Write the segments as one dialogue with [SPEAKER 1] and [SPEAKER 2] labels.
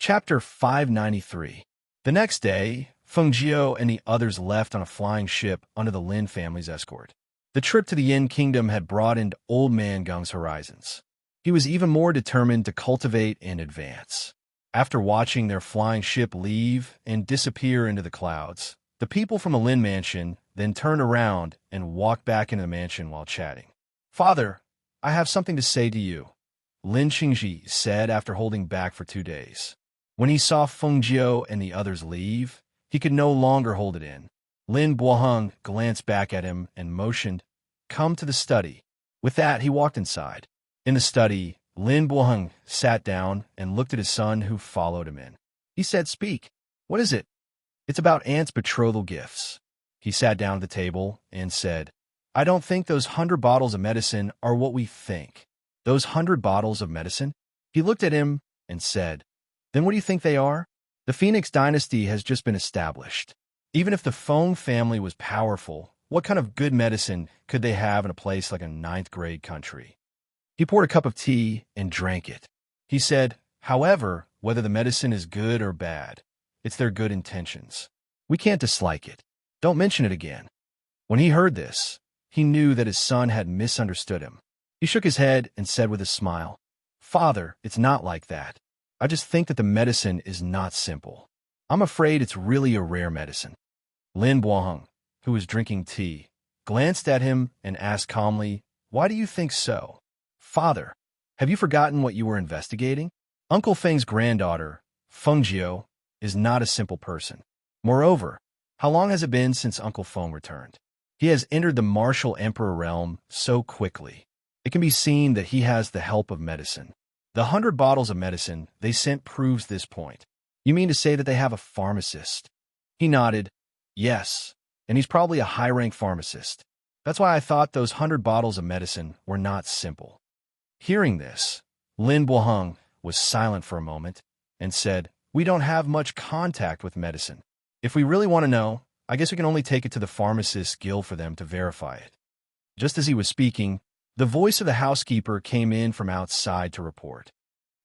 [SPEAKER 1] Chapter 593. The next day, Feng Jiao and the others left on a flying ship under the Lin family's escort. The trip to the Yin Kingdom had broadened Old Man Gung's horizons. He was even more determined to cultivate and advance. After watching their flying ship leave and disappear into the clouds, the people from the Lin mansion then turned around and walked back into the mansion while chatting. "Father, I have something to say to you," Lin Qingji said after holding back for 2 days. When he saw Feng Jiao and the others leave, he could no longer hold it in. Lin Buoheng glanced back at him and motioned, "Come to the study." With that, he walked inside. In the study, Lin Buoheng sat down and looked at his son, who followed him in. He said, "Speak. What is it?" "It's about Aunt's betrothal gifts." He sat down at the table and said, "I don't think those 100 bottles of medicine are what we think." "Those 100 bottles of medicine?" He looked at him and said, "Then what do you think they are?" "The Phoenix dynasty has just been established. Even if the Feng family was powerful, what kind of good medicine could they have in a place like a ninth-grade country?" He poured a cup of tea and drank it. He said, "However, whether the medicine is good or bad, it's their good intentions. We can't dislike it. Don't mention it again." When he heard this, he knew that his son had misunderstood him. He shook his head and said with a smile, "Father, it's not like that. I just think that the medicine is not simple. I'm afraid it's really a rare medicine." Lin Buoheng, who was drinking tea, glanced at him and asked calmly, "Why do you think so?" "Father, have you forgotten what you were investigating? Uncle Feng's granddaughter, Feng Jiao, is not a simple person. Moreover, how long has it been since Uncle Feng returned? He has entered the martial emperor realm so quickly. It can be seen that he has the help of medicine. The 100 bottles of medicine they sent proves this point." "You mean to say that they have a pharmacist?" He nodded. "Yes, and he's probably a high-rank pharmacist. That's why I thought those 100 bottles of medicine were not simple." Hearing this, Lin Buoheng was silent for a moment and said, "We don't have much contact with medicine. If we really want to know, I guess we can only take it to the pharmacist's guild for them to verify it." Just as he was speaking, the voice of the housekeeper came in from outside to report,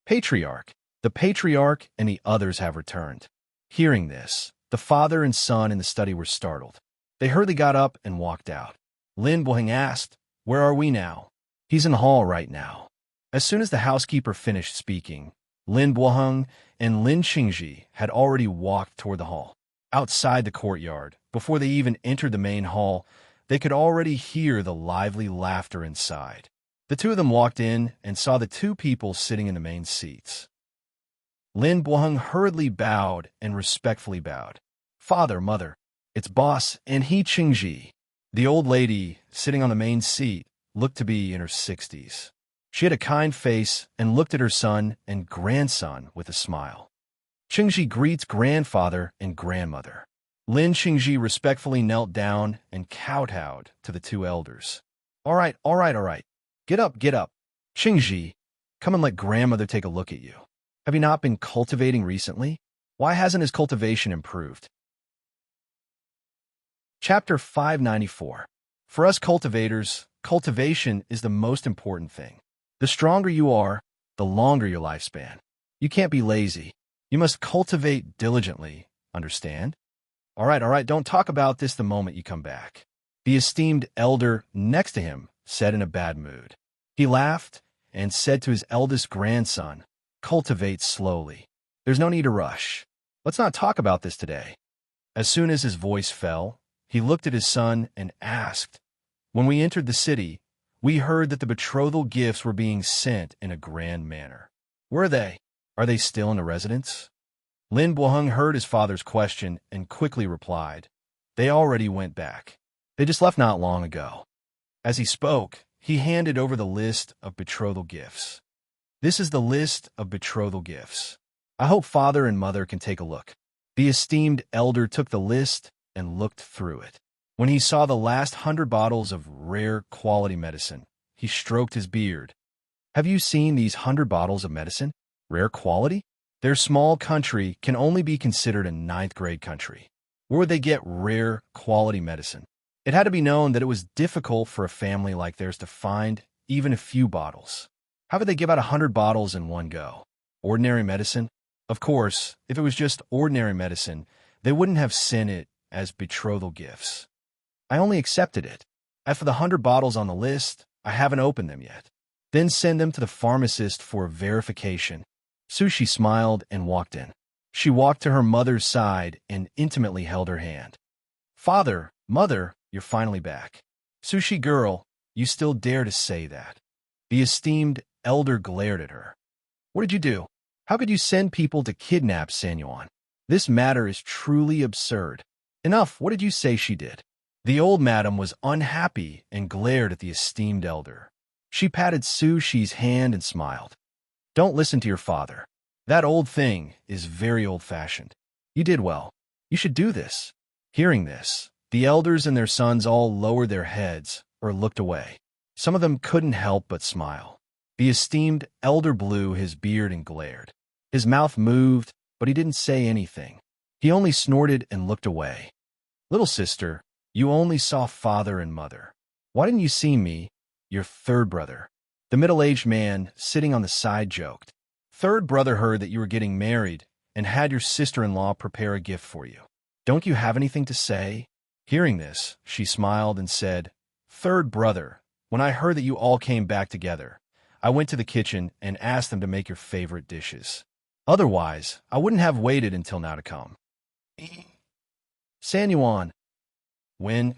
[SPEAKER 1] "Patriarch, the patriarch and the others have returned." Hearing this, the father and son in the study were startled. They hurriedly got up and walked out. Lin Buoheng asked, "Where are we now?" "He's in the hall right now." As soon as the housekeeper finished speaking, Lin Buoheng and Lin Qingji had already walked toward the hall. Outside the courtyard, before they even entered the main hall, they could already hear the lively laughter inside. The two of them walked in and saw the two people sitting in the main seats. Lin Buoheng hurriedly bowed and respectfully bowed. "Father, mother, it's boss and he Qingji." The old lady, sitting on the main seat, looked to be in her 60s. She had a kind face and looked at her son and grandson with a smile. Qingji greets grandfather and grandmother. Lin Qingji respectfully knelt down and kowtowed to the two elders. All right. Get up. Qingji, come and let grandmother take a look at you. Have you not been cultivating recently? Why hasn't his cultivation improved?" Chapter 594. For us cultivators, cultivation is the most important thing. The stronger you are, the longer your lifespan. You can't be lazy. You must cultivate diligently, understand? All right, don't talk about this the moment you come back." The esteemed elder next to him said in a bad mood. He laughed and said to his eldest grandson, "Cultivate slowly. There's no need to rush. Let's not talk about this today." As soon as his voice fell, he looked at his son and asked, "When we entered the city, we heard that the betrothal gifts were being sent in a grand manner. Where are they? Are they still in the residence?" Lin Buoheng heard his father's question and quickly replied, "They already went back. They just left not long ago." As he spoke, he handed over the list of betrothal gifts. "This is the list of betrothal gifts. I hope father and mother can take a look." The esteemed elder took the list and looked through it. When he saw the last 100 bottles of rare quality medicine, he stroked his beard. "Have you seen these 100 bottles of medicine? Rare quality? Their small country can only be considered a ninth-grade country. Where would they get rare quality medicine? It had to be known that it was difficult for a family like theirs to find even a few bottles. How could they give out 100 bottles in one go? Ordinary medicine? Of course, if it was just ordinary medicine, they wouldn't have sent it as betrothal gifts. I only accepted it. As for the 100 bottles on the list, I haven't opened them yet. Then send them to the pharmacist for verification. Sushi smiled and walked in. She walked to her mother's side and intimately held her hand. Father, Mother, you're finally back. Sushi girl, you still dare to say that? The esteemed elder glared at her. What did you do? How could you send people to kidnap Sanyuan? This matter is truly absurd. Enough, what did you say she did? The old madam was unhappy and glared at the esteemed elder. She patted Sushi's hand and smiled. Don't listen to your father. That old thing is very old-fashioned. You did well. You should do this. Hearing this, the elders and their sons all lowered their heads or looked away. Some of them couldn't help but smile. The esteemed elder blew his beard and glared. His mouth moved, but he didn't say anything. He only snorted and looked away. Little sister, you only saw father and mother. Why didn't you see me, your third brother? The middle-aged man sitting on the side joked. Third brother heard that you were getting married and had your sister-in-law prepare a gift for you. Don't you have anything to say? Hearing this, she smiled and said, Third brother, when I heard that you all came back together, I went to the kitchen and asked them to make your favorite dishes. Otherwise, I wouldn't have waited until now to come. Sanyuan. When?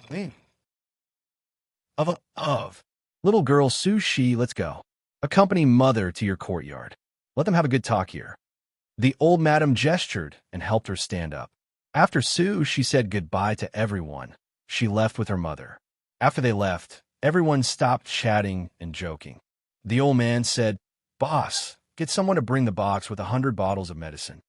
[SPEAKER 1] Of. Little girl Sushi, let's go. Accompany mother to your courtyard. Let them have a good talk here. The old madam gestured and helped her stand up. After she said goodbye to everyone. She left with her mother. After they left, everyone stopped chatting and joking. The old man said, Boss, get someone to bring the box with 100 bottles of medicine.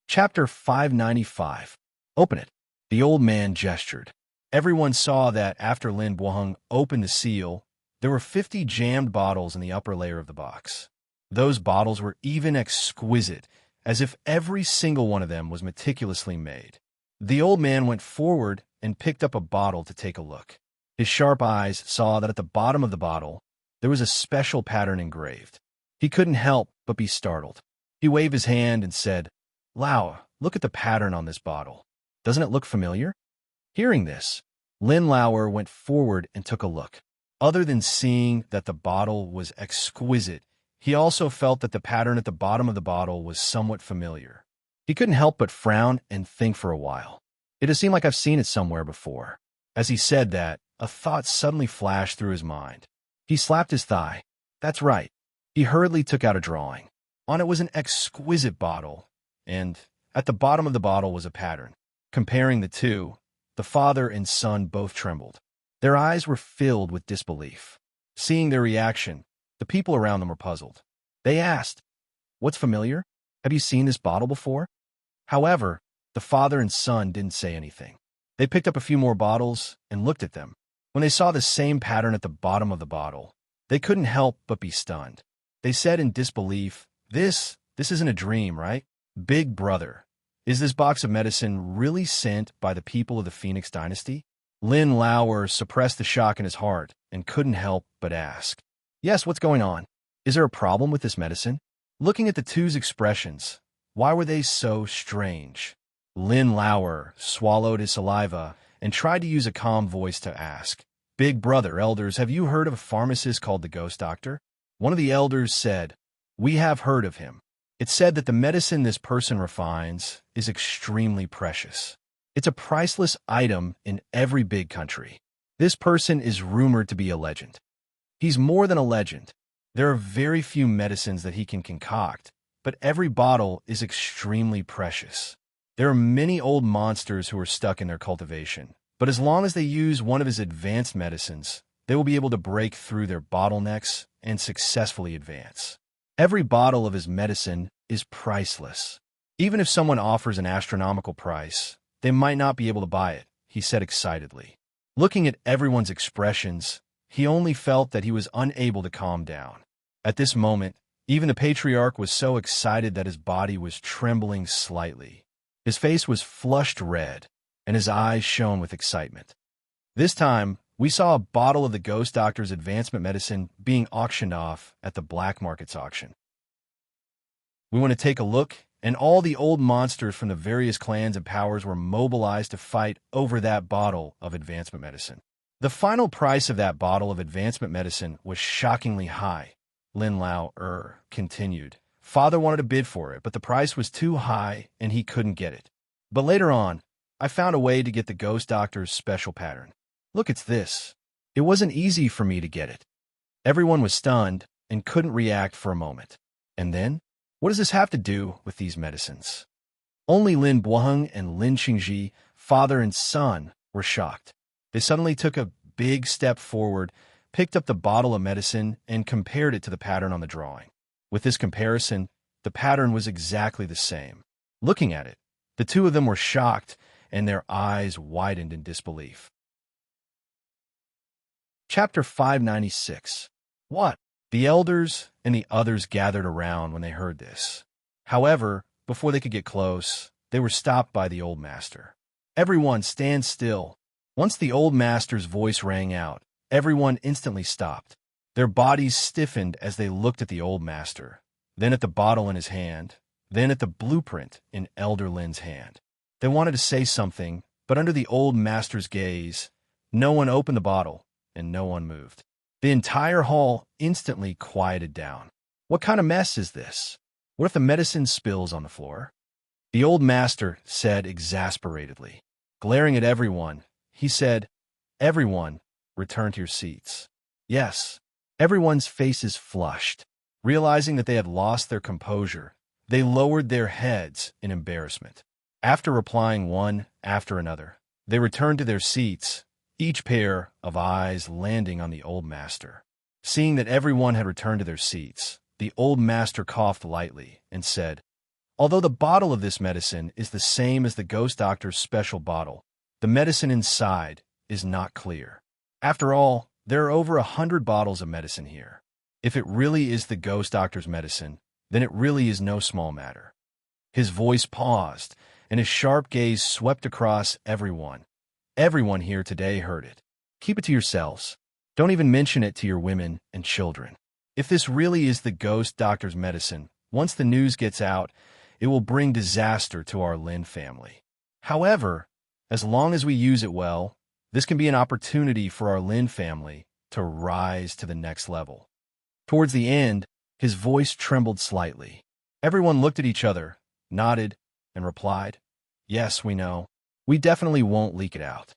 [SPEAKER 1] Chapter 595. Open it. The old man gestured. Everyone saw that after Lin Buoheng opened the seal, there were 50 jammed bottles in the upper layer of the box. Those bottles were even exquisite, as if every single one of them was meticulously made. The old man went forward and picked up a bottle to take a look. His sharp eyes saw that at the bottom of the bottle, there was a special pattern engraved. He couldn't help but be startled. He waved his hand and said, Lao, look at the pattern on this bottle. Doesn't it look familiar? Hearing this, Lin Lauer went forward and took a look. Other than seeing that the bottle was exquisite, he also felt that the pattern at the bottom of the bottle was somewhat familiar. He couldn't help but frown and think for a while. It had seemed like I've seen it somewhere before. As he said that, a thought suddenly flashed through his mind. He slapped his thigh. That's right. He hurriedly took out a drawing. On it was an exquisite bottle, and at the bottom of the bottle was a pattern. Comparing the two, the father and son both trembled. Their eyes were filled with disbelief. Seeing their reaction, the people around them were puzzled. They asked, What's familiar? Have you seen this bottle before? However, the father and son didn't say anything. They picked up a few more bottles and looked at them. When they saw the same pattern at the bottom of the bottle, they couldn't help but be stunned. They said in disbelief, This isn't a dream, right? Big brother, is this box of medicine really sent by the people of the Phoenix dynasty? Lin Lauer suppressed the shock in his heart and couldn't help but ask, Yes, what's going on? Is there a problem with this medicine? Looking at the two's expressions, why were they so strange? Lin Lauer swallowed his saliva and tried to use a calm voice to ask, Big brother, elders, have you heard of a pharmacist called the Ghost Doctor? One of the elders said, We have heard of him. It's said that the medicine this person refines is extremely precious. It's a priceless item in every big country. This person is rumored to be a legend. He's more than a legend. There are very few medicines that he can concoct, but every bottle is extremely precious. There are many old monsters who are stuck in their cultivation, but as long as they use one of his advanced medicines, they will be able to break through their bottlenecks and successfully advance. Every bottle of his medicine is priceless. Even if someone offers an astronomical price, they might not be able to buy it, he said excitedly. Looking at everyone's expressions, he only felt that he was unable to calm down. At this moment, even the patriarch was so excited that his body was trembling slightly. His face was flushed red, and his eyes shone with excitement. This time, we saw a bottle of the Ghost Doctor's advancement medicine being auctioned off at the black markets auction. We want to take a look, and all the old monsters from the various clans and powers were mobilized to fight over that bottle of advancement medicine. The final price of that bottle of advancement medicine was shockingly high. Lin Lao continued. Father wanted to bid for it, but the price was too high and he couldn't get it. But later on, I found a way to get the ghost doctor's special pattern. Look, it's this. It wasn't easy for me to get it. Everyone was stunned and couldn't react for a moment. And then, what does this have to do with these medicines? Only Lin Buoheng and Lin Qingji, father and son, were shocked. They suddenly took a big step forward, picked up the bottle of medicine, and compared it to the pattern on the drawing. With this comparison, the pattern was exactly the same. Looking at it, the two of them were shocked, and their eyes widened in disbelief. Chapter 596. What? The elders and the others gathered around when they heard this. However, before they could get close, they were stopped by the old master. Everyone stand still. Once the old master's voice rang out, everyone instantly stopped. Their bodies stiffened as they looked at the old master, then at the bottle in his hand, then at the blueprint in Elder Lin's hand. They wanted to say something, but under the old master's gaze, no one opened the bottle and no one moved. The entire hall instantly quieted down. What kind of mess is this? What if the medicine spills on the floor? The old master said exasperatedly. Glaring at everyone, he said, "Everyone, return to your seats." Yes, everyone's faces flushed. Realizing that they had lost their composure, they lowered their heads in embarrassment. After replying one after another, they returned to their seats, each pair of eyes landing on the old master. Seeing that everyone had returned to their seats, the old master coughed lightly and said, "Although the bottle of this medicine is the same as the ghost doctor's special bottle, the medicine inside is not clear. After all, there are over 100 bottles of medicine here. If it really is the ghost doctor's medicine, then it really is no small matter." His voice paused, and his sharp gaze swept across everyone. Everyone here today heard it. Keep it to yourselves. Don't even mention it to your women and children. If this really is the ghost doctor's medicine, once the news gets out, it will bring disaster to our Lin family. However, as long as we use it well, this can be an opportunity for our Lin family to rise to the next level. Towards the end, his voice trembled slightly. Everyone looked at each other, nodded, and replied, "Yes, we know. We definitely won't leak it out."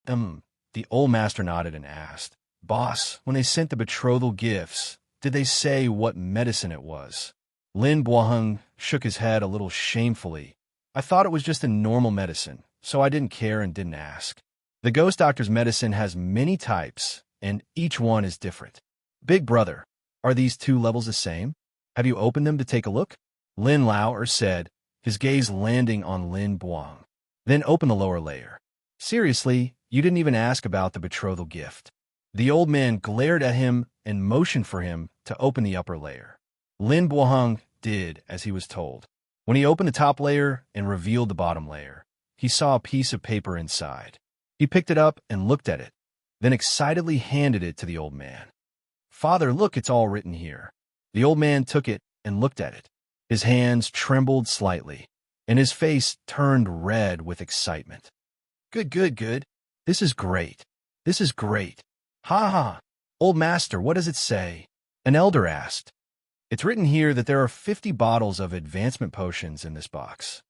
[SPEAKER 1] The old master nodded and asked, "Boss, when they sent the betrothal gifts, did they say what medicine it was?" Lin Buoheng shook his head a little shamefully. "I thought it was just a normal medicine, so I didn't care and didn't ask. The ghost doctor's medicine has many types, and each one is different. Big brother, are these two levels the same? Have you opened them to take a look?" Lin Lao said, his gaze landing on Lin Buoheng. "Then open the lower layer." "Seriously, you didn't even ask about the betrothal gift." The old man glared at him and motioned for him to open the upper layer. Lin Buoheng did as he was told. When he opened the top layer and revealed the bottom layer, he saw a piece of paper inside. He picked it up and looked at it, then excitedly handed it to the old man. "Father, look, it's all written here." The old man took it and looked at it. His hands trembled slightly, and his face turned red with excitement. Good, good, good. This is great. This is great. Ha ha. Old master, what does it say?" An elder asked. "It's written here that there are 50 bottles of advancement potions in this box.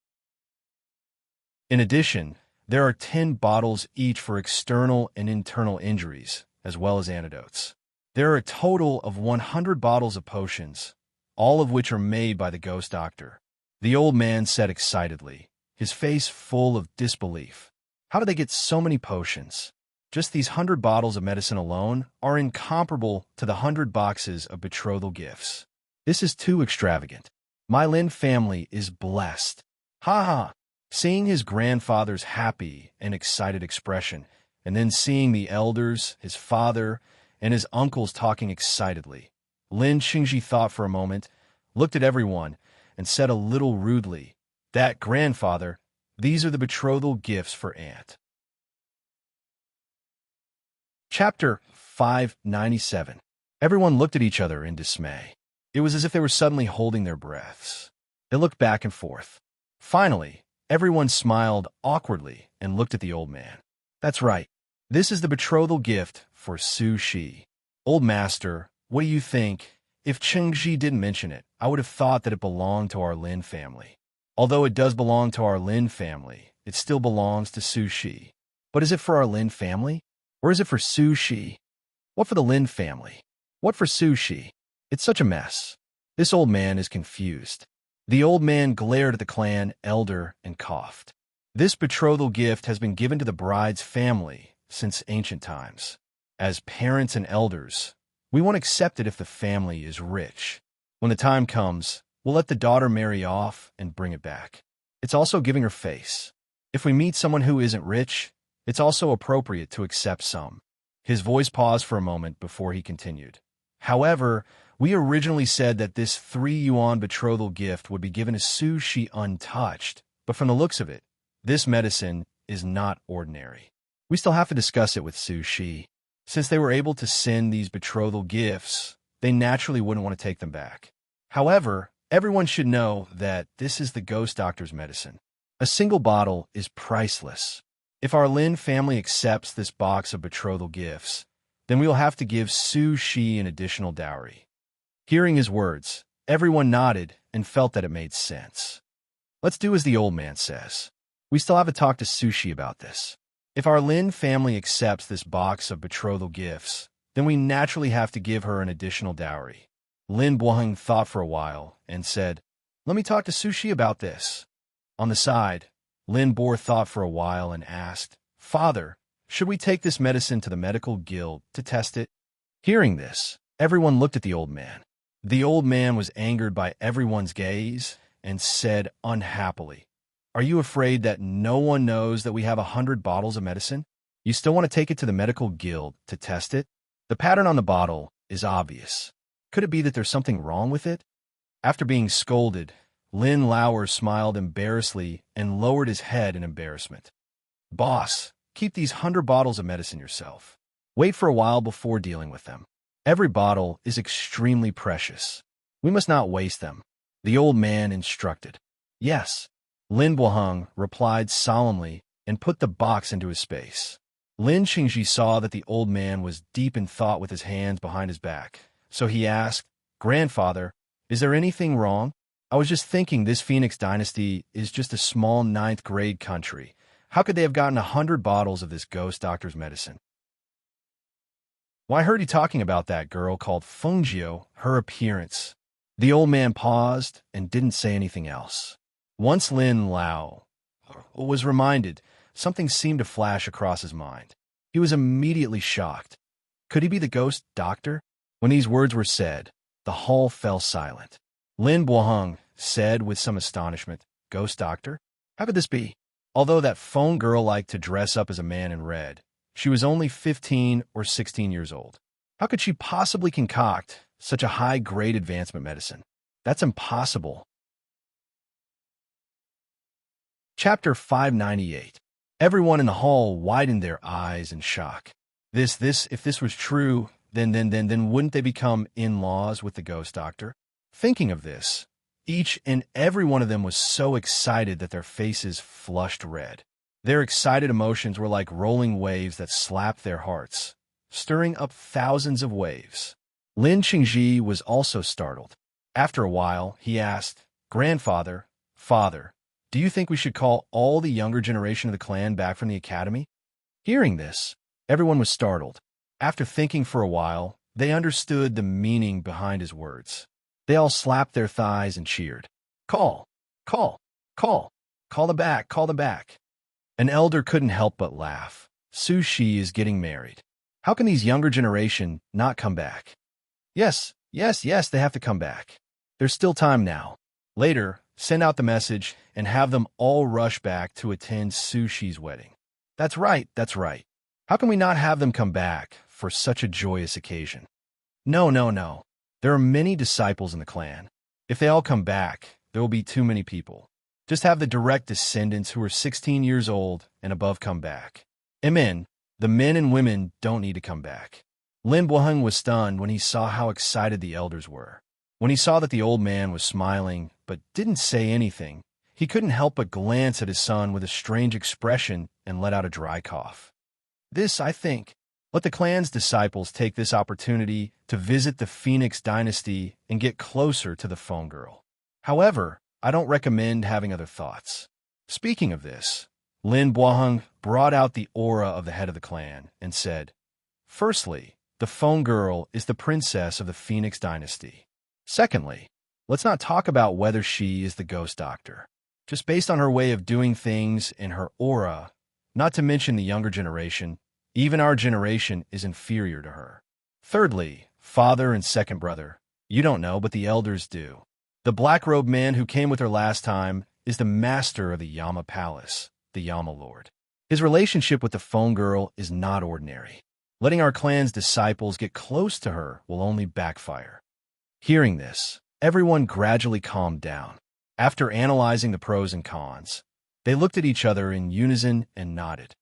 [SPEAKER 1] In addition, there are 10 bottles each for external and internal injuries, as well as antidotes. There are a total of 100 bottles of potions, all of which are made by the ghost doctor." The old man said excitedly, his face full of disbelief. "How do they get so many potions? Just these 100 bottles of medicine alone are incomparable to the 100 boxes of betrothal gifts. This is too extravagant. My Lin family is blessed." Ha ha! Seeing his grandfather's happy and excited expression, and then seeing the elders, his father, and his uncles talking excitedly, Lin Qingji thought for a moment, looked at everyone, and said a little rudely, "That, grandfather, these are the betrothal gifts for Aunt." Chapter 597. Everyone looked at each other in dismay. It was as if they were suddenly holding their breaths. They looked back and forth. Finally, everyone smiled awkwardly and looked at the old man. That's right. This is the betrothal gift for Su Shi. Old master, what do you think? If Cheng Ji didn't mention it, I would have thought that it belonged to our Lin family. Although it does belong to our Lin family, it still belongs to Su Shi. But is it for our Lin family? Or is it for Su Shi? What for the Lin family? What for Su Shi? It's such a mess. This old man is confused. The old man glared at the clan elder and coughed. This betrothal gift has been given to the bride's family since ancient times. As parents and elders, we won't accept it if the family is rich. When the time comes, we'll let the daughter marry off and bring it back. It's also giving her face. If we meet someone who isn't rich, it's also appropriate to accept some. His voice paused for a moment before he continued. However, we originally said that this 3 yuan betrothal gift would be given to Su Shi untouched, but from the looks of it, this medicine is not ordinary. We still have to discuss it with Su Shi. Since they were able to send these betrothal gifts, they naturally wouldn't want to take them back. However, everyone should know that this is the ghost doctor's medicine. A single bottle is priceless. If our Lin family accepts this box of betrothal gifts, then we will have to give Su Shi an additional dowry. Hearing his words, everyone nodded and felt that it made sense. Let's do as the old man says. We still have to talk to Su Shi about this. If our Lin family accepts this box of betrothal gifts, then we naturally have to give her an additional dowry. Lin Buoheng thought for a while and said, "Let me talk to Su Shi about this." On the side, Lin Bo thought for a while and asked, "Father, should we take this medicine to the medical guild to test it?" Hearing this, everyone looked at the old man. The old man was angered by everyone's gaze and said unhappily, "Are you afraid that no one knows that we have 100 bottles of medicine? You still want to take it to the medical guild to test it? The pattern on the bottle is obvious. Could it be that there's something wrong with it?" After being scolded, Lin Lauer smiled embarrassedly and lowered his head in embarrassment. "Boss, keep these 100 bottles of medicine yourself. Wait for a while before dealing with them. Every bottle is extremely precious. We must not waste them," the old man instructed. "Yes," Lin Buoheng replied solemnly and put the box into his space. Lin Qingji saw that the old man was deep in thought with his hands behind his back, so he asked, "Grandfather, is there anything wrong? I was just thinking this Phoenix dynasty is just a small 9th grade country. How could they have gotten 100 bottles of this ghost doctor's medicine?" "Well, I heard you talking about that girl called Fengjiu, her appearance." The old man paused and didn't say anything else. Once Lin Lao was reminded, something seemed to flash across his mind. He was immediately shocked. Could he be the ghost doctor? When these words were said, the hall fell silent. Lin Buoheng said with some astonishment, "Ghost doctor? How could this be?" Although that phone girl liked to dress up as a man in red, she was only 15 or 16 years old. How could she possibly concoct such a high-grade advancement medicine? That's impossible. Chapter 598. Everyone in the hall widened their eyes in shock. If this was true, then wouldn't they become in-laws with the ghost doctor? Thinking of this, each and every one of them was so excited that their faces flushed red. Their excited emotions were like rolling waves that slapped their hearts, stirring up thousands of waves. Lin Qingji was also startled. After a while, he asked, "Grandfather, father, do you think we should call all the younger generation of the clan back from the academy?" Hearing this, everyone was startled. After thinking for a while, they understood the meaning behind his words. They all slapped their thighs and cheered. Call them back, call them back." An elder couldn't help but laugh. Su Shi is getting married. How can these younger generation not come back? Yes, they have to come back. There's still time now. Later, send out the message and have them all rush back to attend Su Shi's wedding. That's right. How can we not have them come back for such a joyous occasion? No. There are many disciples in the clan. If they all come back, there will be too many people. Just have the direct descendants who are 16 years old and above come back. Amen. The men and women don't need to come back. Lin Buoheng was stunned when he saw how excited the elders were. When he saw that the old man was smiling but didn't say anything, he couldn't help but glance at his son with a strange expression and let out a dry cough. This, I think, let the clan's disciples take this opportunity to visit the Phoenix dynasty and get closer to the phone girl. However, I don't recommend having other thoughts. Speaking of this, Lin Boheng brought out the aura of the head of the clan and said, "Firstly, the phone girl is the princess of the Phoenix dynasty. Secondly, let's not talk about whether she is the ghost doctor. Just based on her way of doing things and her aura, not to mention the younger generation, even our generation is inferior to her. Thirdly, father and second brother, you don't know, but the elders do. The black-robed man who came with her last time is the master of the Yama Palace, the Yama Lord. His relationship with the phone girl is not ordinary. Letting our clan's disciples get close to her will only backfire." Hearing this, everyone gradually calmed down. After analyzing the pros and cons, they looked at each other in unison and nodded.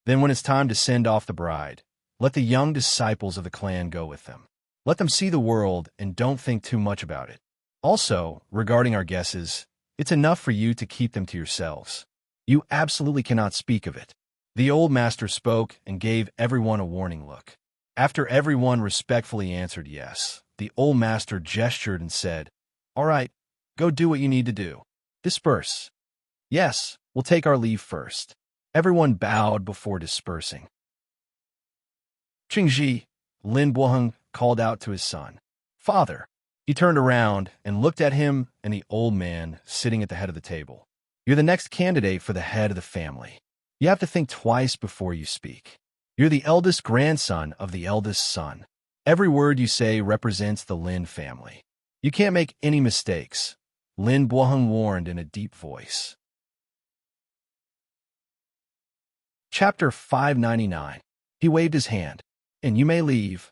[SPEAKER 1] Then when it's time to send off the bride, let the young disciples of the clan go with them. Let them see the world and don't think too much about it. Also, regarding our guesses, it's enough for you to keep them to yourselves. You absolutely cannot speak of it. The old master spoke and gave everyone a warning look. After everyone respectfully answered yes, the old master gestured and said, "All right, go do what you need to do. Disperse." "Yes, we'll take our leave first." Everyone bowed before dispersing. "Qingji," Lin Boheng called out to his son. "Father." He turned around and looked at him and the old man sitting at the head of the table. "You're the next candidate for the head of the family. You have to think twice before you speak. You're the eldest grandson of the eldest son. Every word you say represents the Lin family. You can't make any mistakes," Lin Boheng warned in a deep voice. Chapter 599. He waved his hand. "And you may leave."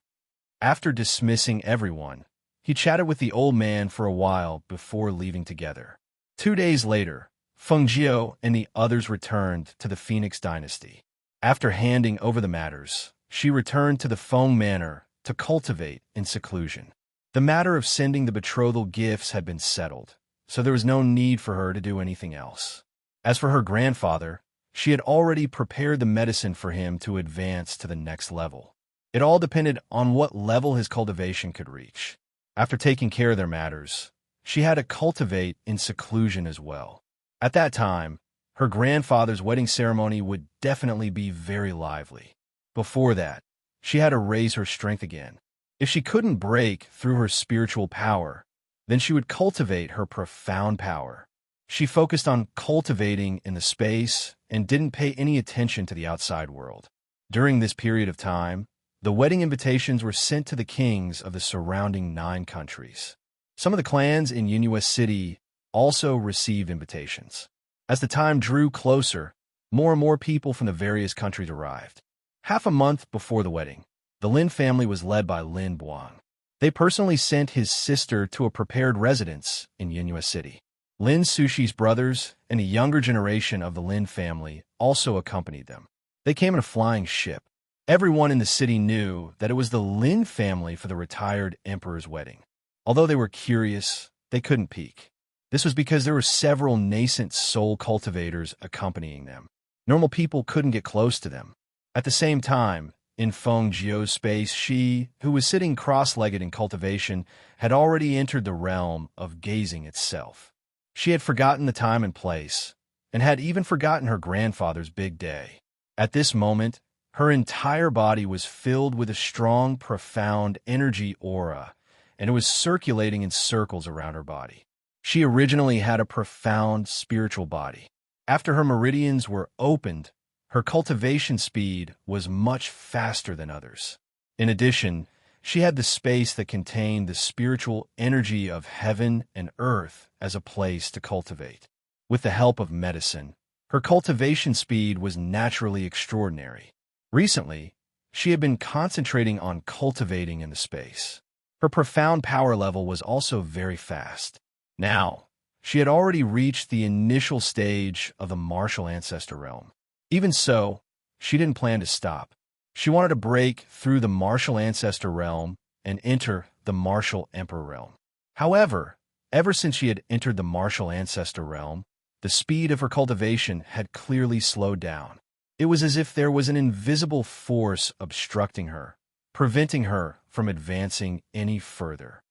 [SPEAKER 1] After dismissing everyone, he chatted with the old man for a while before leaving together. 2 days later, Feng Jiao and the others returned to the Phoenix dynasty. After handing over the matters, she returned to the Feng Manor to cultivate in seclusion. The matter of sending the betrothal gifts had been settled, so there was no need for her to do anything else. As for her grandfather, she had already prepared the medicine for him to advance to the next level. It all depended on what level his cultivation could reach. After taking care of their matters, she had to cultivate in seclusion as well. At that time, her grandfather's wedding ceremony would definitely be very lively. Before that, she had to raise her strength again. If she couldn't break through her spiritual power, then she would cultivate her profound power. She focused on cultivating in the space and didn't pay any attention to the outside world. During this period of time, the wedding invitations were sent to the kings of the surrounding 9 countries. Some of the clans in Yunhua City also received invitations. As the time drew closer, more and more people from the various countries arrived. Half a month before the wedding, the Lin family was led by Lin Buang. They personally sent his sister to a prepared residence in Yunhua City. Lin Sushi's brothers and a younger generation of the Lin family also accompanied them. They came in a flying ship. Everyone in the city knew that it was the Lin family for the retired emperor's wedding. Although they were curious, they couldn't peek. This was because there were several nascent soul cultivators accompanying them. Normal people couldn't get close to them. At the same time, in Feng Jiao's space, she, who was sitting cross-legged in cultivation, had already entered the realm of gazing itself. She had forgotten the time and place, and had even forgotten her grandfather's big day. At this moment, her entire body was filled with a strong, profound energy aura, and it was circulating in circles around her body. She originally had a profound spiritual body. After her meridians were opened, her cultivation speed was much faster than others. In addition, she had the space that contained the spiritual energy of heaven and earth as a place to cultivate. With the help of medicine, her cultivation speed was naturally extraordinary. Recently, she had been concentrating on cultivating in the space. Her profound power level was also very fast. Now, she had already reached the initial stage of the martial ancestor realm. Even so, she didn't plan to stop. She wanted to break through the martial ancestor realm and enter the martial emperor realm. However, ever since she had entered the martial ancestor realm, the speed of her cultivation had clearly slowed down. It was as if there was an invisible force obstructing her, preventing her from advancing any further.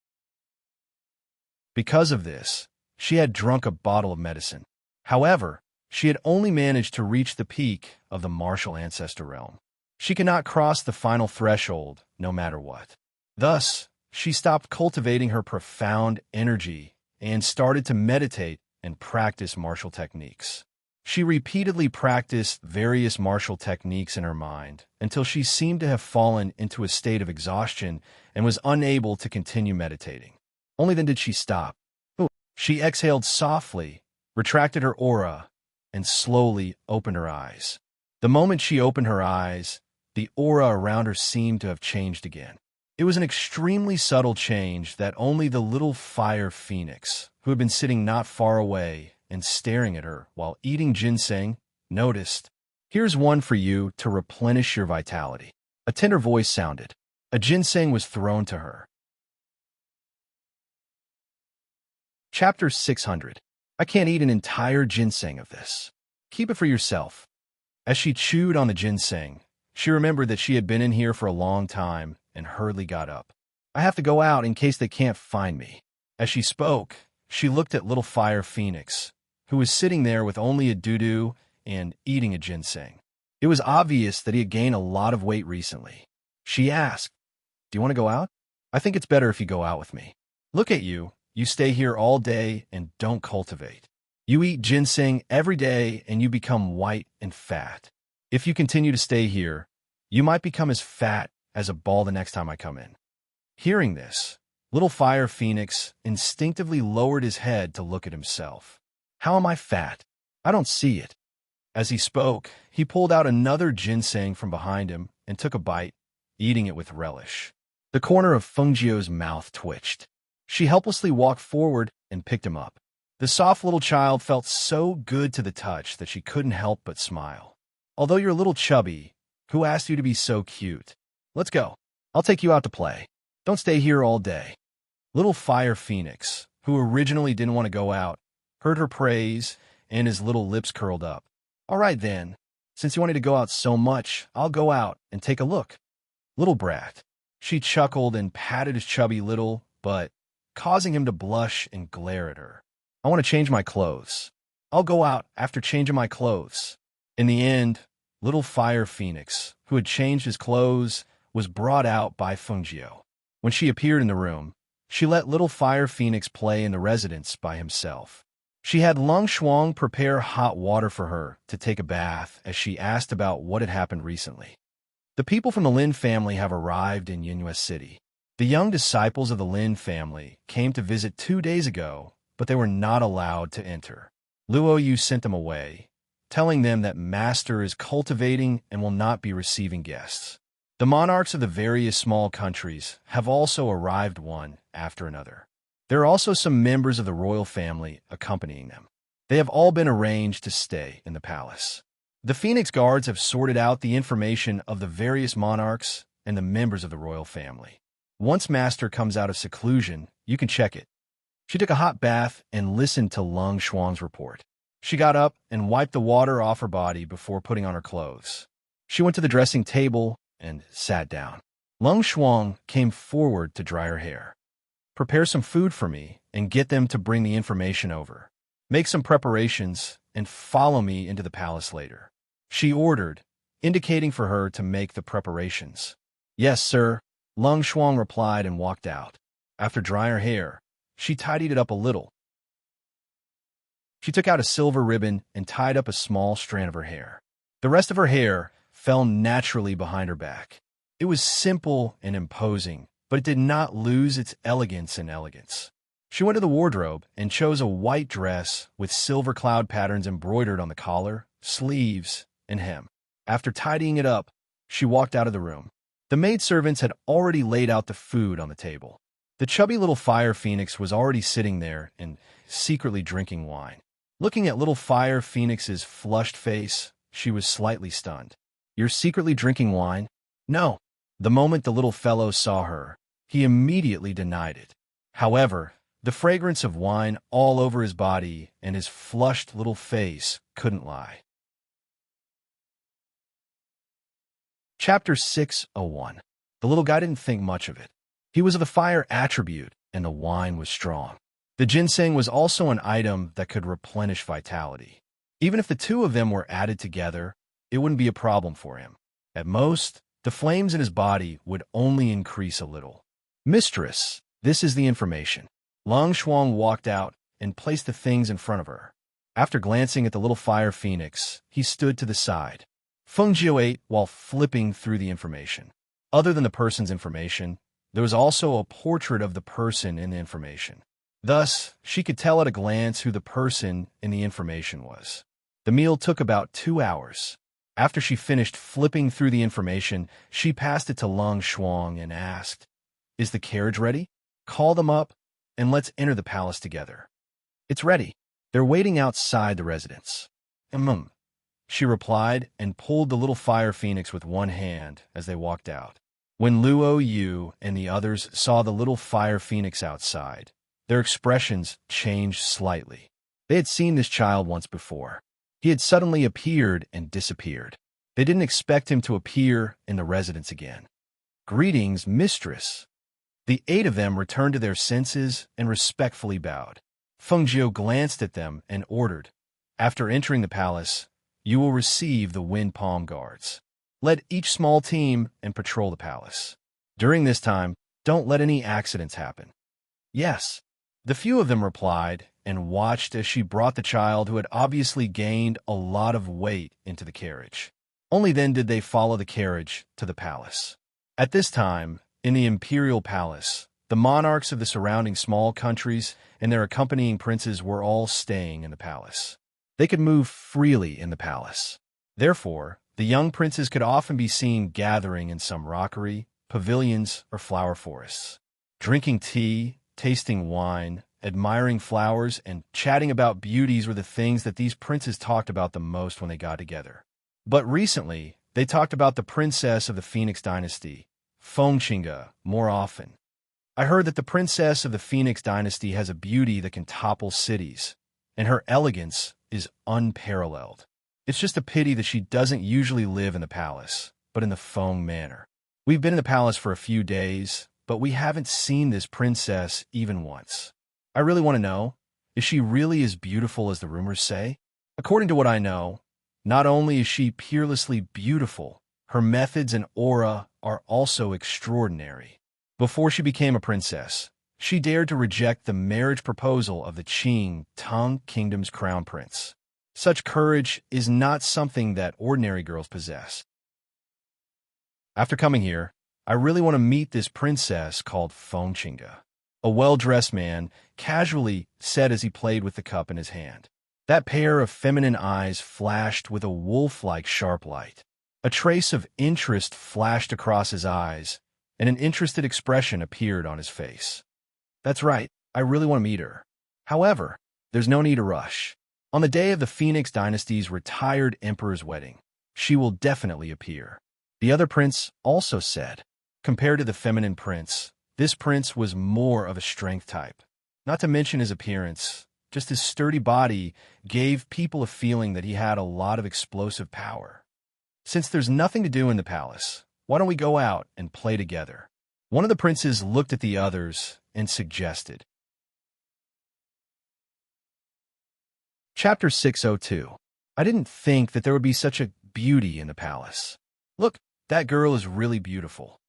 [SPEAKER 1] Because of this, she had drunk a bottle of medicine. However, she had only managed to reach the peak of the martial ancestor realm. She could not cross the final threshold, no matter what. Thus, she stopped cultivating her profound energy and started to meditate and practice martial techniques. She repeatedly practiced various martial techniques in her mind until she seemed to have fallen into a state of exhaustion and was unable to continue meditating. Only then did she stop. She exhaled softly, retracted her aura, and slowly opened her eyes. The moment she opened her eyes, the aura around her seemed to have changed again. It was an extremely subtle change that only the little fire phoenix, who had been sitting not far away and staring at her while eating ginseng, noticed. "Here's one for you to replenish your vitality." A tender voice sounded. A ginseng was thrown to her. Chapter 600. I can't eat an entire ginseng of this. Keep it for yourself. As she chewed on the ginseng, she remembered that she had been in here for a long time and hurriedly got up. I have to go out in case they can't find me. As she spoke, she looked at little Fire Phoenix, who was sitting there with only a doo-doo and eating a ginseng. It was obvious that he had gained a lot of weight recently. She asked, "Do you want to go out? I think it's better if you go out with me. Look at you. You stay here all day and don't cultivate. You eat ginseng every day and you become white and fat. If you continue to stay here, you might become as fat as a ball the next time I come in." Hearing this, little Fire Phoenix instinctively lowered his head to look at himself. "How am I fat? I don't see it." As he spoke, he pulled out another ginseng from behind him and took a bite, eating it with relish. The corner of Fengjiu's mouth twitched. She helplessly walked forward and picked him up. The soft little child felt so good to the touch that she couldn't help but smile. "Although you're a little chubby, who asked you to be so cute? Let's go. I'll take you out to play. Don't stay here all day." Little Fire Phoenix, who originally didn't want to go out, heard her praise, and his little lips curled up. "All right then, since you wanted to go out so much, I'll go out and take a look." Little brat. She chuckled and patted his chubby little butt, causing him to blush and glare at her. "I want to change my clothes. I'll go out after changing my clothes." In the end, little Fire Phoenix, who had changed his clothes, was brought out by Fengjiu. When she appeared in the room, she let little Fire Phoenix play in the residence by himself. She had Lung Shuang prepare hot water for her to take a bath as she asked about what had happened recently. The people from the Lin family have arrived in Yinhua City. The young disciples of the Lin family came to visit 2 days ago, but they were not allowed to enter. Luo Yu sent them away, telling them that Master is cultivating and will not be receiving guests. The monarchs of the various small countries have also arrived one after another. There are also some members of the royal family accompanying them. They have all been arranged to stay in the palace. The Phoenix Guards have sorted out the information of the various monarchs and the members of the royal family. Once Master comes out of seclusion, you can check it. She took a hot bath and listened to Lung Shuang's report. She got up and wiped the water off her body before putting on her clothes. She went to the dressing table and sat down. Lung Shuang came forward to dry her hair. "Prepare some food for me and get them to bring the information over. Make some preparations and follow me into the palace later," she ordered, indicating for her to make the preparations. "Yes, sir," Lung Shuang replied and walked out. After drying her hair, she tidied it up a little. She took out a silver ribbon and tied up a small strand of her hair. The rest of her hair fell naturally behind her back. It was simple and imposing, but it did not lose its elegance and elegance. She went to the wardrobe and chose a white dress with silver cloud patterns embroidered on the collar, sleeves, and hem. After tidying it up, she walked out of the room. The maidservants had already laid out the food on the table. The chubby little Fire Phoenix was already sitting there and secretly drinking wine. Looking at little Fire Phoenix's flushed face, she was slightly stunned. "You're secretly drinking wine?" "No." The moment the little fellow saw her, he immediately denied it. However, The fragrance of wine all over his body and his flushed little face couldn't lie. Chapter 601. The little guy didn't think much of it. He was of the fire attribute, and the wine was strong. The ginseng was also an item that could replenish vitality. Even if the two of them were added together, it wouldn't be a problem for him. At most, the flames in his body would only increase a little. Mistress, this is the information. Lang Shuang walked out and placed the things in front of her. After glancing at the little fire phoenix, he stood to the side. Feng Jiu ate while flipping through the information. Other than the person's information, there was also a portrait of the person in the information. Thus, she could tell at a glance who the person in the information was. The meal took about 2 hours. After she finished flipping through the information, she passed it to Lang Shuang and asked, "Is the carriage ready? Call them up, and let's enter the palace together." "It's ready. They're waiting outside the residence." She replied and pulled the little fire phoenix with one hand as they walked out. When Luo Yu and the others saw the little fire phoenix outside, their expressions changed slightly. They had seen this child once before. He had suddenly appeared and disappeared. They didn't expect him to appear in the residence again. "Greetings, mistress." The 8 of them returned to their senses and respectfully bowed. Feng Jiu glanced at them and ordered, "After entering the palace, you will receive the Wind Palm Guards. Lead each small team and patrol the palace. During this time, don't let any accidents happen." "Yes." The few of them replied and watched as she brought the child who had obviously gained a lot of weight into the carriage. Only then did they follow the carriage to the palace. At this time, in the imperial palace, the monarchs of the surrounding small countries and their accompanying princes were all staying in the palace. They could move freely in the palace. Therefore, the young princes could often be seen gathering in some rockery, pavilions, or flower forests. Drinking tea, tasting wine, admiring flowers, and chatting about beauties were the things that these princes talked about the most when they got together. But recently, they talked about the princess of the Phoenix dynasty, Fengqinga, more often. "I heard that the princess of the Phoenix dynasty has a beauty that can topple cities, and her elegance is unparalleled. It's just a pity that she doesn't usually live in the palace, but in the Feng manor. We've been in the palace for a few days, but we haven't seen this princess even once. I really want to know, is she really as beautiful as the rumors say? According to what I know, not only is she peerlessly beautiful, her methods and aura are also extraordinary. Before she became a princess, she dared to reject the marriage proposal of the Qing Tang Kingdom's crown prince. Such courage is not something that ordinary girls possess. After coming here, I really want to meet this princess called Fengqinga," a well-dressed man casually said as he played with the cup in his hand. That pair of feminine eyes flashed with a wolf-like sharp light. A trace of interest flashed across his eyes, and an interested expression appeared on his face. "That's right, I really want to meet her. However, there's no need to rush. On the day of the Phoenix dynasty's retired emperor's wedding, she will definitely appear." The other prince also said. Compared to the feminine prince, this prince was more of a strength type. Not to mention his appearance, just his sturdy body gave people a feeling that he had a lot of explosive power. "Since there's nothing to do in the palace, why don't we go out and play together?" One of the princes looked at the others and suggested. Chapter 602. I didn't think that there would be such a beauty in the palace. "Look, that girl is really beautiful."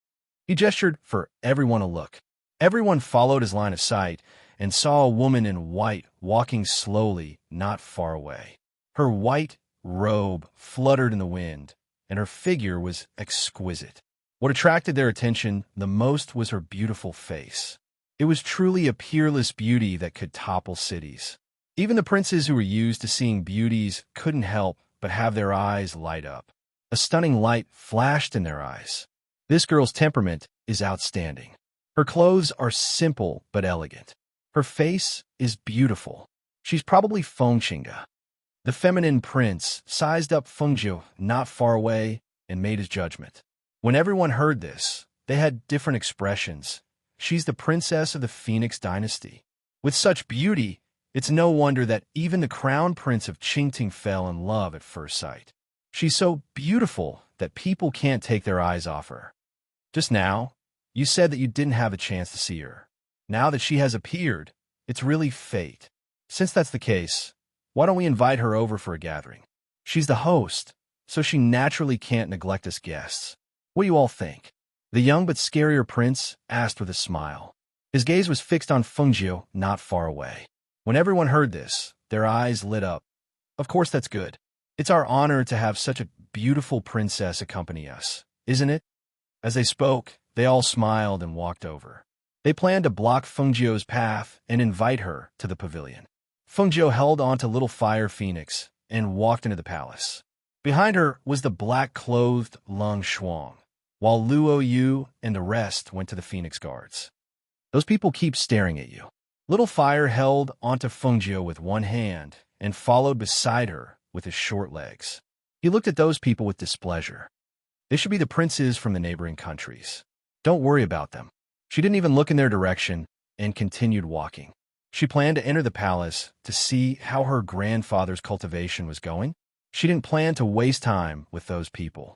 [SPEAKER 1] He gestured for everyone to look. Everyone followed his line of sight and saw a woman in white walking slowly not far away. Her white robe fluttered in the wind, and her figure was exquisite. What attracted their attention the most was her beautiful face. It was truly a peerless beauty that could topple cities. Even the princes who were used to seeing beauties couldn't help but have their eyes light up. A stunning light flashed in their eyes. This girl's temperament is outstanding. Her clothes are simple but elegant. Her face is beautiful. She's probably Fengqinga. The feminine prince sized up Fengjiu not far away and made his judgment. When everyone heard this, they had different expressions. "She's the princess of the Phoenix dynasty. With such beauty, it's no wonder that even the crown prince of Qingting fell in love at first sight. She's so beautiful that people can't take their eyes off her. Just now, you said that you didn't have a chance to see her. Now that she has appeared, it's really fate. Since that's the case, why don't we invite her over for a gathering? She's the host, so she naturally can't neglect us guests. What do you all think? The young but scarier prince asked with a smile. His gaze was fixed on Fengjiu, not far away. When everyone heard this, their eyes lit up. Of course that's good. It's our honor to have such a beautiful princess accompany us, isn't it? As they spoke, they all smiled and walked over. They planned to block Fengjiu's path and invite her to the pavilion. Fengjiu held onto Little Fire Phoenix and walked into the palace. Behind her was the black-clothed Lung Shuang, while Luo Yu and the rest went to the Phoenix Guards. Those people keep staring at you. Little Fire held onto Fengjiu with one hand and followed beside her with his short legs. He looked at those people with displeasure. They should be the princes from the neighboring countries. Don't worry about them. She didn't even look in their direction and continued walking. She planned to enter the palace to see how her grandfather's cultivation was going. She didn't plan to waste time with those people.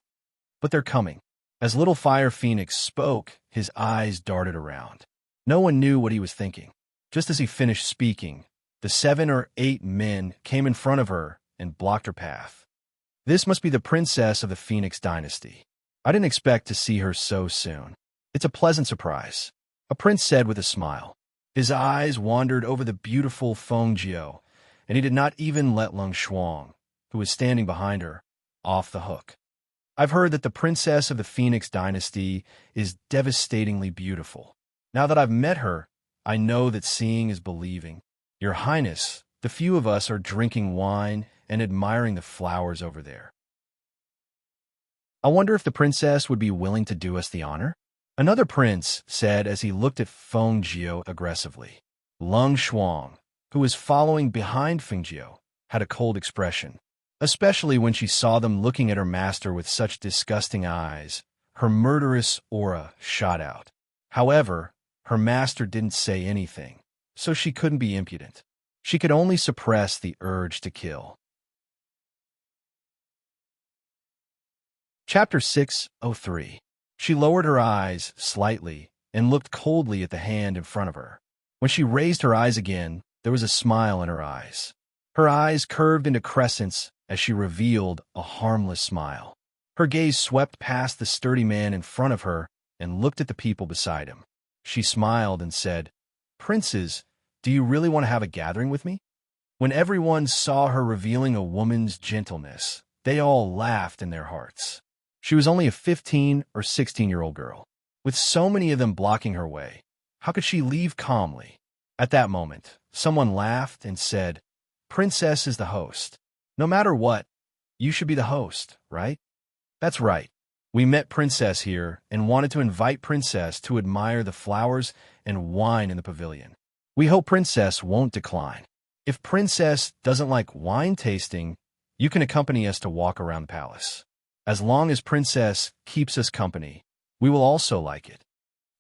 [SPEAKER 1] But they're coming. As Little Fire Phoenix spoke, his eyes darted around. No one knew what he was thinking. Just as he finished speaking, the 7 or 8 men came in front of her and blocked her path. This must be the princess of the Phoenix dynasty. I didn't expect to see her so soon. It's a pleasant surprise, a prince said with a smile. His eyes wandered over the beautiful Fengjiu, and he did not even let Lung Shuang, who was standing behind her, off the hook. I've heard that the princess of the Phoenix dynasty is devastatingly beautiful. Now that I've met her, I know that seeing is believing. Your Highness, the few of us are drinking wine and admiring the flowers over there. I wonder if the princess would be willing to do us the honor? Another prince said as he looked at Fengjiu aggressively. Lung Shuang, who was following behind Fengjiu, had a cold expression, especially when she saw them looking at her master with such disgusting eyes. Her murderous aura shot out. However, her master didn't say anything, so she couldn't be impudent. She could only suppress the urge to kill. Chapter 603. She lowered her eyes slightly and looked coldly at the hand in front of her. When she raised her eyes again, there was a smile in her eyes. Her eyes curved into crescents as she revealed a harmless smile. Her gaze swept past the sturdy man in front of her and looked at the people beside him. She smiled and said, "Princes, do you really want to have a gathering with me?" When everyone saw her revealing a woman's gentleness, they all laughed in their hearts. She was only a 15 or 16-year-old girl. With so many of them blocking her way, how could she leave calmly? At that moment, someone laughed and said, "Princess is the host. No matter what, you should be the host, right?" That's right. We met Princess here and wanted to invite Princess to admire the flowers and wine in the pavilion. We hope Princess won't decline. If Princess doesn't like wine tasting, you can accompany us to walk around the palace. As long as Princess keeps us company, we will also like it.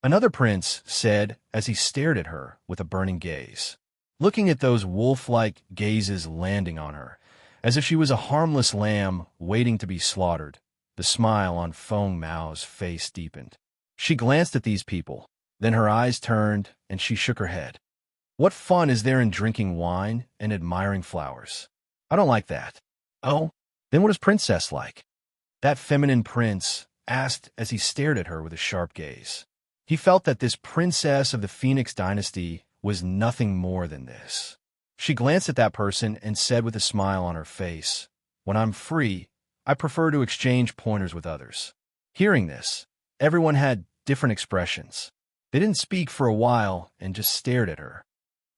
[SPEAKER 1] Another prince said as he stared at her with a burning gaze, looking at those wolf-like gazes landing on her, as if she was a harmless lamb waiting to be slaughtered. The smile on Feng Mao's face deepened. She glanced at these people, then her eyes turned and she shook her head. What fun is there in drinking wine and admiring flowers? I don't like that. Oh, then what is Princess like? That feminine prince asked as he stared at her with a sharp gaze. He felt that this princess of the Phoenix dynasty was nothing more than this. She glanced at that person and said with a smile on her face, "When I'm free, I prefer to exchange pointers with others." Hearing this, everyone had different expressions. They didn't speak for a while and just stared at her.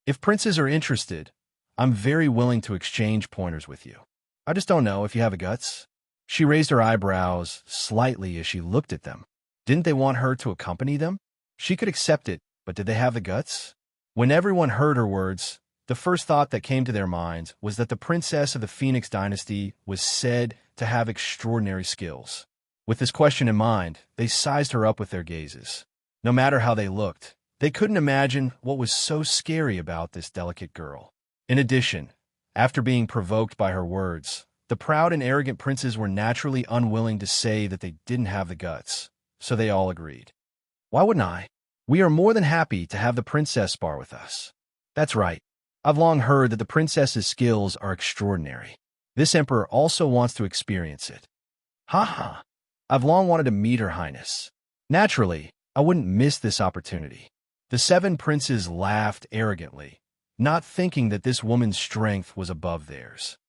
[SPEAKER 1] If princes are interested, I'm very willing to exchange pointers with you. I just don't know if you have the guts. She raised her eyebrows slightly as she looked at them. Didn't they want her to accompany them? She could accept it, but did they have the guts? When everyone heard her words, the first thought that came to their minds was that the princess of the Phoenix dynasty was said to have extraordinary skills. With this question in mind, they sized her up with their gazes. No matter how they looked, They couldn't imagine what was so scary about this delicate girl. In addition, after being provoked by her words, the proud and arrogant princes were naturally unwilling to say that they didn't have the guts, so they all agreed. Why wouldn't I? We are more than happy to have the princess spar with us. That's right. I've long heard that the princess's skills are extraordinary. This emperor also wants to experience it. Ha ha. I've long wanted to meet Her Highness. Naturally, I wouldn't miss this opportunity. The 7 princes laughed arrogantly, not thinking that this woman's strength was above theirs.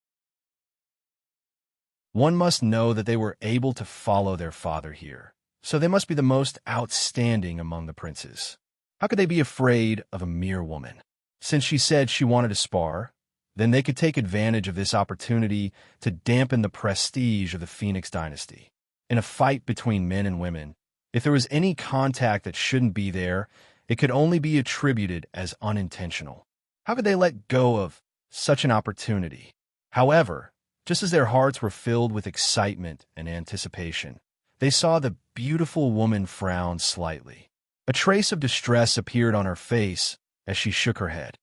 [SPEAKER 1] One must know that they were able to follow their father here, so they must be the most outstanding among the princes. How could they be afraid of a mere woman? Since she said she wanted to spar, then they could take advantage of this opportunity to dampen the prestige of the Phoenix dynasty. In a fight between men and women, if there was any contact that shouldn't be there, it could only be attributed as unintentional. How could they let go of such an opportunity? However, just as their hearts were filled with excitement and anticipation, they saw the beautiful woman frown slightly. A trace of distress appeared on her face as she shook her head.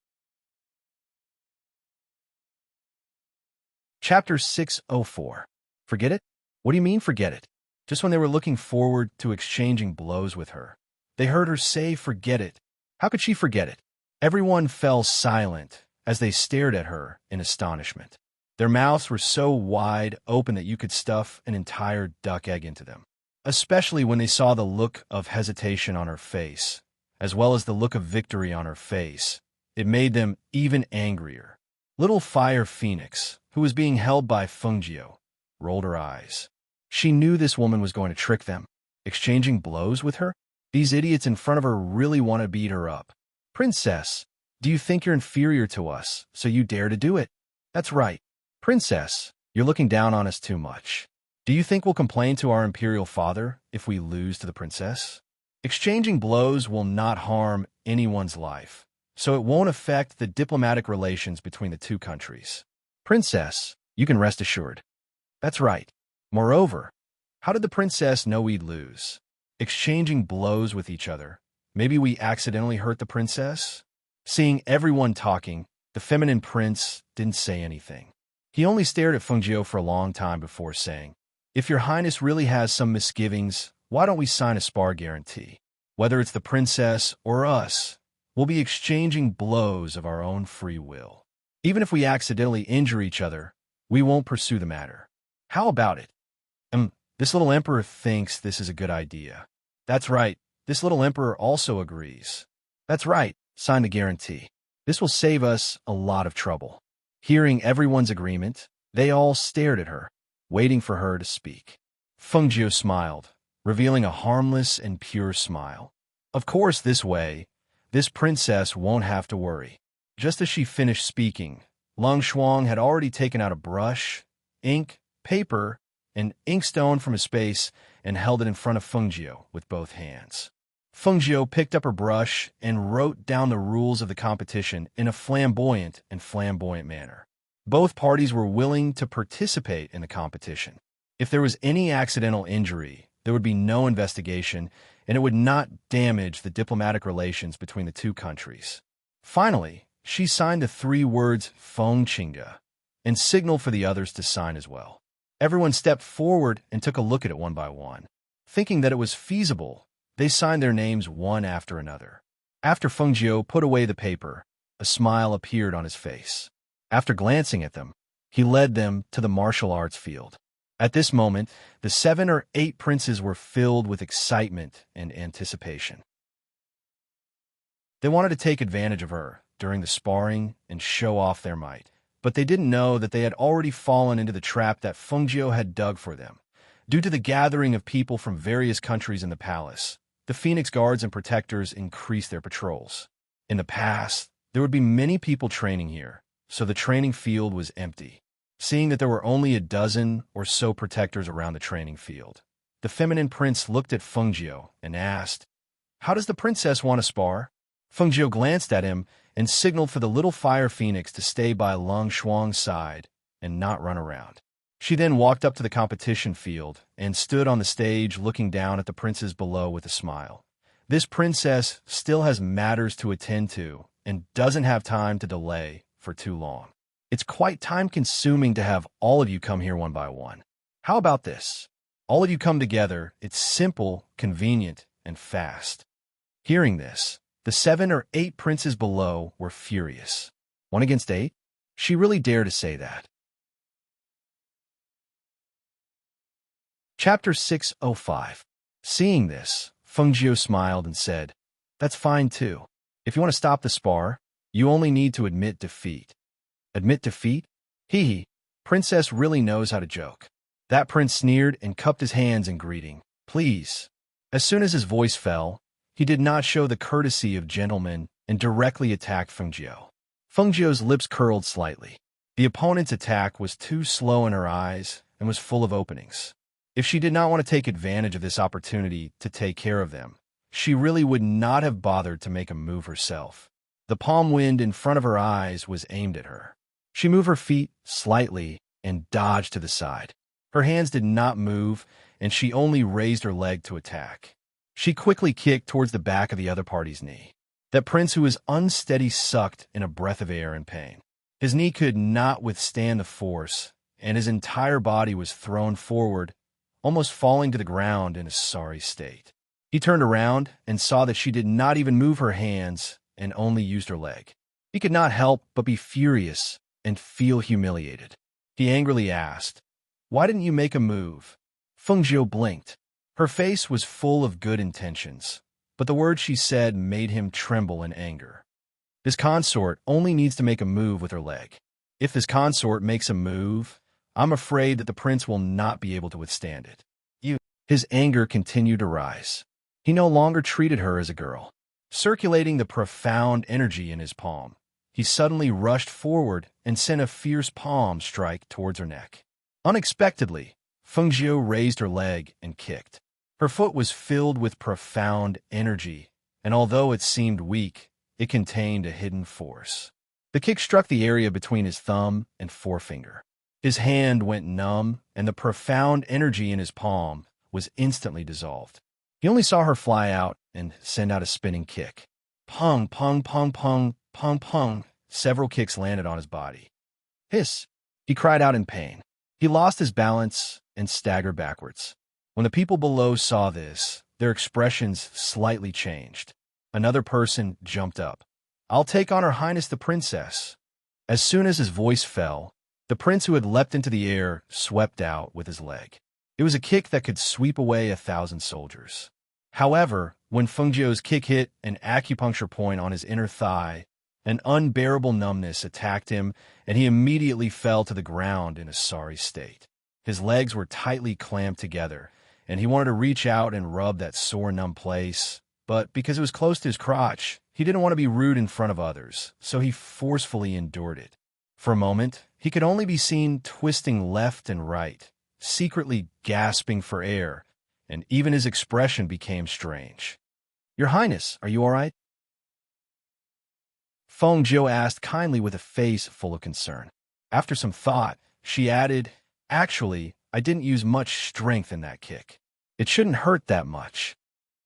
[SPEAKER 1] Chapter 604. Forget it? What do you mean, forget it? Just when they were looking forward to exchanging blows with her, they heard her say, forget it. How could she forget it? Everyone fell silent as they stared at her in astonishment. Their mouths were so wide open that you could stuff an entire duck egg into them, especially when they saw the look of hesitation on her face, as well as the look of victory on her face. It made them even angrier. Little Fire Phoenix, who was being held by Fengjiu, rolled her eyes. She knew this woman was going to trick them. Exchanging blows with her? These idiots in front of her really want to beat her up. Princess, do you think you're inferior to us, so you dare to do it? That's right. Princess, you're looking down on us too much. Do you think we'll complain to our imperial father if we lose to the princess? Exchanging blows will not harm anyone's life, so it won't affect the diplomatic relations between the two countries. Princess, you can rest assured. That's right. Moreover, how did the princess know we'd lose? Exchanging blows with each other. Maybe we accidentally hurt the princess? Seeing everyone talking, the feminine prince didn't say anything. He only stared at Fengjiu for a long time before saying, if your highness really has some misgivings, why don't we sign a spar guarantee? Whether it's the princess or us, we'll be exchanging blows of our own free will. Even if we accidentally injure each other, we won't pursue the matter. How about it? This little emperor thinks this is a good idea. That's right. This little emperor also agrees. That's right. Sign the guarantee. This will save us a lot of trouble. Hearing everyone's agreement, they all stared at her, waiting for her to speak. Fengjiu smiled, revealing a harmless and pure smile. Of course, this way, this princess won't have to worry. Just as she finished speaking, Long Shuang had already taken out a brush, ink, paper, and inkstone from his space and held it in front of Fengjiu with both hands. Fengjiu picked up her brush and wrote down the rules of the competition in a flamboyant manner. Both parties were willing to participate in the competition. If there was any accidental injury, there would be no investigation, and it would not damage the diplomatic relations between the two countries. Finally, she signed the 3 words Feng Qingge and signaled for the others to sign as well. Everyone stepped forward and took a look at it one by one. Thinking that it was feasible, they signed their names one after another. After Fengjiu put away the paper, a smile appeared on his face. After glancing at them, he led them to the martial arts field. At this moment, the 7 or 8 princes were filled with excitement and anticipation. They wanted to take advantage of her during the sparring and show off their might. But they didn't know that they had already fallen into the trap that Fengjiu had dug for them. Due to the gathering of people from various countries in the palace, the Phoenix Guards and Protectors increased their patrols. In the past, there would be many people training here, so the training field was empty. Seeing that there were only a dozen or so protectors around the training field, the feminine prince looked at Fengjiu and asked, how does the princess want to spar? Fengjiu glanced at him and signaled for the little Fire Phoenix to stay by Long Shuang's side and not run around. She then walked up to the competition field and stood on the stage looking down at the princes below with a smile. This princess still has matters to attend to and doesn't have time to delay for too long. It's quite time-consuming to have all of you come here one by one. How about this? All of you come together. It's simple, convenient, and fast. Hearing this, the 7 or 8 princes below were furious. 1 against 8? She really dared to say that. Chapter 605. Seeing this, Fengjiu smiled and said, "That's fine too. If you want to stop the spar, you only need to admit defeat." Admit defeat? Hee hee. Princess really knows how to joke. That prince sneered and cupped his hands in greeting. Please. As soon as his voice fell, he did not show the courtesy of gentlemen and directly attacked Fengjiu. Fengjiu's lips curled slightly. The opponent's attack was too slow in her eyes and was full of openings. If she did not want to take advantage of this opportunity to take care of them, she really would not have bothered to make a move herself. The palm wind in front of her eyes was aimed at her. She moved her feet slightly and dodged to the side. Her hands did not move, and she only raised her leg to attack. She quickly kicked towards the back of the other party's knee. That prince who was unsteady sucked in a breath of air in pain. His knee could not withstand the force, and his entire body was thrown forward, almost falling to the ground in a sorry state. He turned around and saw that she did not even move her hands and only used her leg. He could not help but be furious and feel humiliated. He angrily asked, "Why didn't you make a move?" Fengjiu blinked. Her face was full of good intentions, but the words she said made him tremble in anger. This consort only needs to make a move with her leg. If this consort makes a move, I'm afraid that the prince will not be able to withstand it. His anger continued to rise. He no longer treated her as a girl. Circulating the profound energy in his palm, he suddenly rushed forward and sent a fierce palm strike towards her neck. Unexpectedly, Fengjiu raised her leg and kicked. Her foot was filled with profound energy, and although it seemed weak, it contained a hidden force. The kick struck the area between his thumb and forefinger. His hand went numb, and the profound energy in his palm was instantly dissolved. He only saw her fly out and send out a spinning kick. Pung, pung, pung, pung, pung, pung. Several kicks landed on his body. Hiss! He cried out in pain. He lost his balance and staggered backwards. When the people below saw this, their expressions slightly changed. Another person jumped up. "I'll take on Her Highness the Princess." As soon as his voice fell, the prince who had leapt into the air swept out with his leg. It was a kick that could sweep away 1,000 soldiers. However, when Fengjiu's kick hit an acupuncture point on his inner thigh, an unbearable numbness attacked him, and he immediately fell to the ground in a sorry state. His legs were tightly clamped together, and he wanted to reach out and rub that sore, numb place, but because it was close to his crotch, he didn't want to be rude in front of others, so he forcefully endured it. For a moment, he could only be seen twisting left and right, secretly gasping for air, and even his expression became strange. "Your Highness, are you all right?" Fengjiu asked kindly with a face full of concern. After some thought, she added, "Actually, I didn't use much strength in that kick. It shouldn't hurt that much."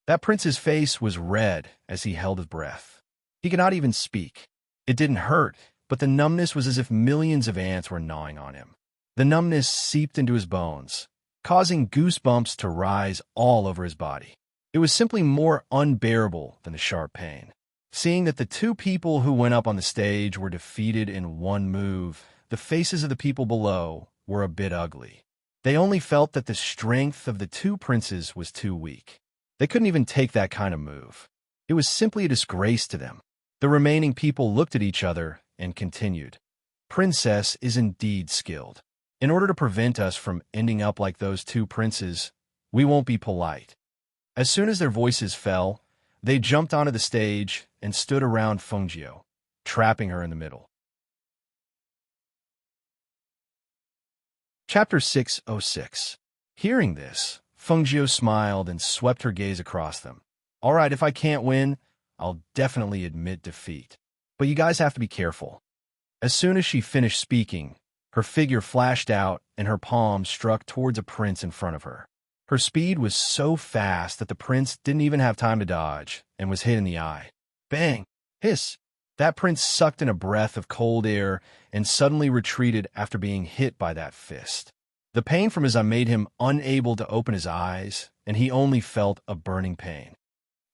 [SPEAKER 1] That prince's face was red as he held his breath. He could not even speak. It didn't hurt, but the numbness was as if millions of ants were gnawing on him. The numbness seeped into his bones, causing goosebumps to rise all over his body. It was simply more unbearable than the sharp pain. Seeing that the 2 people who went up on the stage were defeated in one move, the faces of the people below were a bit ugly. They only felt that the strength of the 2 princes was too weak. They couldn't even take that kind of move. It was simply a disgrace to them. The remaining people looked at each other and continued. "Princess is indeed skilled. In order to prevent us from ending up like those 2 princes, we won't be polite." As soon as their voices fell, they jumped onto the stage and stood around Fengjiu, trapping her in the middle. Chapter 606. Hearing this, Fengjiu smiled and swept her gaze across them. "All right, if I can't win, I'll definitely admit defeat. But you guys have to be careful." As soon as she finished speaking, her figure flashed out and her palm struck towards a prince in front of her. Her speed was so fast that the prince didn't even have time to dodge and was hit in the eye. Bang! Hiss! That prince sucked in a breath of cold air and suddenly retreated after being hit by that fist. The pain from his eye made him unable to open his eyes, and he only felt a burning pain.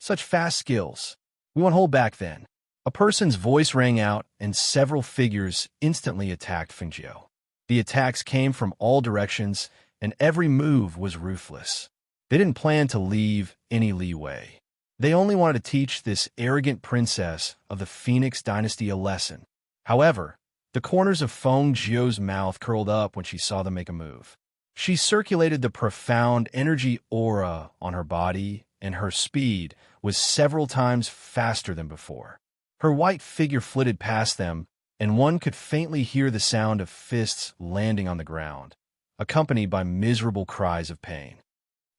[SPEAKER 1] Such fast skills. We won't hold back then. A person's voice rang out, and several figures instantly attacked Fengjiu. The attacks came from all directions, and every move was ruthless. They didn't plan to leave any leeway. They only wanted to teach this arrogant princess of the Phoenix dynasty a lesson. However, the corners of Fengjiu's mouth curled up when she saw them make a move. She circulated the profound energy aura on her body, and her speed was several times faster than before. Her white figure flitted past them, and one could faintly hear the sound of fists landing on the ground, accompanied by miserable cries of pain.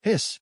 [SPEAKER 1] Hiss!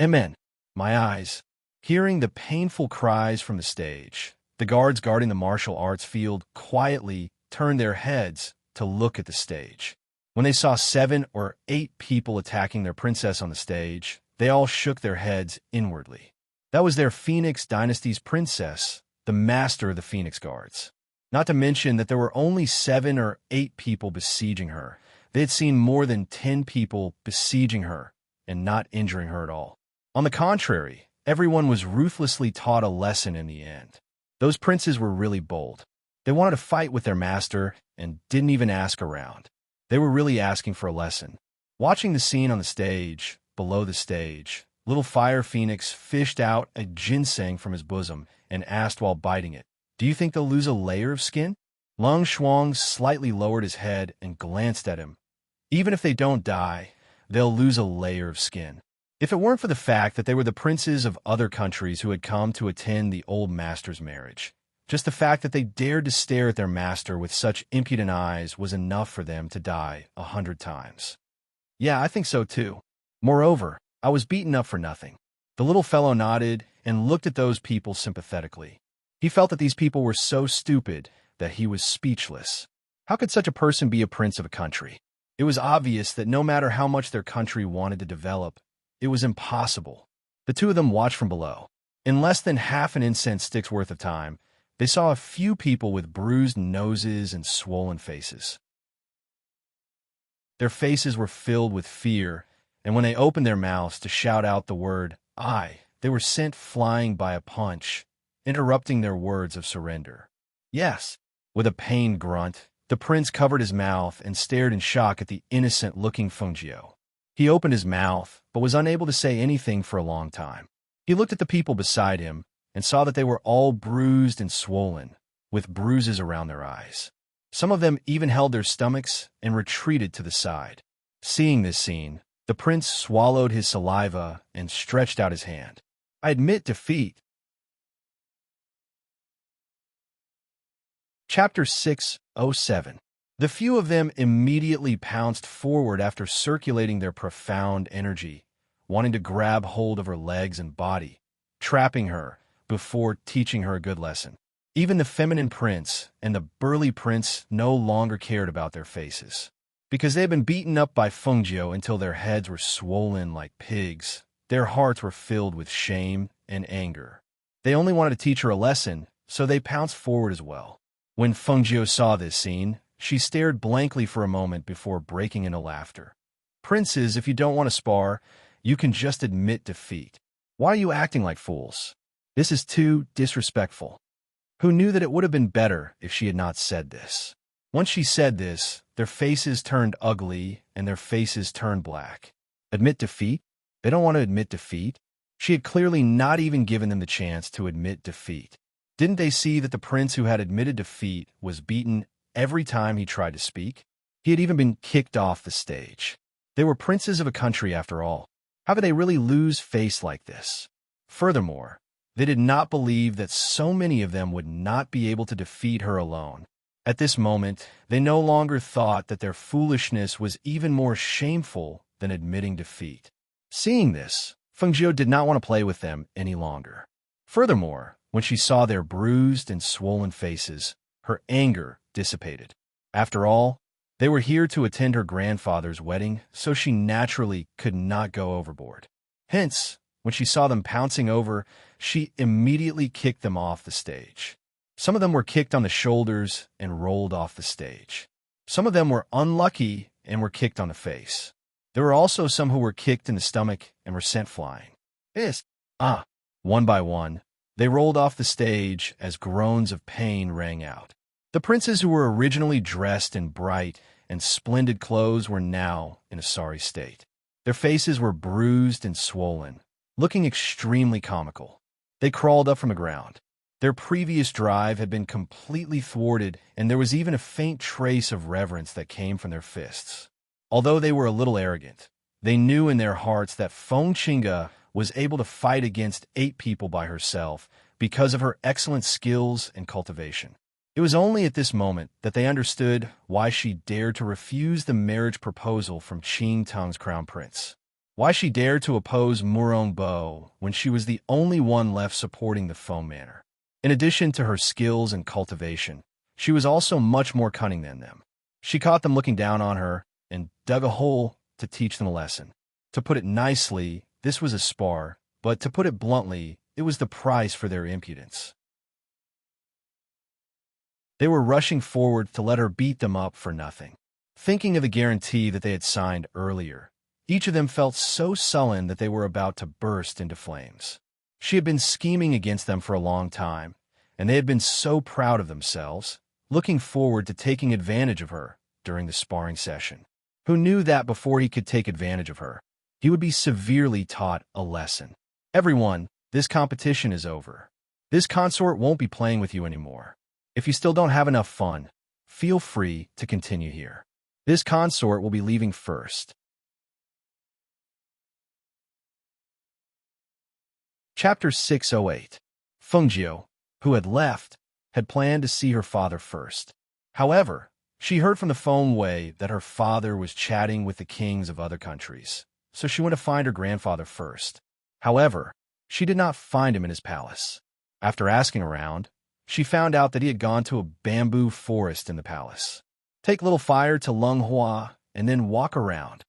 [SPEAKER 1] Amen! My eyes! Hearing the painful cries from the stage, the guards guarding the martial arts field quietly turned their heads to look at the stage. When they saw 7 or 8 people attacking their princess on the stage, they all shook their heads inwardly. That was their Phoenix dynasty's princess, the master of the Phoenix Guards. Not to mention that there were only 7 or 8 people besieging her. They had seen more than 10 people besieging her and not injuring her at all. On the contrary, everyone was ruthlessly taught a lesson in the end. Those princes were really bold. They wanted to fight with their master and didn't even ask around. They were really asking for a lesson. Watching the scene on the stage, below the stage, little Fire Phoenix fished out a ginseng from his bosom and asked while biting it, "Do you think they'll lose a layer of skin?" Long Shuang slightly lowered his head and glanced at him. "Even if they don't die, they'll lose a layer of skin." If it weren't for the fact that they were the princes of other countries who had come to attend the old master's marriage, just the fact that they dared to stare at their master with such impudent eyes was enough for them to die 100 times. Yeah, I think so too. Moreover, I was beaten up for nothing. The little fellow nodded and looked at those people sympathetically. He felt that these people were so stupid that he was speechless. How could such a person be a prince of a country? It was obvious that no matter how much their country wanted to develop, it was impossible. The two of them watched from below. In less than half an incense stick's worth of time, they saw a few people with bruised noses and swollen faces. Their faces were filled with fear, and when they opened their mouths to shout out the word "I," they were sent flying by a punch, interrupting their words of surrender. Yes, with a pained grunt, the prince covered his mouth and stared in shock at the innocent-looking Fengjiu. He opened his mouth, but was unable to say anything for a long time. He looked at the people beside him and saw that they were all bruised and swollen, with bruises around their eyes. Some of them even held their stomachs and retreated to the side. Seeing this scene, the prince swallowed his saliva and stretched out his hand. "I admit defeat." Chapter 607. The few of them immediately pounced forward after circulating their profound energy, wanting to grab hold of her legs and body, trapping her before teaching her a good lesson. Even the feminine prince and the burly prince no longer cared about their faces. Because they had been beaten up by Fengjiu until their heads were swollen like pigs, their hearts were filled with shame and anger. They only wanted to teach her a lesson, so they pounced forward as well. When Fengjiu saw this scene, she stared blankly for a moment before breaking into laughter. "Princes, if you don't want to spar, you can just admit defeat. Why are you acting like fools? This is too disrespectful." Who knew that it would have been better if she had not said this? Once she said this, their faces turned ugly and their faces turned black. Admit defeat? They don't want to admit defeat? She had clearly not even given them the chance to admit defeat. Didn't they see that the prince who had admitted defeat was beaten every time he tried to speak? He had even been kicked off the stage. They were princes of a country after all. How could they really lose face like this? Furthermore, they did not believe that so many of them would not be able to defeat her alone. At this moment, they no longer thought that their foolishness was even more shameful than admitting defeat. Seeing this, Fengjiu did not want to play with them any longer. Furthermore, when she saw their bruised and swollen faces, her anger dissipated. After all, They were here to attend her grandfather's wedding, so she naturally could not go overboard. Hence, when she saw them pouncing over, she immediately kicked them off the stage. Some of them were kicked on the shoulders and rolled off the stage. Some of them were unlucky and were kicked on the face. There were also some who were kicked in the stomach and were sent flying. One by one, they rolled off the stage as groans of pain rang out. The princes who were originally dressed in bright and splendid clothes were now in a sorry state. Their faces were bruised and swollen, looking extremely comical. They crawled up from the ground. Their previous drive had been completely thwarted, and there was even a faint trace of reverence that came from their fists. Although they were a little arrogant, they knew in their hearts that Feng Qinga was able to fight against 8 people by herself because of her excellent skills and cultivation. It was only at this moment that they understood why she dared to refuse the marriage proposal from Qing Tung's crown prince. Why she dared to oppose Murong Bo when she was the only one left supporting the Feng manor. In addition to her skills and cultivation, she was also much more cunning than them. She caught them looking down on her and dug a hole to teach them a lesson. To put it nicely, this was a spar, but to put it bluntly, it was the price for their impudence. They were rushing forward to let her beat them up for nothing. Thinking of the guarantee that they had signed earlier, each of them felt so sullen that they were about to burst into flames. She had been scheming against them for a long time, and they had been so proud of themselves, looking forward to taking advantage of her during the sparring session. Who knew that before he could take advantage of her, he would be severely taught a lesson. Everyone, this competition is over. This consort won't be playing with you anymore. If you still don't have enough fun, feel free to continue here. This consort will be leaving first. Chapter 608. Fengjiu, who had left, had planned to see her father first. However, she heard from the Feng Wei that her father was chatting with the kings of other countries, so she went to find her grandfather first. However, she did not find him in his palace. After asking around, she found out that he had gone to a bamboo forest in the palace. Take little fire to Lung Hua and then walk around.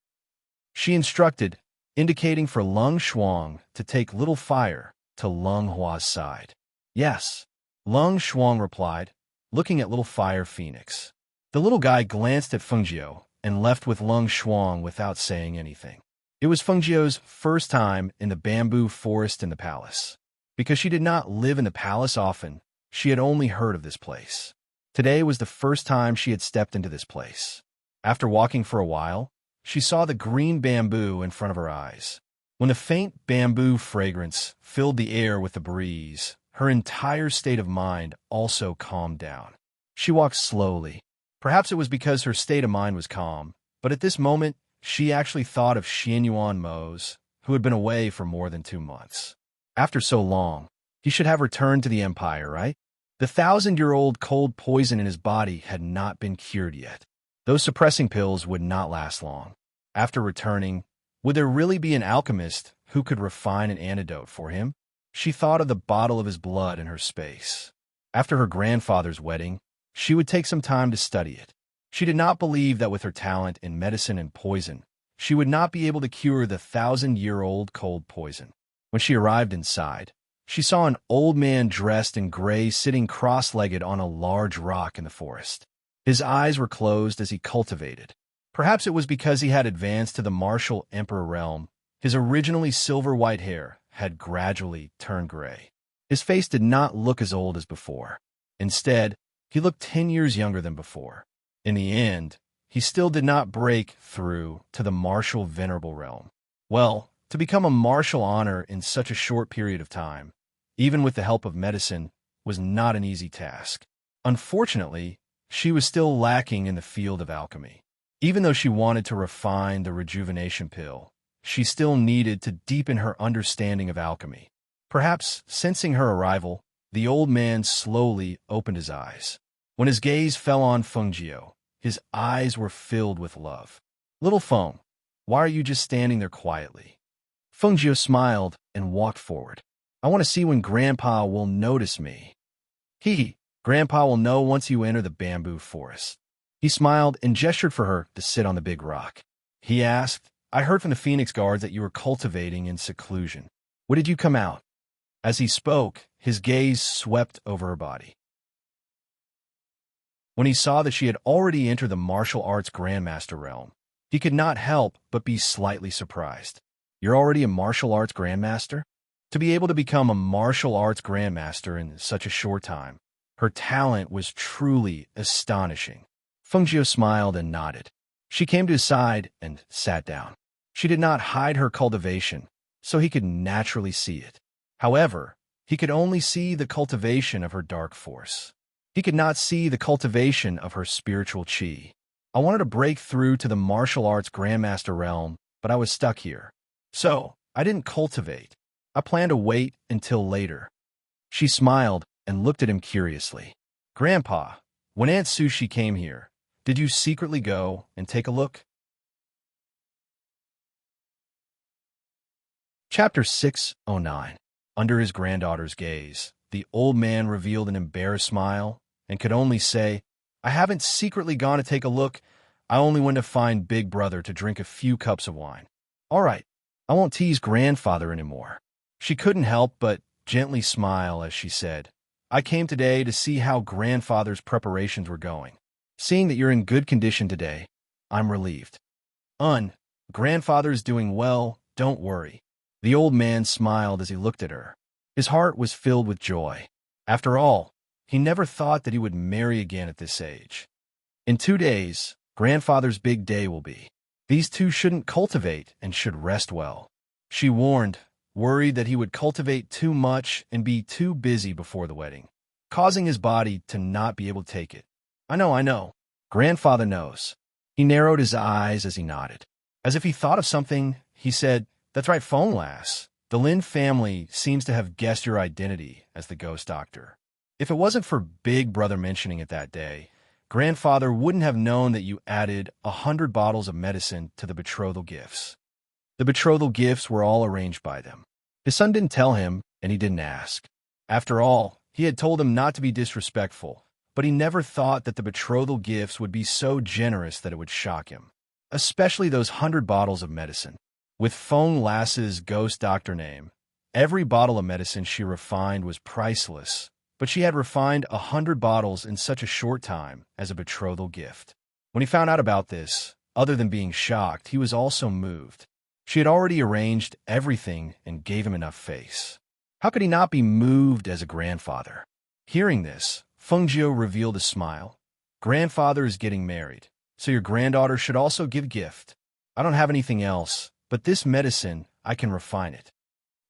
[SPEAKER 1] She instructed, indicating for Lung Shuang to take little fire to Lung Hua's side. Yes, Lung Shuang replied, looking at little fire phoenix. The little guy glanced at Fengjiu and left with Lung Shuang without saying anything. It was Fengjiu's first time in the bamboo forest in the palace. Because she did not live in the palace often, she had only heard of this place. Today was the first time she had stepped into this place. After walking for a while, she saw the green bamboo in front of her eyes. When the faint bamboo fragrance filled the air with the breeze, her entire state of mind also calmed down. She walked slowly. Perhaps it was because her state of mind was calm, but at this moment, she actually thought of Xianyuan Mose, who had been away for more than 2 months. After so long, he should have returned to the empire, right? The 1,000-year-old cold poison in his body had not been cured yet. Those suppressing pills would not last long. After returning, would there really be an alchemist who could refine an antidote for him? She thought of the bottle of his blood in her space. After her grandfather's wedding, she would take some time to study it. She did not believe that with her talent in medicine and poison, she would not be able to cure the 1,000-year-old cold poison. When she arrived inside, she saw an old man dressed in gray sitting cross-legged on a large rock in the forest. His eyes were closed as he cultivated. Perhaps it was because he had advanced to the martial emperor realm. His originally silver-white hair had gradually turned gray. His face did not look as old as before. Instead, he looked 10 years younger than before. In the end, he still did not break through to the martial venerable realm. Well, to become a martial honor in such a short period of time, even with the help of medicine, was not an easy task. Unfortunately, she was still lacking in the field of alchemy. Even though she wanted to refine the rejuvenation pill, she still needed to deepen her understanding of alchemy. Perhaps, sensing her arrival, the old man slowly opened his eyes. When his gaze fell on Fengjiu, his eyes were filled with love. "Little Feng, why are you just standing there quietly?" Fengjiu smiled and walked forward. "I want to see when Grandpa will notice me." Grandpa will know once you enter the bamboo forest." He smiled and gestured for her to sit on the big rock. He asked, I heard from the Phoenix Guards that you were cultivating in seclusion. What did you come out? As he spoke, his gaze swept over her body. When he saw that she had already entered the martial arts grandmaster realm, he could not help but be slightly surprised. You're already a martial arts grandmaster? To be able to become a martial arts grandmaster in such a short time, her talent was truly astonishing. Fengjiu smiled and nodded. She came to his side and sat down. She did not hide her cultivation, so he could naturally see it. However, he could only see the cultivation of her dark force. He could not see the cultivation of her spiritual chi. I wanted to break through to the martial arts grandmaster realm, but I was stuck here. So, I didn't cultivate. I planned to wait until later. She smiled and looked at him curiously. Grandpa, when Aunt Sushi came here, did you secretly go and take a look? Chapter 609. Under his granddaughter's gaze, the old man revealed an embarrassed smile and could only say, I haven't secretly gone to take a look. I only went to find Big Brother to drink a few cups of wine. All right, I won't tease grandfather anymore. She couldn't help but gently smile as she said, I came today to see how grandfather's preparations were going. Seeing that you're in good condition today, I'm relieved. Grandfather is doing well, don't worry. The old man smiled as he looked at her. His heart was filled with joy. After all, he never thought that he would marry again at this age. In 2 days, grandfather's big day will be. These two shouldn't cultivate and should rest well. She warned, worried that he would cultivate too much and be too busy before the wedding, causing his body to not be able to take it. I know. Grandfather knows. He narrowed his eyes as he nodded. As if he thought of something, he said, That's right, phone lass. The Lin family seems to have guessed your identity as the ghost doctor. If it wasn't for Big Brother mentioning it that day, grandfather wouldn't have known that you added 100 bottles of medicine to the betrothal gifts. The betrothal gifts were all arranged by them. His son didn't tell him, and he didn't ask. After all, he had told him not to be disrespectful, but he never thought that the betrothal gifts would be so generous that it would shock him. Especially those 100 bottles of medicine. With Feng Lass's ghost doctor name, every bottle of medicine she refined was priceless, but she had refined 100 bottles in such a short time as a betrothal gift. When he found out about this, other than being shocked, he was also moved. She had already arranged everything and gave him enough face. How could he not be moved as a grandfather? Hearing this, Fengjiu revealed a smile. Grandfather is getting married, so your granddaughter should also give gift. I don't have anything else, but this medicine, I can refine it.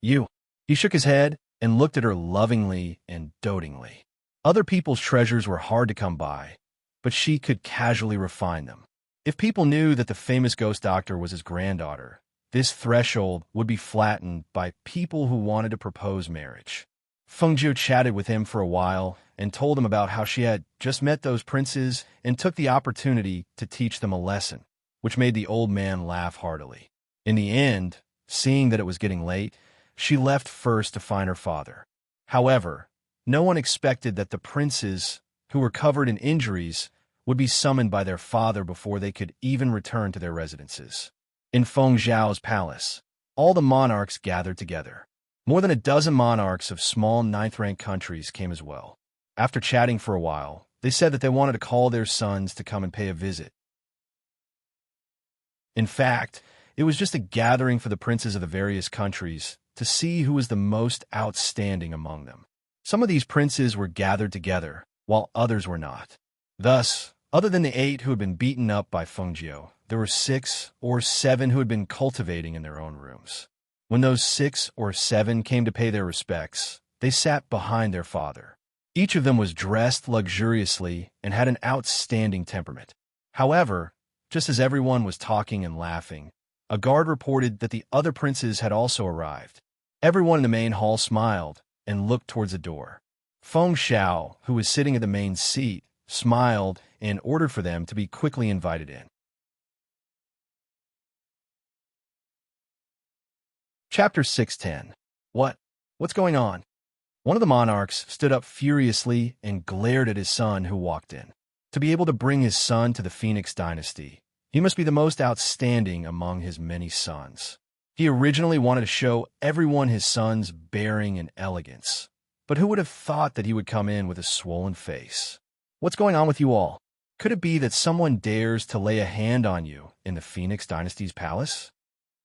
[SPEAKER 1] You. He shook his head and looked at her lovingly and dotingly. Other people's treasures were hard to come by, but she could casually refine them. If people knew that the famous ghost doctor was his granddaughter, this threshold would be flattened by people who wanted to propose marriage. Fengjiu chatted with him for a while and told him about how she had just met those princes and took the opportunity to teach them a lesson, which made the old man laugh heartily. In the end, seeing that it was getting late, she left first to find her father. However, no one expected that the princes, who were covered in injuries, would be summoned by their father before they could even return to their residences. In Feng Zhao's palace, all the monarchs gathered together. More than a dozen monarchs of small ninth-rank countries came as well. After chatting for a while, they said that they wanted to call their sons to come and pay a visit. In fact, it was just a gathering for the princes of the various countries to see who was the most outstanding among them. Some of these princes were gathered together, while others were not. Thus, other than the 8 who had been beaten up by Fengjiu, there were 6 or 7 who had been cultivating in their own rooms. When those 6 or 7 came to pay their respects, they sat behind their father. Each of them was dressed luxuriously and had an outstanding temperament. However, just as everyone was talking and laughing, a guard reported that the other princes had also arrived. Everyone in the main hall smiled and looked towards the door. Feng Xiao, who was sitting at the main seat, smiled and ordered for them to be quickly invited in. Chapter 610. What's going on? One of the monarchs stood up furiously and glared at his son who walked in. To be able to bring his son to the Phoenix dynasty, he must be the most outstanding among his many sons. He originally wanted to show everyone his son's bearing and elegance, but who would have thought that he would come in with a swollen face? What's going on with you all? Could it be that someone dares to lay a hand on you in the Phoenix dynasty's palace?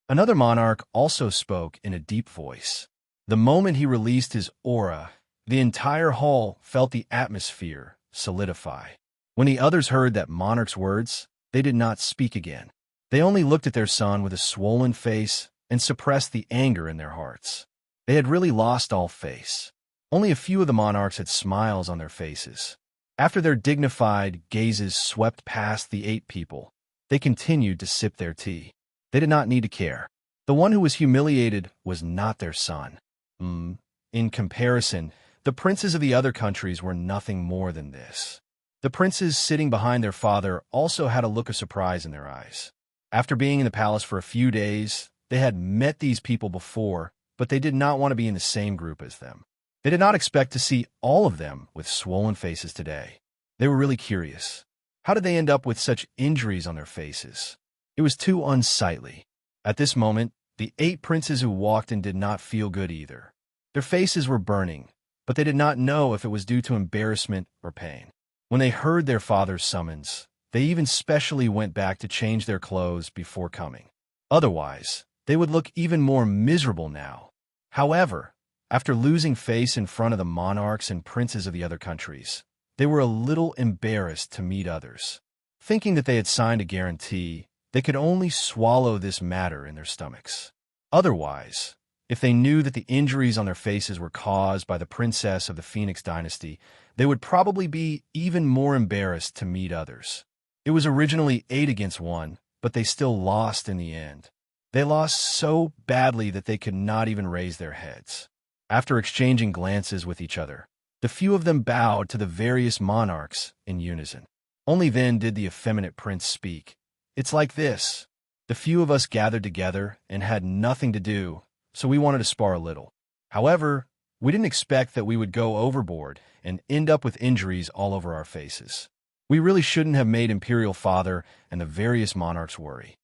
[SPEAKER 1] Another monarch also spoke in a deep voice. The moment he released his aura, the entire hall felt the atmosphere solidify. When the others heard that monarch's words, they did not speak again. They only looked at their son with a swollen face and suppressed the anger in their hearts. They had really lost all face. Only a few of the monarchs had smiles on their faces. After their dignified gazes swept past the 8 people, they continued to sip their tea. They did not need to care. The one who was humiliated was not their son. In comparison, the princes of the other countries were nothing more than this. The princes sitting behind their father also had a look of surprise in their eyes. After being in the palace for a few days, they had met these people before, but they did not want to be in the same group as them. They did not expect to see all of them with swollen faces today. They were really curious. How did they end up with such injuries on their faces? It was too unsightly. At this moment, the 8 princes who walked in did not feel good either. Their faces were burning, but they did not know if it was due to embarrassment or pain. When they heard their father's summons, they even specially went back to change their clothes before coming. Otherwise, they would look even more miserable now. However, after losing face in front of the monarchs and princes of the other countries, they were a little embarrassed to meet others. Thinking that they had signed a guarantee, they could only swallow this matter in their stomachs. Otherwise, if they knew that the injuries on their faces were caused by the princess of the Phoenix dynasty, they would probably be even more embarrassed to meet others. It was originally 8 against 1, but they still lost in the end. They lost so badly that they could not even raise their heads. After exchanging glances with each other, the few of them bowed to the various monarchs in unison. Only then did the effeminate prince speak. "It's like this. The few of us gathered together and had nothing to do, so we wanted to spar a little. However, we didn't expect that we would go overboard and end up with injuries all over our faces. We really shouldn't have made Imperial Father and the various monarchs worry."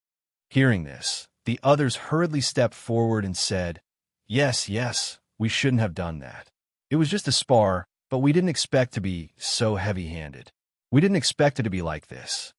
[SPEAKER 1] Hearing this, the others hurriedly stepped forward and said, Yes, we shouldn't have done that. It was just a spar, but we didn't expect to be so heavy-handed. We didn't expect it to be like this."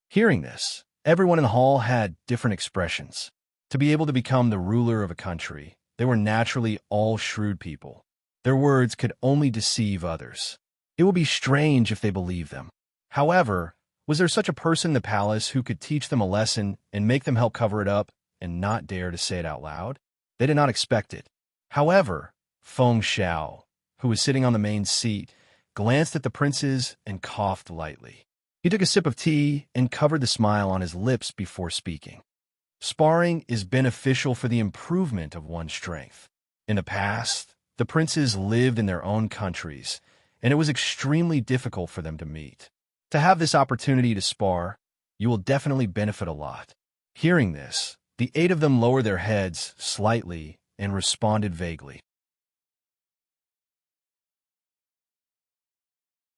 [SPEAKER 1] Hearing this, everyone in the hall had different expressions. To be able to become the ruler of a country, they were naturally all shrewd people. Their words could only deceive others. It would be strange if they believed them. However, was there such a person in the palace who could teach them a lesson and make them help cover it up and not dare to say it out loud? They did not expect it. However, Feng Xiao, who was sitting on the main seat, glanced at the princes and coughed lightly. He took a sip of tea and covered the smile on his lips before speaking. Sparring is beneficial for the improvement of one's strength. In the past, the princes lived in their own countries, and it was extremely difficult for them to meet. To have this opportunity to spar, you will definitely benefit a lot. Hearing this, the 8 of them lowered their heads slightly and responded vaguely.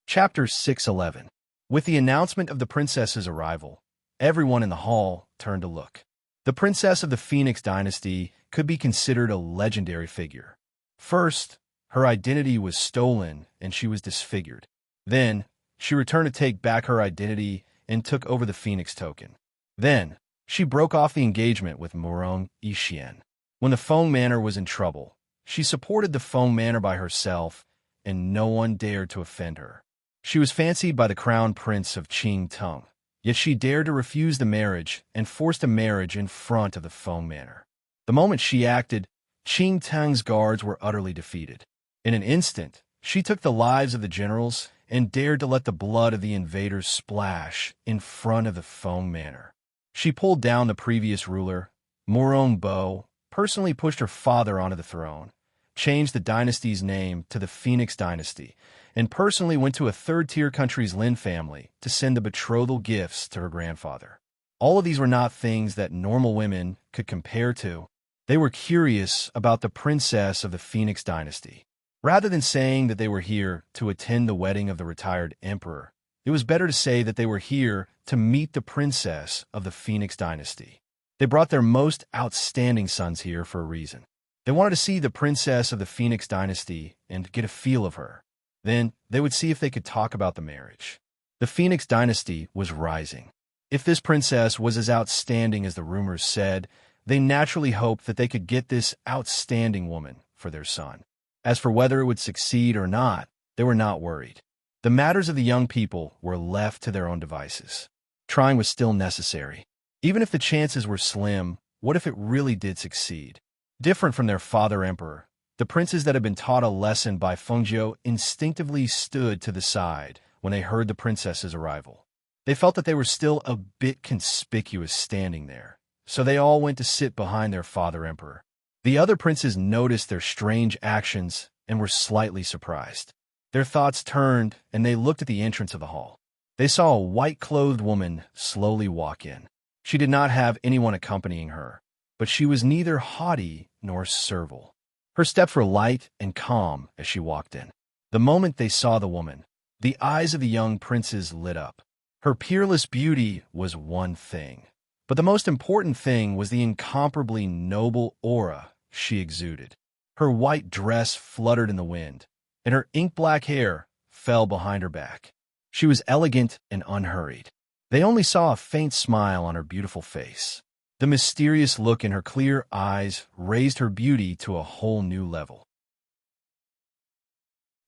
[SPEAKER 1] Chapter 611. With the announcement of the princess's arrival, everyone in the hall turned to look. The princess of the Phoenix dynasty could be considered a legendary figure. First, her identity was stolen and she was disfigured. Then, she returned to take back her identity and took over the Phoenix token. Then, she broke off the engagement with Morong Yixian. When the Feng Manor was in trouble, she supported the Feng Manor by herself, and no one dared to offend her. She was fancied by the crown prince of Qing Tong, yet she dared to refuse the marriage and forced a marriage in front of the Feng Manor. The moment she acted, Qing Tong's guards were utterly defeated. In an instant, she took the lives of the generals and dared to let the blood of the invaders splash in front of the Feng Manor. She pulled down the previous ruler, Morong Bo, personally pushed her father onto the throne, changed the dynasty's name to the Phoenix dynasty, and personally went to a third-tier country's Lin family to send the betrothal gifts to her grandfather. All of these were not things that normal women could compare to. They were curious about the princess of the Phoenix dynasty. Rather than saying that they were here to attend the wedding of the retired emperor, it was better to say that they were here to meet the princess of the Phoenix dynasty. They brought their most outstanding sons here for a reason. They wanted to see the princess of the Phoenix dynasty and get a feel of her. Then they would see if they could talk about the marriage. The Phoenix dynasty was rising. If this princess was as outstanding as the rumors said, they naturally hoped that they could get this outstanding woman for their son. As for whether it would succeed or not, they were not worried. The matters of the young people were left to their own devices. Trying was still necessary. Even if the chances were slim, what if it really did succeed? Different from their father emperor, the princes that had been taught a lesson by Fengjiu instinctively stood to the side when they heard the princess's arrival. They felt that they were still a bit conspicuous standing there, so they all went to sit behind their father emperor. The other princes noticed their strange actions and were slightly surprised. Their thoughts turned, and they looked at the entrance of the hall. They saw a white-clothed woman slowly walk in. She did not have anyone accompanying her, but she was neither haughty nor servile. Her steps were light and calm as she walked in. The moment they saw the woman, the eyes of the young princes lit up. Her peerless beauty was one thing, but the most important thing was the incomparably noble aura she exuded. Her white dress fluttered in the wind, and her ink-black hair fell behind her back. She was elegant and unhurried. They only saw a faint smile on her beautiful face. The mysterious look in her clear eyes raised her beauty to a whole new level.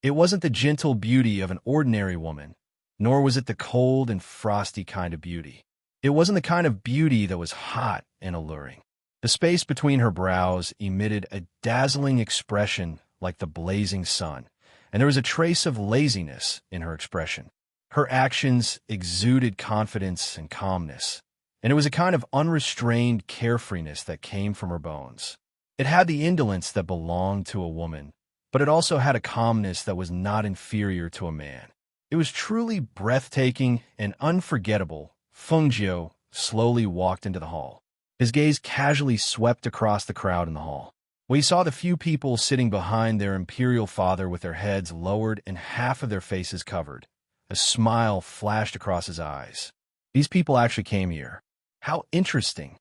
[SPEAKER 1] It wasn't the gentle beauty of an ordinary woman, nor was it the cold and frosty kind of beauty. It wasn't the kind of beauty that was hot and alluring. The space between her brows emitted a dazzling expression like the blazing sun, and there was a trace of laziness in her expression. Her actions exuded confidence and calmness, and it was a kind of unrestrained carefreeness that came from her bones. It had the indolence that belonged to a woman, but it also had a calmness that was not inferior to a man. It was truly breathtaking and unforgettable. Fengjiu slowly walked into the hall. His gaze casually swept across the crowd in the hall. When he saw the few people sitting behind their imperial father with their heads lowered and half of their faces covered, a smile flashed across his eyes. These people actually came here. How interesting.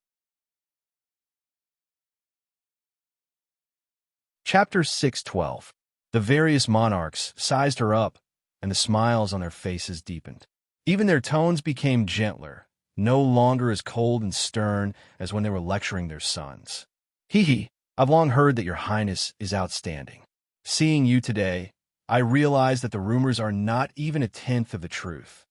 [SPEAKER 1] Chapter 6:12. The various monarchs sized her up, and the smiles on their faces deepened. Even their tones became gentler, no longer as cold and stern as when they were lecturing their sons. Hee, I've long heard that your highness is outstanding. Seeing you today, I realize that the rumors are not even a tenth of the truth.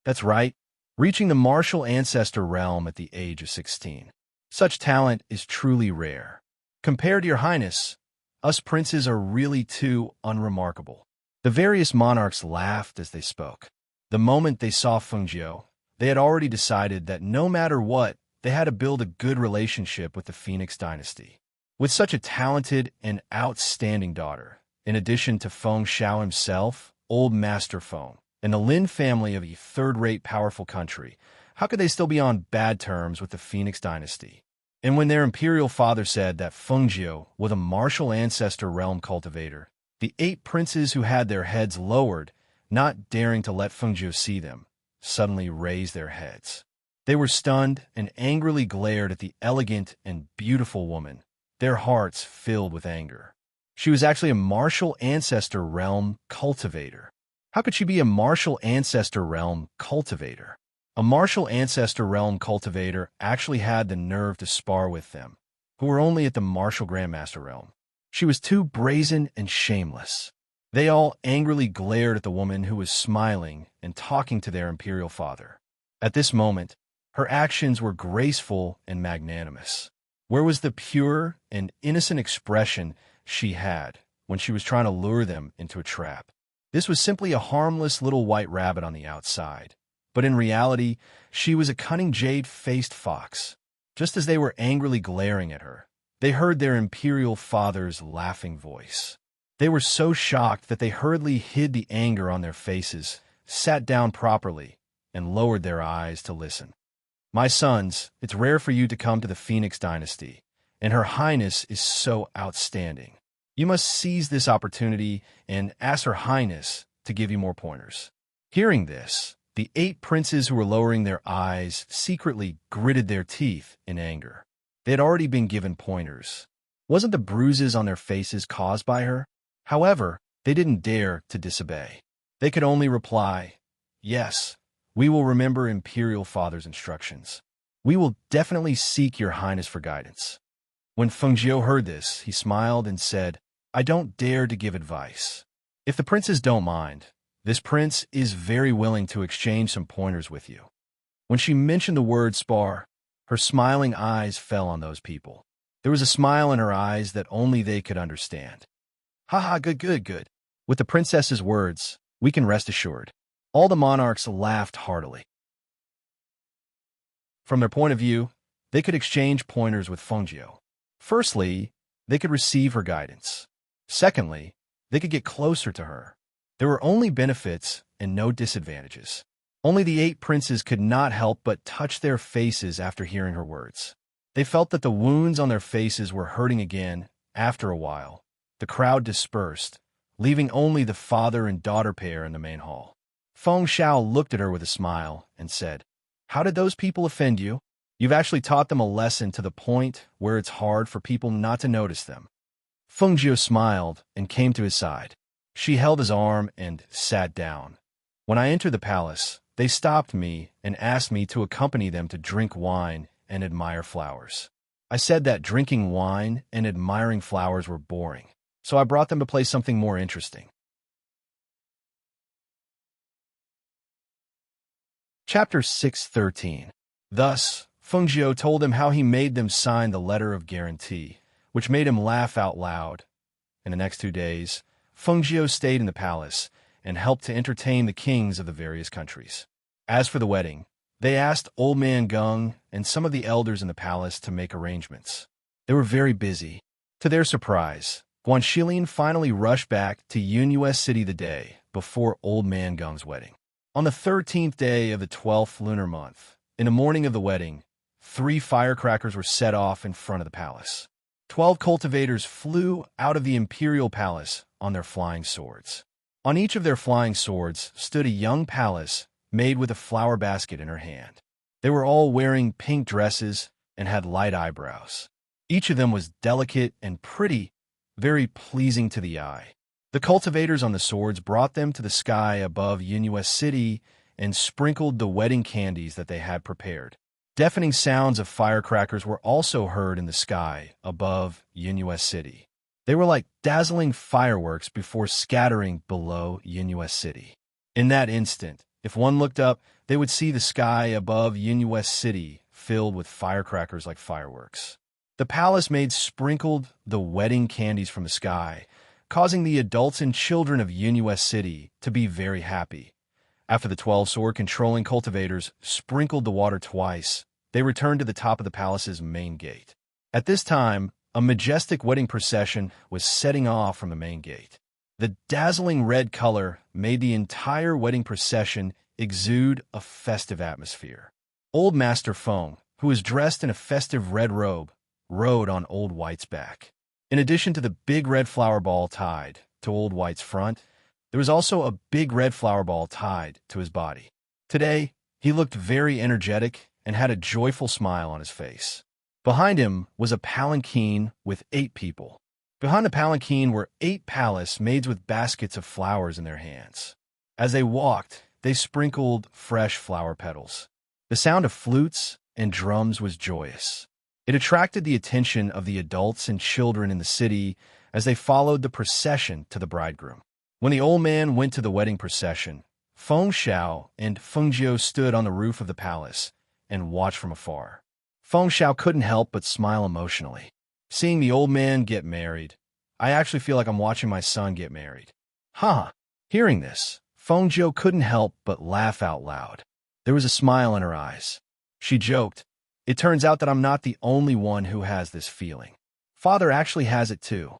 [SPEAKER 1] That's right, reaching the martial ancestor realm at the age of 16. Such talent is truly rare. Compared to your highness, us princes are really too unremarkable. The various monarchs laughed as they spoke. The moment they saw Fengjiu, they had already decided that no matter what, they had to build a good relationship with the Phoenix dynasty. With such a talented and outstanding daughter, in addition to Feng Xiao himself, Old Master Feng, and the Lin family of a third-rate powerful country, how could they still be on bad terms with the Phoenix dynasty? And when their imperial father said that Fengjiu was a martial ancestor realm cultivator, the 8 princes who had their heads lowered, not daring to let Fengjiu see them, suddenly raised their heads. They were stunned and angrily glared at the elegant and beautiful woman, their hearts filled with anger. She was actually a martial ancestor realm cultivator. How could she be a martial ancestor realm cultivator? A martial ancestor realm cultivator actually had the nerve to spar with them, who were only at the martial grandmaster realm. She was too brazen and shameless. They all angrily glared at the woman who was smiling and talking to their imperial father. At this moment, her actions were graceful and magnanimous. Where was the pure and innocent expression she had when she was trying to lure them into a trap? This was simply a harmless little white rabbit on the outside, but in reality, she was a cunning jade-faced fox. Just as they were angrily glaring at her, they heard their imperial father's laughing voice. They were so shocked that they hurriedly hid the anger on their faces, sat down properly, and lowered their eyes to listen. My sons, it's rare for you to come to the Phoenix dynasty, and her highness is so outstanding. You must seize this opportunity and ask Her Highness to give you more pointers." Hearing this, the 8 princes who were lowering their eyes secretly gritted their teeth in anger. They had already been given pointers. Wasn't the bruises on their faces caused by her? However, they didn't dare to disobey. They could only reply, "Yes, we will remember Imperial Father's instructions. We will definitely seek Your Highness for guidance." When Fengjiu heard this, he smiled and said, "I don't dare to give advice. If the princes don't mind, this prince is very willing to exchange some pointers with you." When she mentioned the word spar, her smiling eyes fell on those people. There was a smile in her eyes that only they could understand. "Ha, good, good, good." With the princess's words, we can rest assured. All the monarchs laughed heartily. From their point of view, they could exchange pointers with Fengjiu. Firstly, they could receive her guidance. Secondly, they could get closer to her. There were only benefits and no disadvantages. Only the 8 princes could not help but touch their faces after hearing her words. They felt that the wounds on their faces were hurting again. After a while, the crowd dispersed, leaving only the father and daughter pair in the main hall. Feng Xiao looked at her with a smile and said, "How did those people offend you? You've actually taught them a lesson to the point where it's hard for people not to notice them." Fengjiu smiled and came to his side. She held his arm and sat down. When I entered the palace, they stopped me and asked me to accompany them to drink wine and admire flowers. I said that drinking wine and admiring flowers were boring, so I brought them to play something more interesting. Chapter 6:13. Thus, Fengjiu told him how he made them sign the letter of guarantee, which made him laugh out loud. In the next 2 days, Fengjiu stayed in the palace and helped to entertain the kings of the various countries. As for the wedding, they asked Old Man Gung and some of the elders in the palace to make arrangements. They were very busy. To their surprise, Guanxilian finally rushed back to Yunhua City the day before Old Man Gung's wedding. On the 13th day of the 12th lunar month, in the morning of the wedding, 3 firecrackers were set off in front of the palace. 12 cultivators flew out of the imperial palace on their flying swords. On each of their flying swords stood a young Pallas made with a flower basket in her hand. They were all wearing pink dresses and had light eyebrows. Each of them was delicate and pretty, very pleasing to the eye. The cultivators on the swords brought them to the sky above Yunhua City and sprinkled the wedding candies that they had prepared. Deafening sounds of firecrackers were also heard in the sky above Yunhua City. They were like dazzling fireworks before scattering below Yunhua City. In that instant, if one looked up, they would see the sky above Yunhua City filled with firecrackers like fireworks. The palace maid sprinkled the wedding candies from the sky, causing the adults and children of Yunhua City to be very happy. After the 12 sword-controlling cultivators sprinkled the water twice, they returned to the top of the palace's main gate. At this time, a majestic wedding procession was setting off from the main gate. The dazzling red color made the entire wedding procession exude a festive atmosphere. Old Master Feng, who was dressed in a festive red robe, rode on Old White's back. In addition to the big red flower ball tied to Old White's front, there was also a big red flower ball tied to his body. Today, he looked very energetic and had a joyful smile on his face. Behind him was a palanquin with 8 people. Behind the palanquin were 8 Pallas maids with baskets of flowers in their hands. As they walked, they sprinkled fresh flower petals. The sound of flutes and drums was joyous. It attracted the attention of the adults and children in the city as they followed the procession to the bridegroom. When the old man went to the wedding procession, Feng Xiao and Fengjiu stood on the roof of the palace and watched from afar. Feng Xiao couldn't help but smile emotionally. Seeing the old man get married, I actually feel like I'm watching my son get married. Hearing this, Fengjiu couldn't help but laugh out loud. There was a smile in her eyes. She joked, "It turns out that I'm not the only one who has this feeling. Father actually has it too."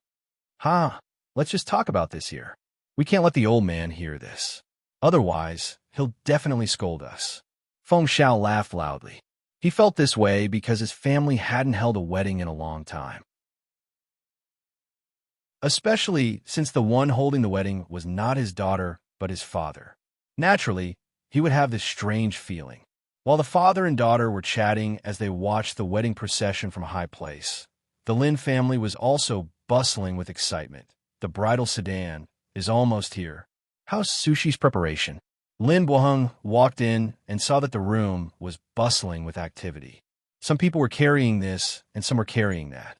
[SPEAKER 1] Let's just talk about this here. We can't let the old man hear this. Otherwise, he'll definitely scold us. Feng Xiao laughed loudly. He felt this way because his family hadn't held a wedding in a long time. especially since the one holding the wedding was not his daughter but his father. Naturally, he would have this strange feeling. While the father and daughter were chatting as they watched the wedding procession from a high place, the Lin family was also bustling with excitement. The bridal sedan is almost here. How's Sushi's preparation? Lin Bohung walked in and saw that the room was bustling with activity. Some people were carrying this and some were carrying that.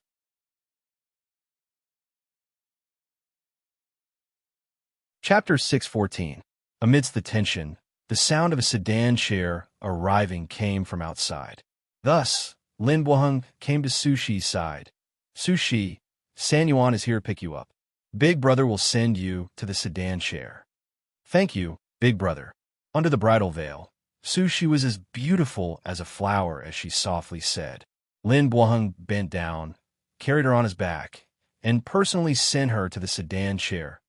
[SPEAKER 1] Chapter 614. Amidst the tension, the sound of a sedan chair arriving came from outside. Thus, Lin Bohung came to Sushi's side. Sushi, San Yuan is here to pick you up. Big brother will send you to the sedan chair. Thank you, big brother. Under the bridal veil, Sushi was as beautiful as a flower, as she softly said. Lin Bohung bent down, carried her on his back, and personally sent her to the sedan chair.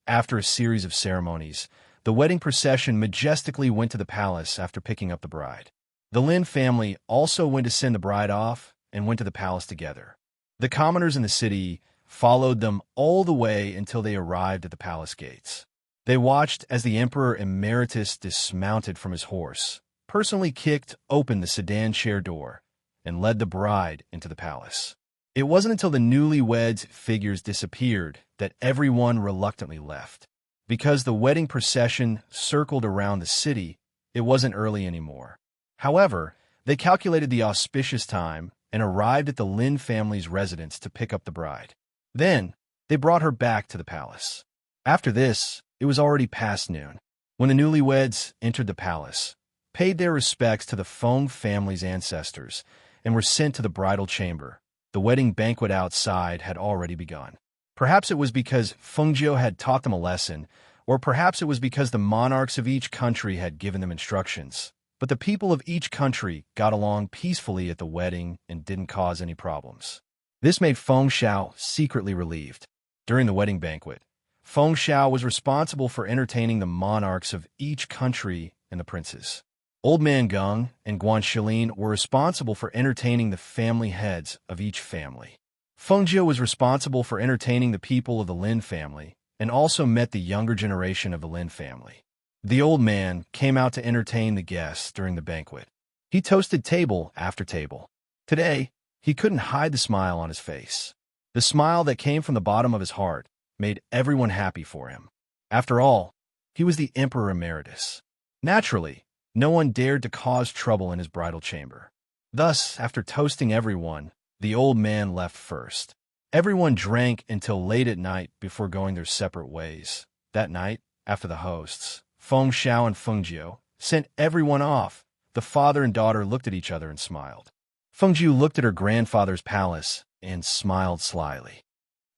[SPEAKER 1] After a series of ceremonies, the wedding procession majestically went to the palace after picking up the bride. The Lin family also went to send the bride off and went to the palace together. The commoners in the city followed them all the way until they arrived at the palace gates. They watched as the Emperor Emeritus dismounted from his horse, personally kicked open the sedan chair door, and led the bride into the palace. It wasn't until the newlyweds' figures disappeared that everyone reluctantly left. Because the wedding procession circled around the city, it wasn't early anymore. However, they calculated the auspicious time and arrived at the Lin family's residence to pick up the bride. Then, they brought her back to the palace. After this, it was already past noon. When the newlyweds entered the palace, paid their respects to the Feng family's ancestors, and were sent to the bridal chamber, the wedding banquet outside had already begun. Perhaps it was because Fengjiu had taught them a lesson, or perhaps it was because the monarchs of each country had given them instructions. But the people of each country got along peacefully at the wedding and didn't cause any problems. This made Feng Xiao secretly relieved. During the wedding banquet, Feng Xiao was responsible for entertaining the monarchs of each country and the princes. Old Man Geng and Guan Shilin were responsible for entertaining the family heads of each family. Fengjiu was responsible for entertaining the people of the Lin family and also met the younger generation of the Lin family. The old man came out to entertain the guests during the banquet. He toasted table after table. Today, he couldn't hide the smile on his face. The smile that came from the bottom of his heart made everyone happy for him. After all, he was the Emperor Emeritus. Naturally, no one dared to cause trouble in his bridal chamber. Thus, after toasting everyone, the old man left first. Everyone drank until late at night before going their separate ways. That night, after the hosts, Feng Xiao and Fengjiu, sent everyone off, the father and daughter looked at each other and smiled. Fengjiu looked at her grandfather's palace and smiled slyly.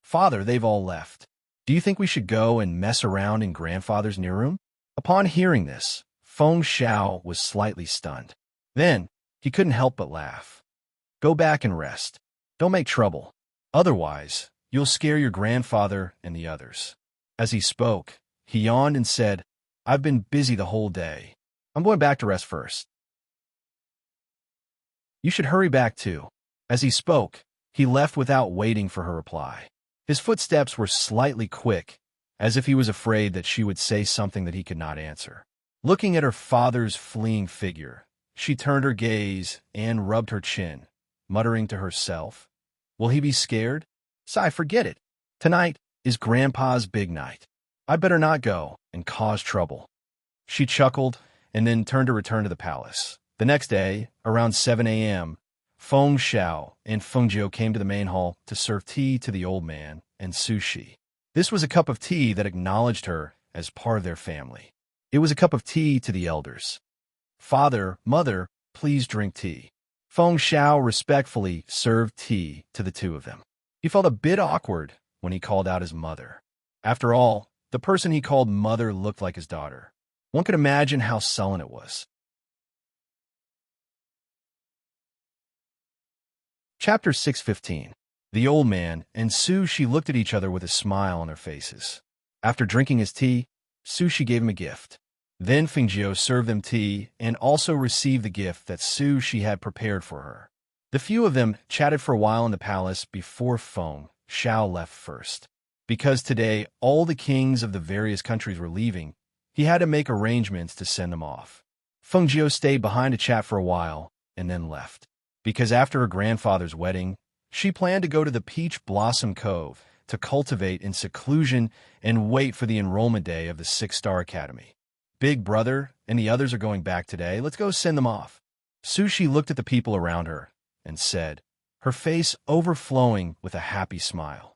[SPEAKER 1] Father, they've all left. Do you think we should go and mess around in grandfather's new room? Upon hearing this, Feng Xiao was slightly stunned. Then, he couldn't help but laugh. Go back and rest. Don't make trouble. Otherwise, you'll scare your grandfather and the others. As he spoke, he yawned and said, I've been busy the whole day. I'm going back to rest first. You should hurry back too. As he spoke, he left without waiting for her reply. His footsteps were slightly quick, as if he was afraid that she would say something that he could not answer. Looking at her father's fleeing figure, she turned her gaze and rubbed her chin, muttering to herself, Will he be scared? Sigh, forget it. Tonight is Grandpa's big night. I better not go and cause trouble. She chuckled and then turned to return to the palace. The next day, around 7 a.m., Feng Xiao and Fengjiu came to the main hall to serve tea to the old man and Sushi. This was a cup of tea that acknowledged her as part of their family. It was a cup of tea to the elders. Father, mother, please drink tea. Feng Xiao respectfully served tea to the two of them. He felt a bit awkward when he called out his mother. After all, the person he called mother looked like his daughter. One could imagine how sullen it was. Chapter 615. The old man and Sushi looked at each other with a smile on their faces. After drinking his tea, Sushi gave him a gift. Then Fengjiu served them tea and also received the gift that Sushi had prepared for her. The few of them chatted for a while in the palace before Feng Xiao left first. Because today all the kings of the various countries were leaving, he had to make arrangements to send them off. Feng Jiu stayed behind to chat for a while and then left. Because after her grandfather's wedding, she planned to go to the Peach Blossom Cove to cultivate in seclusion and wait for the enrollment day of the Six-Star Academy. Big brother and the others are going back today. Let's go send them off. Sushi looked at the people around her and said, her face overflowing with a happy smile.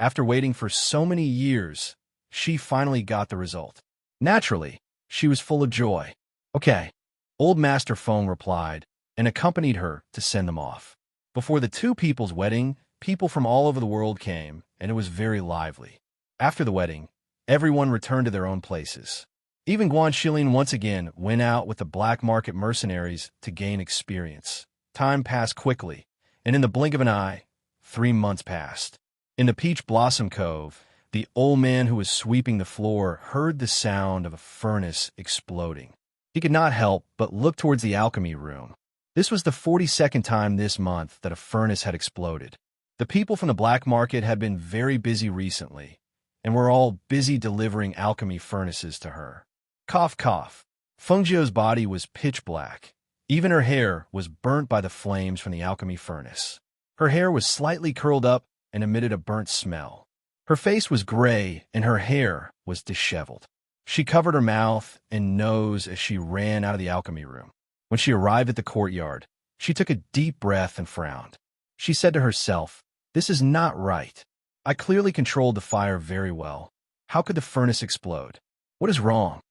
[SPEAKER 1] After waiting for so many years, she finally got the result. Naturally, she was full of joy. Okay, Old Master Feng replied and accompanied her to send them off. Before the two people's wedding, people from all over the world came, and it was very lively. After the wedding, everyone returned to their own places. Even Guan Shilin once again went out with the black market mercenaries to gain experience. Time passed quickly, and in the blink of an eye, 3 months passed. In the Peach Blossom Cove, the old man who was sweeping the floor heard the sound of a furnace exploding. He could not help but look towards the alchemy room. This was the 42nd time this month that a furnace had exploded. The people from the black market had been very busy recently, and were all busy delivering alchemy furnaces to her. Cough, cough. Feng Jiu's body was pitch black. Even her hair was burnt by the flames from the alchemy furnace. Her hair was slightly curled up and emitted a burnt smell. Her face was gray, and her hair was disheveled. She covered her mouth and nose as she ran out of the alchemy room. When she arrived at the courtyard, she took a deep breath and frowned. She said to herself, "This is not right. I clearly controlled the fire very well. How could the furnace explode? What is wrong?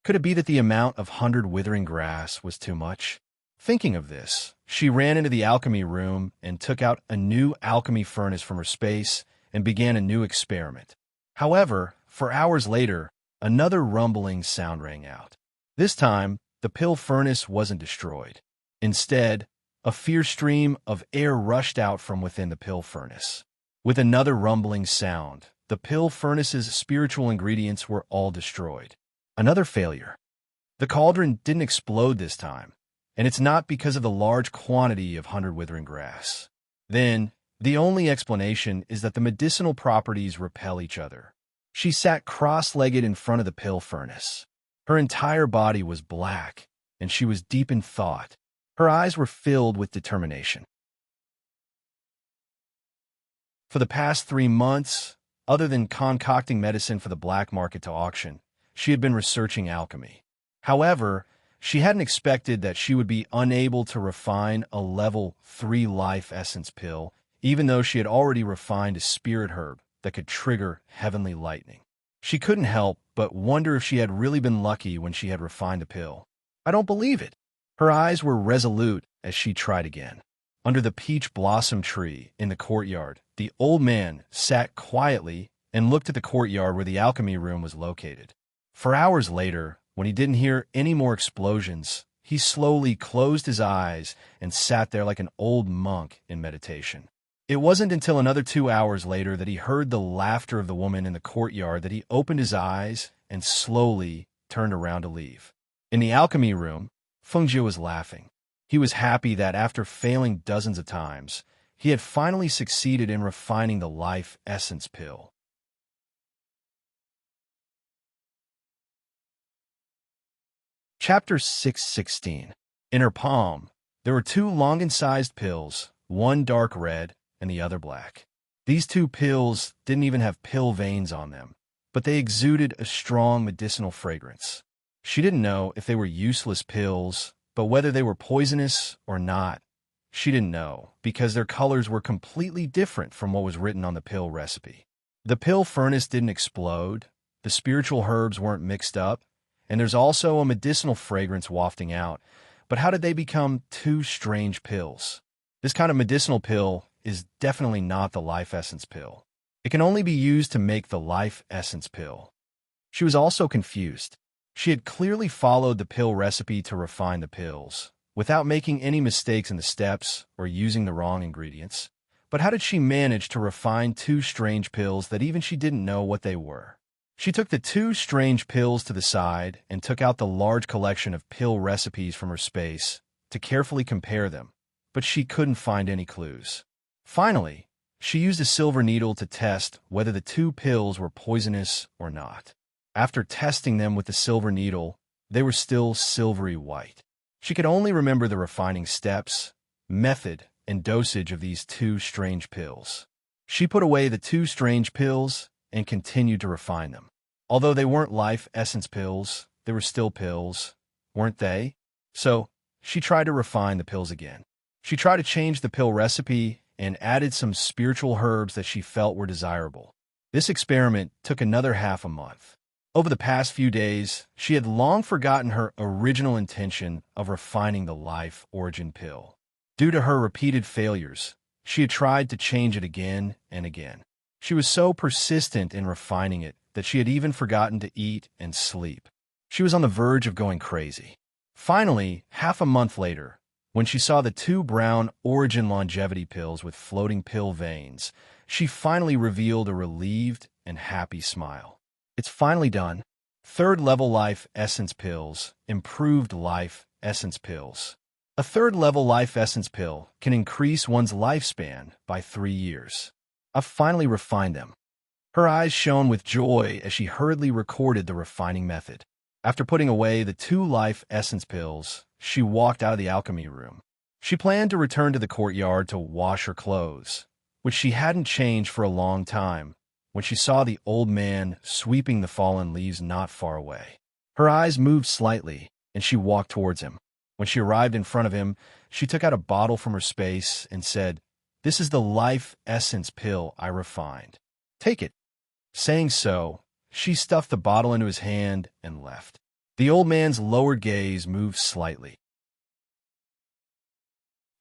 [SPEAKER 1] Could it be that the amount of 100 withering grass was too much?" Thinking of this, she ran into the alchemy room and took out a new alchemy furnace from her space and began a new experiment. However, for hours later, another rumbling sound rang out. This time, the pill furnace wasn't destroyed. Instead, a fierce stream of air rushed out from within the pill furnace. With another rumbling sound, the pill furnace's spiritual ingredients were all destroyed. Another failure. The cauldron didn't explode this time, and it's not because of the large quantity of 100 withering grass. Then, the only explanation is that the medicinal properties repel each other. She sat cross-legged in front of the pill furnace. Her entire body was black, and she was deep in thought. Her eyes were filled with determination. For the past 3 months, other than concocting medicine for the black market to auction, she had been researching alchemy. However, she hadn't expected that she would be unable to refine a level 3 life essence pill, even though she had already refined a spirit herb that could trigger heavenly lightning. She couldn't help but wonder if she had really been lucky when she had refined the pill. I don't believe it. Her eyes were resolute as she tried again. Under the peach blossom tree in the courtyard, the old man sat quietly and looked at the courtyard where the alchemy room was located. For hours later, when he didn't hear any more explosions, he slowly closed his eyes and sat there like an old monk in meditation. It wasn't until another 2 hours later that he heard the laughter of the woman in the courtyard that he opened his eyes and slowly turned around to leave. In the alchemy room, Feng Jiu was laughing. He was happy that after failing dozens of times, he had finally succeeded in refining the life essence pill. Chapter 616. In her palm, there were 2 Longan-sized pills, one dark red and the other black. These 2 pills didn't even have pill veins on them, but they exuded a strong medicinal fragrance. She didn't know if they were useless pills, but whether they were poisonous or not, she didn't know, because their colors were completely different from what was written on the pill recipe. The pill furnace didn't explode, the spiritual herbs weren't mixed up, and there's also a medicinal fragrance wafting out. But how did they become 2 strange pills? This kind of medicinal pill is definitely not the life essence pill. It can only be used to make the life essence pill. She was also confused. She had clearly followed the pill recipe to refine the pills, without making any mistakes in the steps or using the wrong ingredients. But how did she manage to refine 2 strange pills that even she didn't know what they were? She took the 2 strange pills to the side and took out the large collection of pill recipes from her space to carefully compare them, but she couldn't find any clues. Finally, She used a silver needle to test whether the two pills were poisonous or not. After testing them with the silver needle, they were still silvery white. She could only remember the refining steps, method, and dosage of these two strange pills. She put away the two strange pills and continued to refine them. Although they weren't life essence pills, they were still pills, weren't they? So, she tried to refine the pills again. She tried to change the pill recipe and added some spiritual herbs that she felt were desirable. This experiment took another half a month. Over the past few days, she had long forgotten her original intention of refining the life origin pill. Due to her repeated failures, she had tried to change it again and again. She was so persistent in refining it that she had even forgotten to eat and sleep. She was on the verge of going crazy. Finally, half a month later, when she saw the two brown origin longevity pills with floating pill veins, she finally revealed a relieved and happy smile. It's finally done. Third-level life essence pills, improved life essence pills. A third-level life essence pill can increase one's lifespan by 3 years. I've finally refined them. Her eyes shone with joy as she hurriedly recorded the refining method. After putting away the two life essence pills, she walked out of the alchemy room. She planned to return to the courtyard to wash her clothes, which she hadn't changed for a long time, when she saw the old man sweeping the fallen leaves not far away. Her eyes moved slightly, and she walked towards him. When she arrived in front of him, she took out a bottle from her space and said, "This is the life essence pill I refined. Take it." Saying so, she stuffed the bottle into his hand and left. The old man's lowered gaze moved slightly.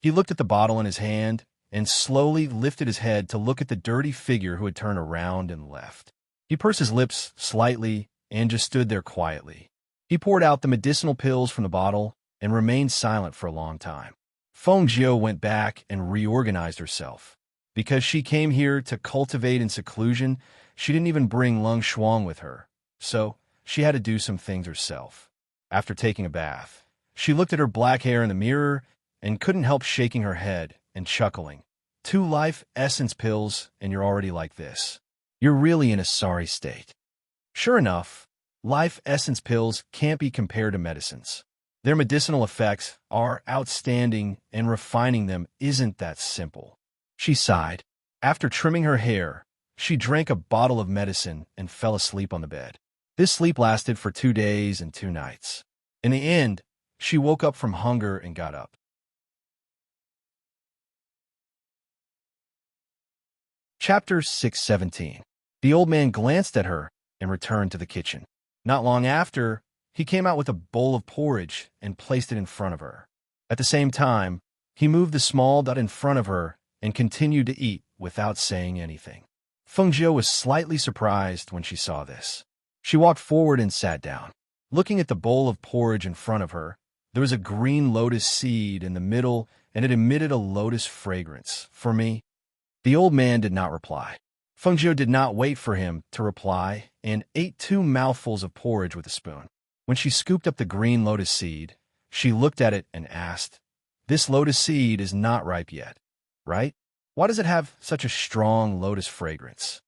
[SPEAKER 1] He looked at the bottle in his hand and slowly lifted his head to look at the dirty figure who had turned around and left. He pursed his lips slightly and just stood there quietly. He poured out the medicinal pills from the bottle and remained silent for a long time. Feng Jiu went back and reorganized herself. Because she came here to cultivate in seclusion, she didn't even bring Lung Shuang with her, so she had to do some things herself. After taking a bath, she looked at her black hair in the mirror and couldn't help shaking her head and chuckling. 2 life essence pills and you're already like this. You're really in a sorry state. Sure enough, life essence pills can't be compared to medicines. Their medicinal effects are outstanding and refining them isn't that simple. She sighed. After trimming her hair, she drank a bottle of medicine and fell asleep on the bed. This sleep lasted for 2 days and 2 nights. In the end, she woke up from hunger and got up. Chapter 617. The old man glanced at her and returned to the kitchen. Not long after, he came out with a bowl of porridge and placed it in front of her. At the same time, he moved the small dot in front of her and continued to eat without saying anything. Feng Jiu was slightly surprised when she saw this. She walked forward and sat down. Looking at the bowl of porridge in front of her, there was a green lotus seed in the middle and it emitted a lotus fragrance. For me, the old man did not reply. Feng Jiu did not wait for him to reply and ate 2 mouthfuls of porridge with a spoon. When she scooped up the green lotus seed, she looked at it and asked, "This lotus seed is not ripe yet, right? Why does it have such a strong lotus fragrance?"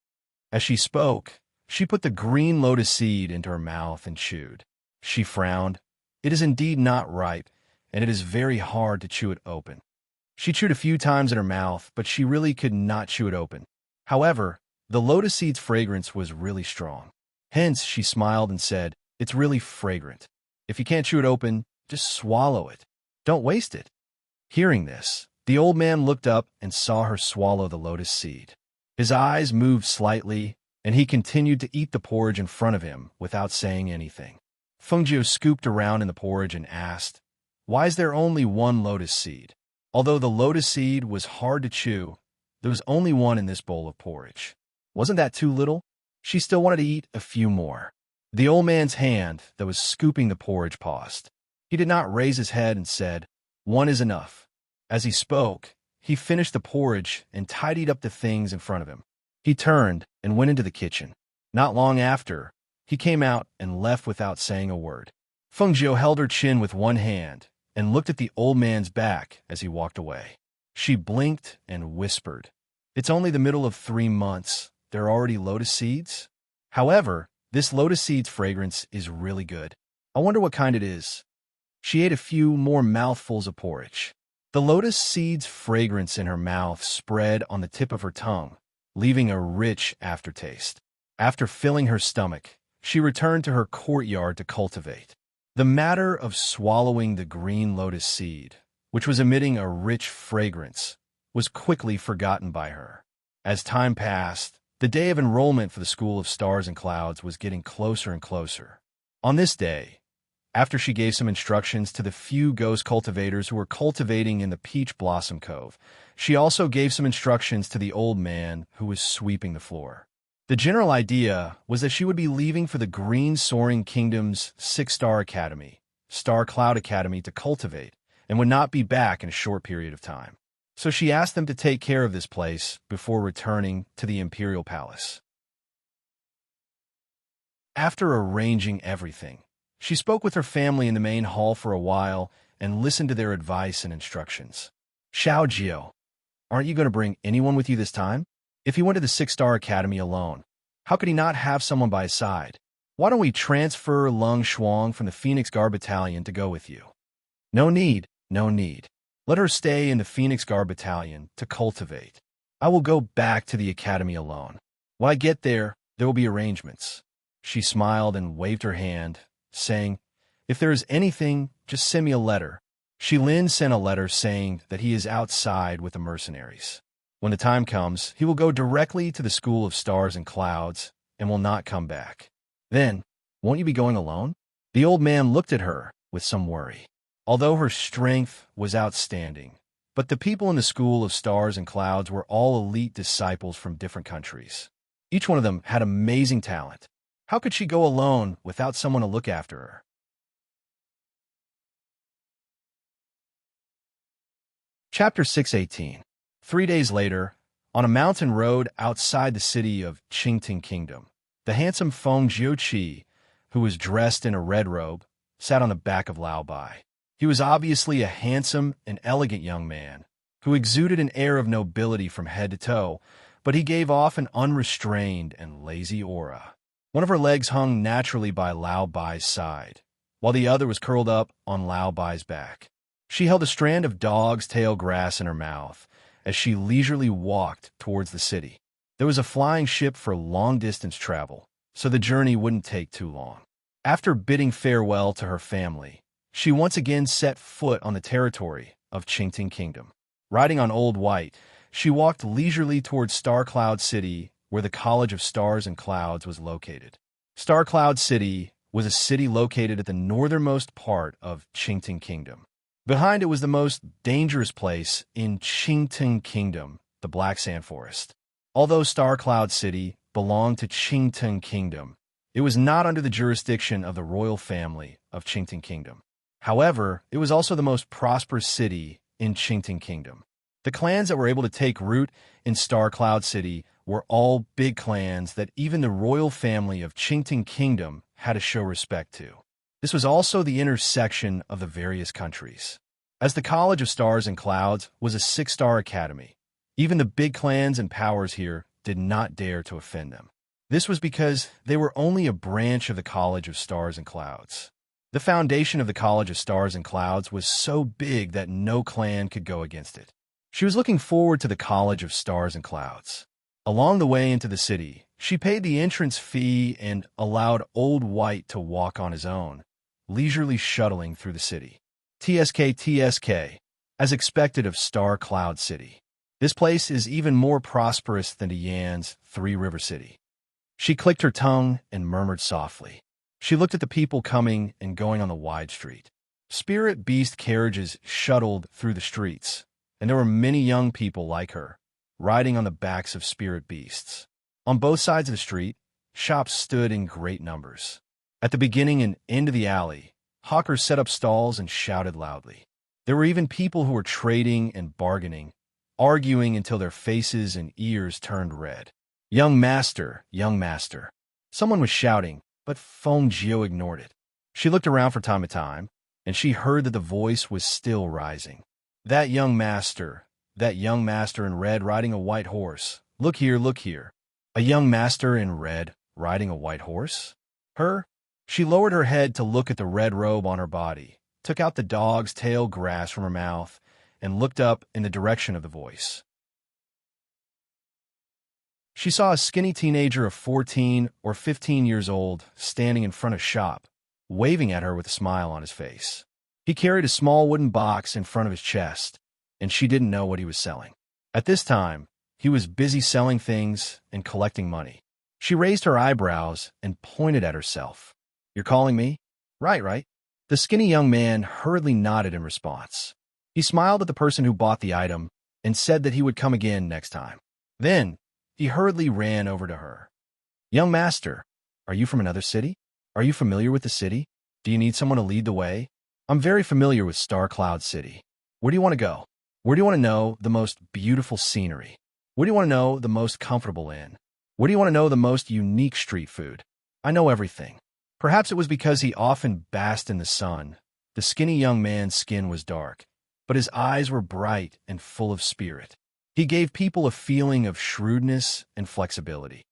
[SPEAKER 1] As she spoke, she put the green lotus seed into her mouth and chewed. She frowned. It is indeed not ripe, and it is very hard to chew it open. She chewed a few times in her mouth, but she really could not chew it open. However, the lotus seed's fragrance was really strong. Hence, she smiled and said, "It's really fragrant. If you can't chew it open, just swallow it. Don't waste it." Hearing this, the old man looked up and saw her swallow the lotus seed. His eyes moved slightly, and he continued to eat the porridge in front of him without saying anything. Feng Jiu scooped around in the porridge and asked, "Why is there only 1 lotus seed?" Although the lotus seed was hard to chew, there was only 1 in this bowl of porridge. Wasn't that too little? She still wanted to eat a few more. The old man's hand that was scooping the porridge paused. He did not raise his head and said, "1 is enough." As he spoke, he finished the porridge and tidied up the things in front of him. He turned and went into the kitchen. Not long after, he came out and left without saying a word. Feng Jiu held her chin with one hand and looked at the old man's back as he walked away. She blinked and whispered, It's only the middle of 3 months. There are already lotus seeds? However, this lotus seed's fragrance is really good. I wonder what kind it is. She ate a few more mouthfuls of porridge. The lotus seed's fragrance in her mouth spread on the tip of her tongue, leaving a rich aftertaste. After filling her stomach, she returned to her courtyard to cultivate. The matter of swallowing the green lotus seed, which was emitting a rich fragrance, was quickly forgotten by her. As time passed, the day of enrollment for the School of Stars and Clouds was getting closer and closer. On this day, after she gave some instructions to the few ghost cultivators who were cultivating in the Peach Blossom Cove, she also gave some instructions to the old man who was sweeping the floor. The general idea was that she would be leaving for the Green Soaring Kingdom's 6-star academy, Star Cloud Academy, to cultivate, and would not be back in a short period of time. So she asked them to take care of this place before returning to the Imperial Palace. After arranging everything, she spoke with her family in the main hall for a while and listened to their advice and instructions. Xiao Jiao, aren't you going to bring anyone with you this time? If he went to the 6-star academy alone, how could he not have someone by his side? Why don't we transfer Lung Shuang from the Phoenix Guard Battalion to go with you? No need, no need. Let her stay in the Phoenix Guard Battalion to cultivate. I will go back to the academy alone. When I get there, there will be arrangements. She smiled and waved her hand, saying, if there is anything, just send me a letter. Shilin sent a letter saying that he is outside with the mercenaries. When the time comes, he will go directly to the School of Stars and Clouds and will not come back. Then, won't you be going alone? The old man looked at her with some worry. Although her strength was outstanding, but the people in the School of Stars and Clouds were all elite disciples from different countries. Each one of them had amazing talent. How could she go alone without someone to look after her? Chapter 618. 3 days later, on a mountain road outside the city of Qingting Kingdom, the handsome Feng Jiuqi, who was dressed in a red robe, sat on the back of Lao Bai. He was obviously a handsome and elegant young man who exuded an air of nobility from head to toe, but he gave off an unrestrained and lazy aura. One of her legs hung naturally by Lao Bai's side, while the other was curled up on Lao Bai's back. She held a strand of dog's tail grass in her mouth as she leisurely walked towards the city. There was a flying ship for long-distance travel, so the journey wouldn't take too long. After bidding farewell to her family, she once again set foot on the territory of Qingting Kingdom. Riding on Old White, she walked leisurely towards Star Cloud City, where the College of Stars and Clouds was located. Star Cloud City was a city located at the northernmost part of Qingting Kingdom. Behind it was the most dangerous place in Qingting Kingdom, the Black Sand Forest. Although Star Cloud City belonged to Qingting Kingdom, it was not under the jurisdiction of the royal family of Qingting Kingdom. However, it was also the most prosperous city in Qingting Kingdom. The clans that were able to take root in Star Cloud City were all big clans that even the royal family of Qingting Kingdom had to show respect to. This was also the intersection of the various countries. As the College of Stars and Clouds was a 6-star academy, even the big clans and powers here did not dare to offend them. This was because they were only a branch of the College of Stars and Clouds. The foundation of the College of Stars and Clouds was so big that no clan could go against it. She was looking forward to the College of Stars and Clouds. Along the way into the city, she paid the entrance fee and allowed Old White to walk on his own, leisurely shuttling through the city. TSK, as expected of Star Cloud City. This place is even more prosperous than Yan's Three River City. She clicked her tongue and murmured softly. She looked at the people coming and going on the wide street. Spirit beast carriages shuttled through the streets, and there were many young people like her, riding on the backs of spirit beasts. On both sides of the street, shops stood in great numbers. At the beginning and end of the alley, hawkers set up stalls and shouted loudly. There were even people who were trading and bargaining, arguing until their faces and ears turned red. Young master, young master. Someone was shouting, but Feng Jiu ignored it. She looked around from time to time, and she heard that the voice was still rising. That young master, that young master in red riding a white horse. Look here, look here. A young master in red riding a white horse? Her? She lowered her head to look at the red robe on her body, took out the dog's tail grass from her mouth, and looked up in the direction of the voice. She saw a skinny teenager of 14 or 15 years old standing in front of shop, waving at her with a smile on his face. He carried a small wooden box in front of his chest, and she didn't know what he was selling. At this time, he was busy selling things and collecting money. She raised her eyebrows and pointed at herself. "You're calling me?" Right, right." The skinny young man hurriedly nodded in response. He smiled at the person who bought the item and said that he would come again next time. Then, he hurriedly ran over to her. "Young master, are you from another city? Are you familiar with the city? Do you need someone to lead the way? I'm very familiar with Star Cloud City. Where do you want to go? Where do you want to know the most beautiful scenery? Where do you want to know the most comfortable inn? Where do you want to know the most unique street food? I know everything." Perhaps it was because he often basked in the sun. The skinny young man's skin was dark, but his eyes were bright and full of spirit. He gave people a feeling of shrewdness and flexibility.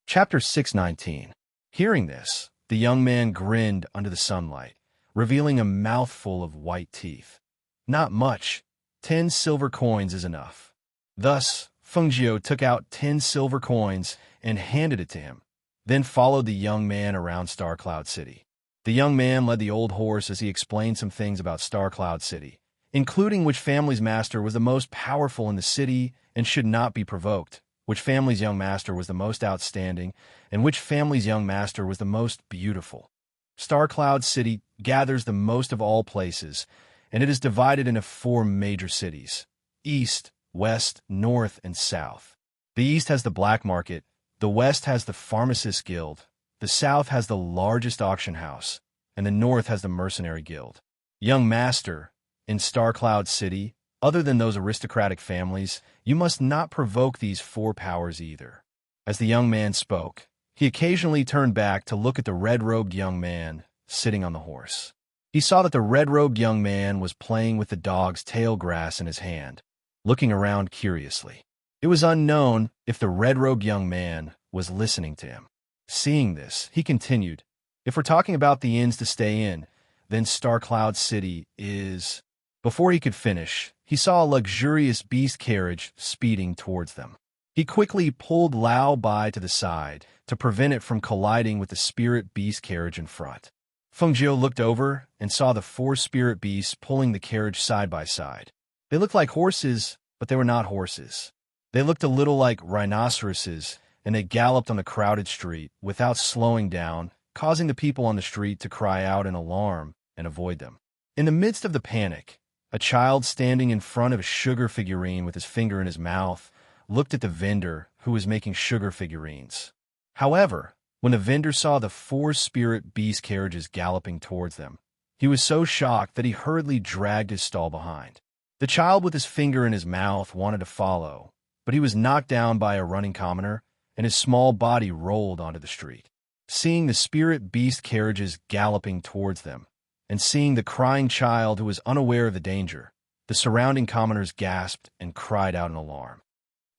[SPEAKER 1] Chapter 619. Hearing this, the young man grinned under the sunlight, revealing a mouthful of white teeth. "Not much. 10 silver coins is enough." Thus, Fengjiu took out 10 silver coins and handed it to him, then followed the young man around Star Cloud City. The young man led the old horse as he explained some things about Star Cloud City, including which family's master was the most powerful in the city and should not be provoked, which family's young master was the most outstanding, and which family's young master was the most beautiful. Star Cloud City gathers the most of all places, and it is divided into 4 major cities: East, West, North, and South. The East has the black market, the West has the pharmacist guild, the South has the largest auction house, and the North has the mercenary guild. Young master, in Star Cloud City, other than those aristocratic families, you must not provoke these 4 powers either. As the young man spoke, he occasionally turned back to look at the red-robed young man sitting on the horse. He saw that the red-robed young man was playing with the dog's tail grass in his hand, looking around curiously. It was unknown if the red-robed young man was listening to him. Seeing this, he continued, "If we're talking about the inns to stay in, then Star Cloud City is..." Before he could finish, he saw a luxurious beast carriage speeding towards them. He quickly pulled Lao Bai to the side to prevent it from colliding with the spirit beast carriage in front. Fengjiu looked over and saw the 4 spirit beasts pulling the carriage side by side. They looked like horses, but they were not horses. They looked a little like rhinoceroses, and they galloped on the crowded street without slowing down, causing the people on the street to cry out in alarm and avoid them. In the midst of the panic, a child standing in front of a sugar figurine with his finger in his mouth looked at the vendor who was making sugar figurines. However, when the vendor saw the 4 spirit beast carriages galloping towards them, he was so shocked that he hurriedly dragged his stall behind. The child with his finger in his mouth wanted to follow, but he was knocked down by a running commoner, and his small body rolled onto the street. Seeing the spirit beast carriages galloping towards them, and seeing the crying child who was unaware of the danger, the surrounding commoners gasped and cried out in alarm.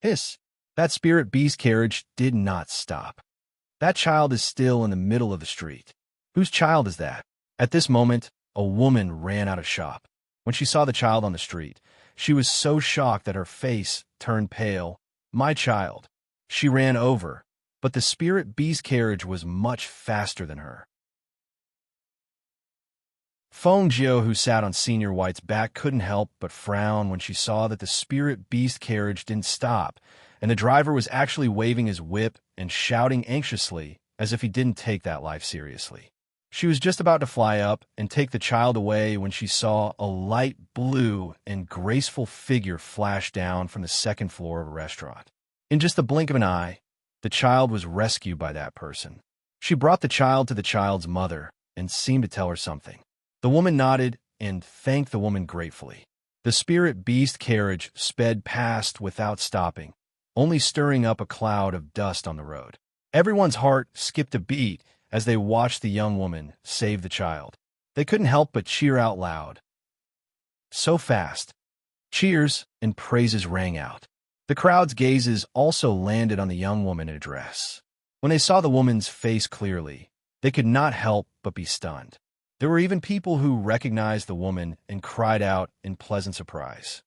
[SPEAKER 1] Hiss! That spirit beast carriage did not stop. That child is still in the middle of the street. Whose child is that? At this moment, a woman ran out of shop. When she saw the child on the street, she was so shocked that her face turned pale. "My child." She ran over, but the spirit beast carriage was much faster than her. Fengjiu, who sat on Senior White's back, couldn't help but frown when she saw that the spirit beast carriage didn't stop, and the driver was actually waving his whip and shouting anxiously as if he didn't take that life seriously. She was just about to fly up and take the child away when she saw a light blue and graceful figure flash down from the 2nd floor of a restaurant. In just the blink of an eye, the child was rescued by that person. She brought the child to the child's mother and seemed to tell her something. The woman nodded and thanked the woman gratefully. The spirit beast carriage sped past without stopping, only stirring up a cloud of dust on the road. Everyone's heart skipped a beat as they watched the young woman save the child. They couldn't help but cheer out loud. So fast. Cheers and praises rang out. The crowd's gazes also landed on the young woman in a dress. When they saw the woman's face clearly, they could not help but be stunned. There were even people who recognized the woman and cried out in pleasant surprise.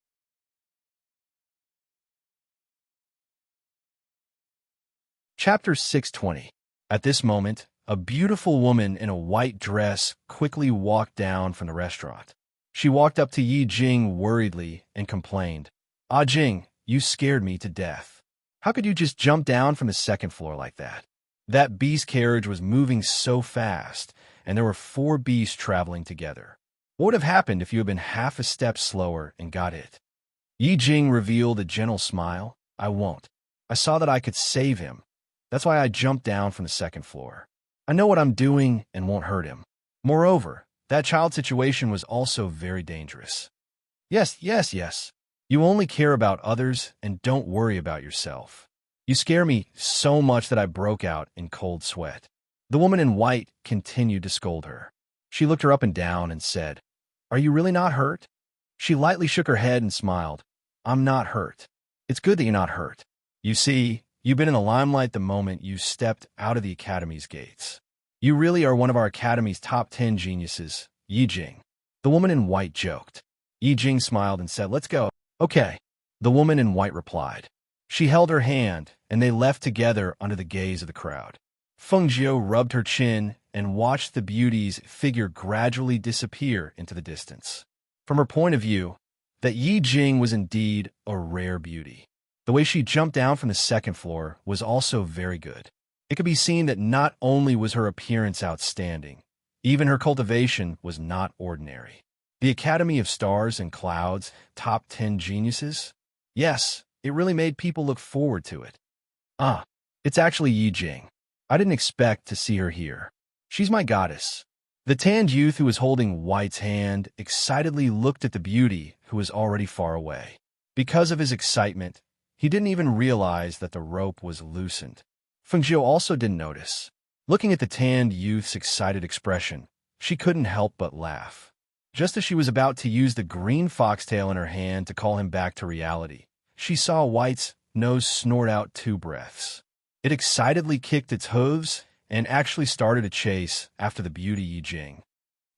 [SPEAKER 1] Chapter 620. At this moment, a beautiful woman in a white dress quickly walked down from the restaurant. She walked up to Yi Jing worriedly and complained, "Ah Jing, you scared me to death. How could you just jump down from the second floor like that?" That beast carriage was moving so fast, and there were 4 beasts traveling together. What would have happened if you had been half a step slower and got hit? Yi Jing revealed a gentle smile. "I won't. I saw that I could save him. That's why I jumped down from the second floor. I know what I'm doing and won't hurt him. Moreover, that child situation was also very dangerous." Yes. You only care about others and don't worry about yourself. You scare me so much that I broke out in cold sweat. The woman in white continued to scold her. She looked her up and down and said, "Are you really not hurt?" She lightly shook her head and smiled. "I'm not hurt. It's good that you're not hurt. You see, you've been in the limelight the moment you stepped out of the Academy's gates. You really are one of our Academy's top 10 geniuses, Yi Jing." The woman in white joked. Yi Jing smiled and said, "Let's go." "Okay," the woman in white replied. She held her hand, and they left together under the gaze of the crowd. Feng Jiu rubbed her chin and watched the beauty's figure gradually disappear into the distance. From her point of view, that Yi Jing was indeed a rare beauty. The way she jumped down from the second floor was also very good. It could be seen that not only was her appearance outstanding, even her cultivation was not ordinary. The Academy of Stars and Clouds, top 10 geniuses? Yes, it really made people look forward to it. Ah, it's actually Yi Jing. I didn't expect to see her here. She's my goddess. The tanned youth who was holding White's hand excitedly looked at the beauty who was already far away. Because of his excitement, he didn't even realize that the rope was loosened. Feng Jiu also didn't notice. Looking at the tanned youth's excited expression, she couldn't help but laugh. Just as she was about to use the green foxtail in her hand to call him back to reality, she saw White's nose snort out 2 breaths. It excitedly kicked its hooves and actually started a chase after the beauty Yi Jing.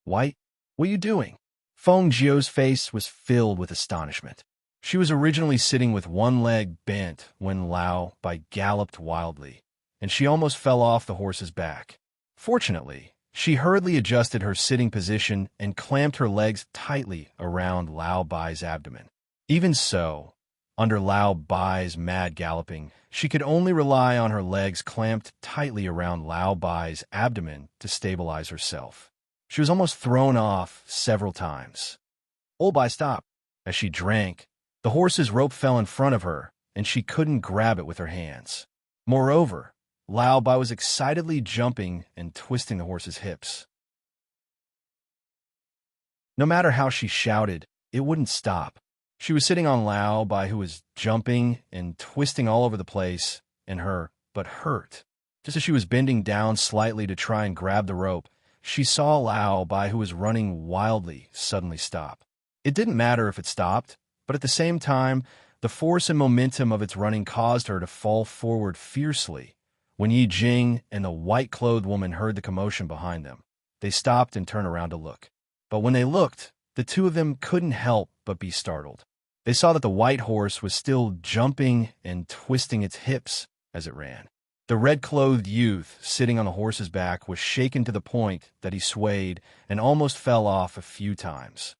[SPEAKER 1] "White, what are you doing?" Feng Jiu's face was filled with astonishment. She was originally sitting with one leg bent when Lao Bai galloped wildly, and she almost fell off the horse's back. Fortunately, she hurriedly adjusted her sitting position and clamped her legs tightly around Lao Bai's abdomen. Even so, under Lao Bai's mad galloping, she could only rely on her legs clamped tightly around Lao Bai's abdomen to stabilize herself. She was almost thrown off several times. "Old Bai, stop!" As she drank, the horse's rope fell in front of her, and she couldn't grab it with her hands. Moreover, Lao Bai was excitedly jumping and twisting the horse's hips. No matter how she shouted, it wouldn't stop. She was sitting on Lao Bai, who was jumping and twisting all over the place, and but hurt. Just as she was bending down slightly to try and grab the rope, she saw Lao Bai, who was running wildly, suddenly stop. It didn't matter if it stopped, but at the same time, the force and momentum of its running caused her to fall forward fiercely. When Yi Jing and the white-clothed woman heard the commotion behind them, they stopped and turned around to look. But when they looked, the 2 of them couldn't help but be startled. They saw that the white horse was still jumping and twisting its hips as it ran. The red-clothed youth sitting on the horse's back was shaken to the point that he swayed and almost fell off a few times.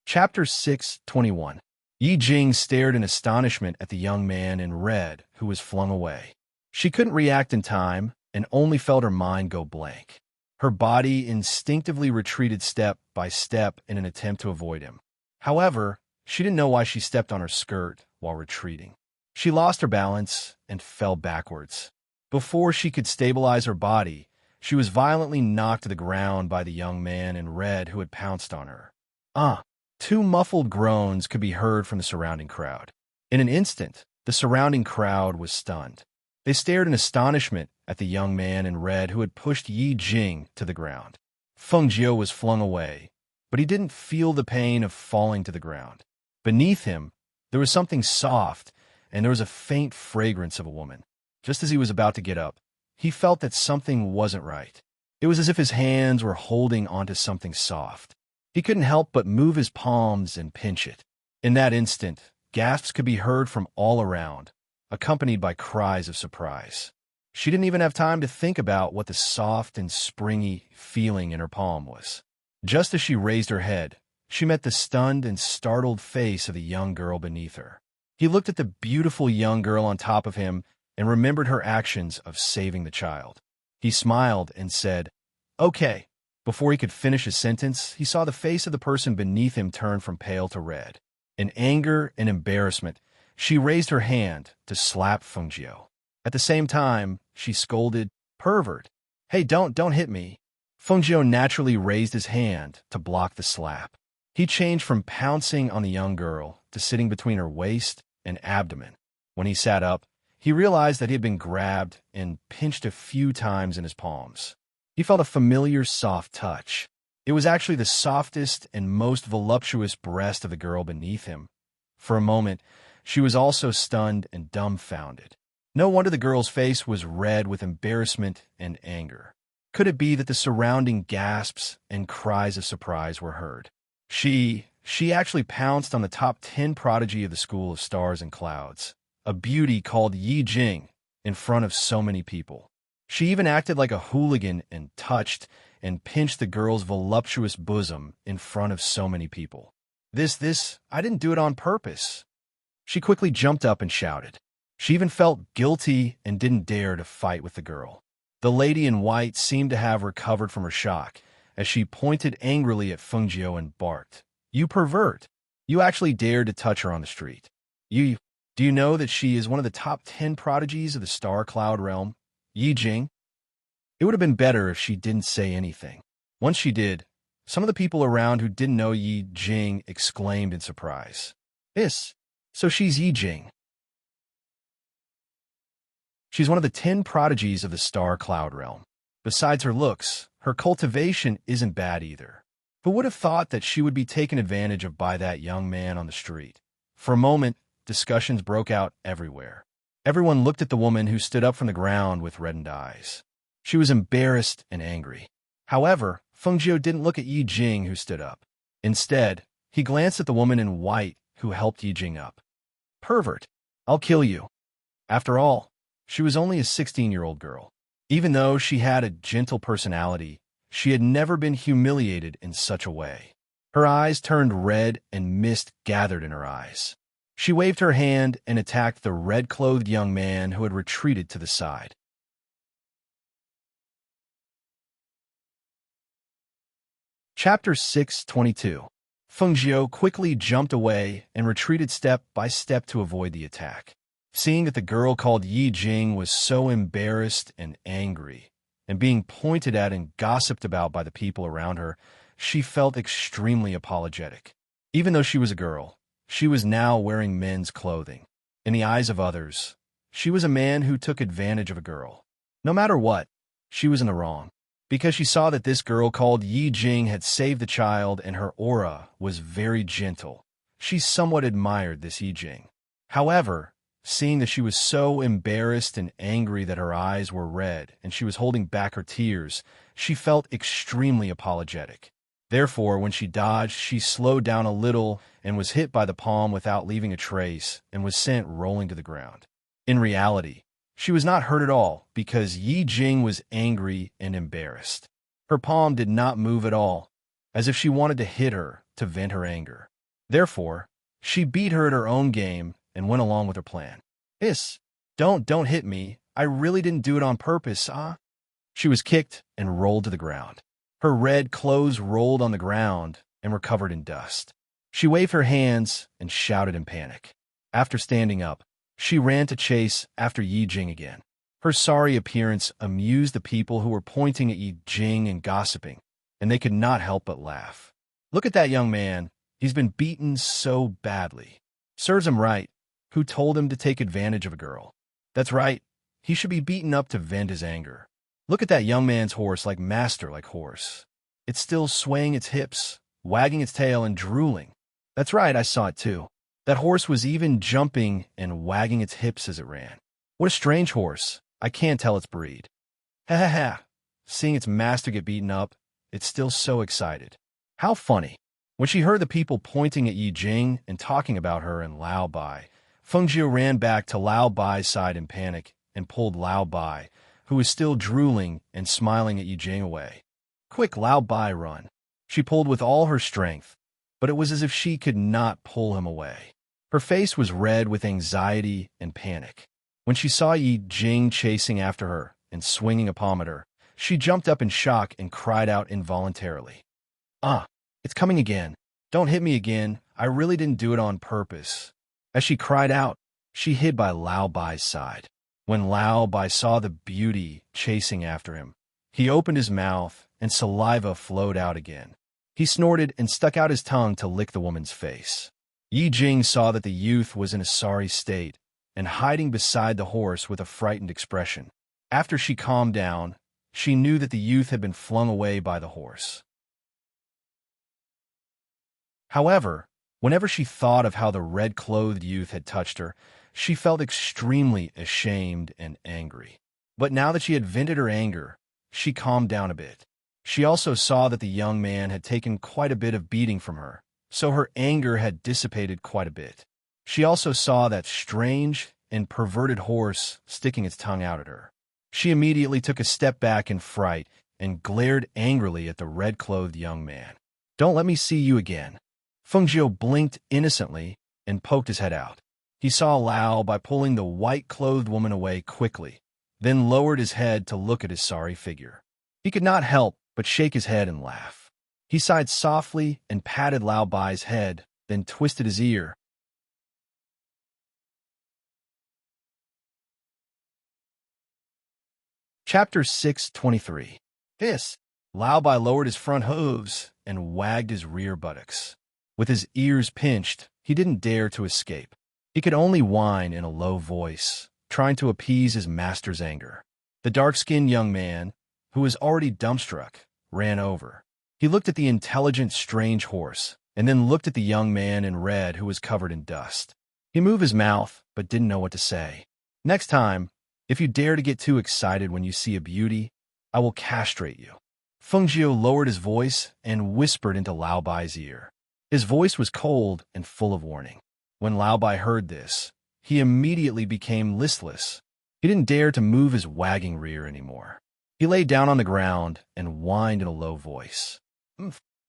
[SPEAKER 1] Chapter 621. Yi Jing stared in astonishment at the young man in red who was flung away. She couldn't react in time and only felt her mind go blank. Her body instinctively retreated step by step in an attempt to avoid him. However, she didn't know why she stepped on her skirt while retreating. She lost her balance and fell backwards. Before she could stabilize her body, she was violently knocked to the ground by the young man in red who had pounced on her. "Ah!" 2 muffled groans could be heard from the surrounding crowd. In an instant, the surrounding crowd was stunned. They stared in astonishment at the young man in red who had pushed Yi Jing to the ground. Feng Jiu was flung away, but he didn't feel the pain of falling to the ground. Beneath him, there was something soft, and there was a faint fragrance of a woman. Just as he was about to get up, he felt that something wasn't right. It was as if his hands were holding onto something soft. He couldn't help but move his palms and pinch it. In that instant, gasps could be heard from all around, accompanied by cries of surprise. She didn't even have time to think about what the soft and springy feeling in her palm was. Just as she raised her head, she met the stunned and startled face of the young girl beneath her. He looked at the beautiful young girl on top of him and remembered her actions of saving the child. He smiled and said, "Okay." Before he could finish his sentence, he saw the face of the person beneath him turn from pale to red. In anger and embarrassment, she raised her hand to slap Feng Jiu. At the same time, she scolded, "Pervert! Hey, don't hit me." Feng Jiu naturally raised his hand to block the slap. He changed from pouncing on the young girl to sitting between her waist and abdomen. When he sat up, he realized that he had been grabbed and pinched a few times in his palms. He felt a familiar soft touch. It was actually the softest and most voluptuous breast of the girl beneath him. For a moment, she was also stunned and dumbfounded. No wonder the girl's face was red with embarrassment and anger. Could it be that the surrounding gasps and cries of surprise were heard? She actually pounced on the top 10 prodigy of the School of Stars and Clouds, a beauty called Yi Jing, in front of so many people. She even acted like a hooligan and touched and pinched the girl's voluptuous bosom in front of so many people. I didn't do it on purpose." She quickly jumped up and shouted. She even felt guilty and didn't dare to fight with the girl. The lady in white seemed to have recovered from her shock as she pointed angrily at Feng Jiu and barked, "You pervert! You actually dared to touch her on the street. Do you know that she is one of the top 10 prodigies of the Star Cloud realm, Yi Jing?" It would have been better if she didn't say anything. Once she did, some of the people around who didn't know Yi Jing exclaimed in surprise, So she's Yi Jing. She's one of the 10 prodigies of the Star Cloud realm. Besides her looks, her cultivation isn't bad either. Who would have thought that she would be taken advantage of by that young man on the street? For a moment, discussions broke out everywhere. Everyone looked at the woman who stood up from the ground with reddened eyes. She was embarrassed and angry. However, Feng Jiu didn't look at Yi Jing, who stood up. Instead, he glanced at the woman in white who helped Yi Jing up. "Pervert, I'll kill you." After all, she was only a 16-year-old girl. Even though she had a gentle personality, she had never been humiliated in such a way. Her eyes turned red and mist gathered in her eyes. She waved her hand and attacked the red-clothed young man who had retreated to the side. Chapter 622. Feng Jiu quickly jumped away and retreated step by step to avoid the attack. Seeing that the girl called Yi Jing was so embarrassed and angry, and being pointed at and gossiped about by the people around her, she felt extremely apologetic. Even though she was a girl, she was now wearing men's clothing. In the eyes of others, she was a man who took advantage of a girl. No matter what, she was in the wrong. Because she saw that this girl called Yi Jing had saved the child and her aura was very gentle, she somewhat admired this Yi Jing. However, seeing that she was so embarrassed and angry that her eyes were red and she was holding back her tears, she felt extremely apologetic. Therefore, when she dodged, she slowed down a little and was hit by the palm without leaving a trace and was sent rolling to the ground. In reality, she was not hurt at all because Yi Jing was angry and embarrassed. Her palm did not move at all, as if she wanted to hit her to vent her anger. Therefore, she beat her at her own game and went along with her plan. Don't hit me. I really didn't do it on purpose, She was kicked and rolled to the ground. Her red clothes rolled on the ground and were covered in dust. She waved her hands and shouted in panic. After standing up, she ran to chase after Yi Jing again. Her sorry appearance amused the people who were pointing at Yi Jing and gossiping, and they could not help but laugh. "Look at that young man. He's been beaten so badly. Serves him right. Who told him to take advantage of a girl?" "That's right. He should be beaten up to vent his anger. Look at that young man's horse, like master, like horse. It's still swaying its hips, wagging its tail and drooling. That's right, I saw it too. That horse was even jumping and wagging its hips as it ran. What a strange horse. I can't tell its breed. Ha ha ha. Seeing its master get beaten up, it's still so excited. How funny. When she heard the people pointing at Yi Jing and talking about her and Lao Bai, Feng Jiu ran back to Lao Bai's side in panic and pulled Lao Bai, who was still drooling and smiling at Yi Jing, away. Quick, Lao Bai, run. She pulled with all her strength, but it was as if she could not pull him away. Her face was red with anxiety and panic. When she saw Yi Jing chasing after her and swinging a palm at her, she jumped up in shock and cried out involuntarily. Ah, it's coming again. Don't hit me again. I really didn't do it on purpose. As she cried out, she hid by Lao Bai's side. When Lao Bai saw the beauty chasing after him, he opened his mouth and saliva flowed out again. He snorted and stuck out his tongue to lick the woman's face. Yi Jing saw that the youth was in a sorry state and hiding beside the horse with a frightened expression. After she calmed down, she knew that the youth had been flung away by the horse. However, whenever she thought of how the red-clothed youth had touched her, she felt extremely ashamed and angry. But now that she had vented her anger, she calmed down a bit. She also saw that the young man had taken quite a bit of beating from her, so her anger had dissipated quite a bit. She also saw that strange and perverted horse sticking its tongue out at her. She immediately took a step back in fright and glared angrily at the red-clothed young man. Don't let me see you again. Feng Jiu blinked innocently and poked his head out. He saw Lao by pulling the white-clothed woman away quickly, then lowered his head to look at his sorry figure. He could not help but shake his head and laugh. He sighed softly and patted Lao Bai's head, then twisted his ear. Chapter 623. This. Lao Bai lowered his front hooves and wagged his rear buttocks. With his ears pinched, he didn't dare to escape. He could only whine in a low voice, trying to appease his master's anger. The dark-skinned young man, who was already dumbstruck, ran over. He looked at the intelligent, strange horse, and then looked at the young man in red who was covered in dust. He moved his mouth, but didn't know what to say. Next time, if you dare to get too excited when you see a beauty, I will castrate you. Feng Jiu lowered his voice and whispered into Lao Bai's ear. His voice was cold and full of warning. When Lao Bai heard this, he immediately became listless. He didn't dare to move his wagging rear anymore. He lay down on the ground and whined in a low voice.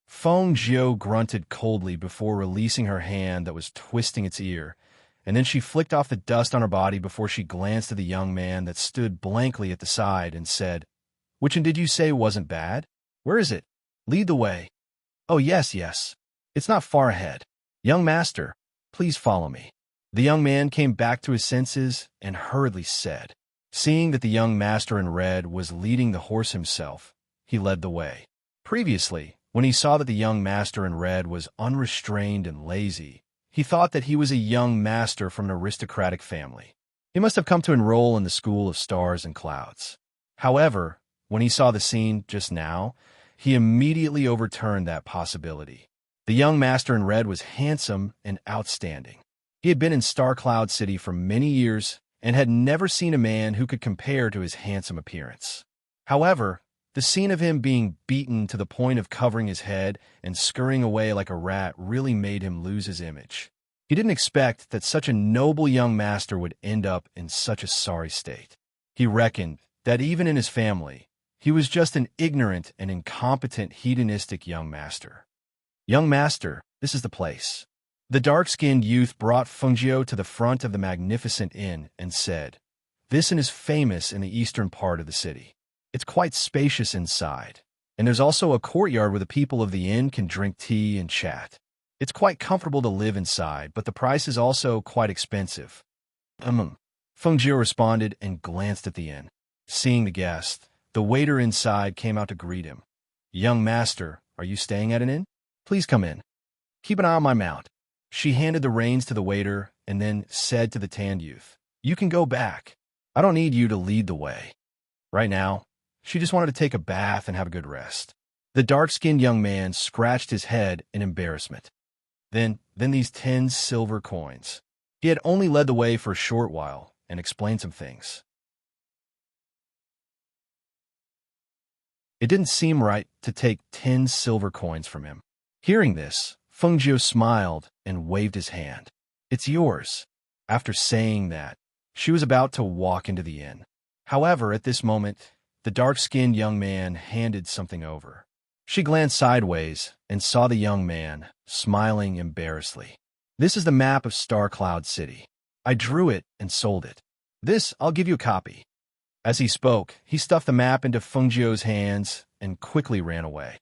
[SPEAKER 1] Feng Jiu grunted coldly before releasing her hand that was twisting its ear, and then she flicked off the dust on her body before she glanced at the young man that stood blankly at the side and said, "Which one did you say wasn't bad? Where is it? Lead the way." "Oh, yes, yes. It's not far ahead. Young master, please follow me." The young man came back to his senses and hurriedly said. Seeing that the young master in red was leading the horse himself, he led the way. Previously, when he saw that the young master in red was unrestrained and lazy, he thought that he was a young master from an aristocratic family. He must have come to enroll in the school of stars and clouds. However, when he saw the scene just now, he immediately overturned that possibility. The young master in red was handsome and outstanding. He had been in Star Cloud City for many years and had never seen a man who could compare to his handsome appearance. However, the scene of him being beaten to the point of covering his head and scurrying away like a rat really made him lose his image. He didn't expect that such a noble young master would end up in such a sorry state. He reckoned that even in his family, he was just an ignorant and incompetent hedonistic young master. "Young master, this is the place." The dark-skinned youth brought Feng Jiu to the front of the magnificent inn and said, "This inn is famous in the eastern part of the city. It's quite spacious inside, and there's also a courtyard where the people of the inn can drink tea and chat. It's quite comfortable to live inside, but the price is also quite expensive." Feng Jiu responded and glanced at the inn. Seeing the guest, the waiter inside came out to greet him. "Young master, are you staying at an inn? Please come in. Keep an eye on my mount." She handed the reins to the waiter and then said to the tanned youth, "You can go back." I don't need you to lead the way. Right now, she just wanted to take a bath and have a good rest. The dark-skinned young man scratched his head in embarrassment. Then these 10 silver coins. He had only led the way for a short while and explained some things. It didn't seem right to take 10 silver coins from him. Hearing this, Fengjiu smiled and waved his hand. It's yours. After saying that, she was about to walk into the inn. However, at this moment, the dark-skinned young man handed something over. She glanced sideways and saw the young man, smiling embarrassedly. This is the map of Star Cloud City. I drew it and sold it. This, I'll give you a copy. As he spoke, he stuffed the map into Fengjiu's hands and quickly ran away.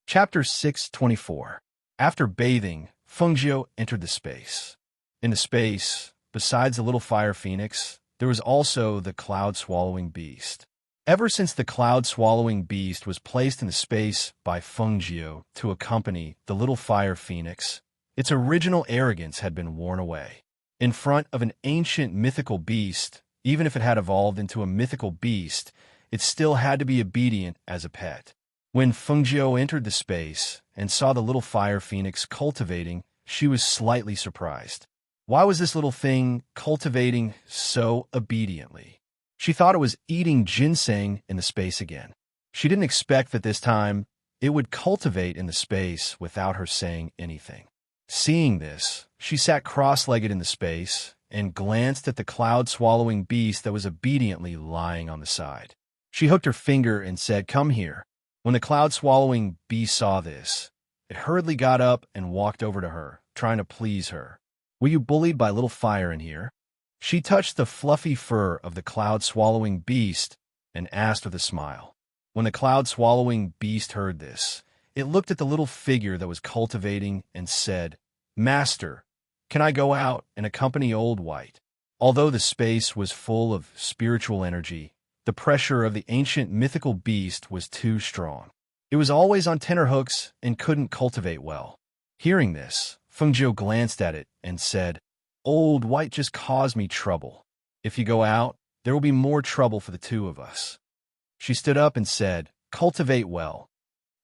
[SPEAKER 1] Chapter 624. After bathing, Fengjiu entered the space. In the space, besides the little fire phoenix, there was also the cloud-swallowing beast. Ever since the cloud-swallowing beast was placed in the space by Fengjiu to accompany the little fire phoenix, its original arrogance had been worn away. In front of an ancient mythical beast, even if it had evolved into a mythical beast, it still had to be obedient as a pet. When Fengjiu entered the space and saw the little fire phoenix cultivating, she was slightly surprised. Why was this little thing cultivating so obediently? She thought it was eating ginseng in the space again. She didn't expect that this time it would cultivate in the space without her saying anything. Seeing this, she sat cross-legged in the space and glanced at the cloud-swallowing beast that was obediently lying on the side. She hooked her finger and said, "Come here." When the cloud-swallowing beast saw this, it hurriedly got up and walked over to her, trying to please her. "Were you bullied by a little fire in here?" She touched the fluffy fur of the cloud-swallowing beast and asked with a smile. When the cloud-swallowing beast heard this, it looked at the little figure that was cultivating and said, "Master, can I go out and accompany Old White?" Although the space was full of spiritual energy, the pressure of the ancient mythical beast was too strong. It was always on tenterhooks and couldn't cultivate well. Hearing this, Fengjiu glanced at it and said, "Old White just caused me trouble. If you go out, there will be more trouble for the two of us." She stood up and said, "Cultivate well."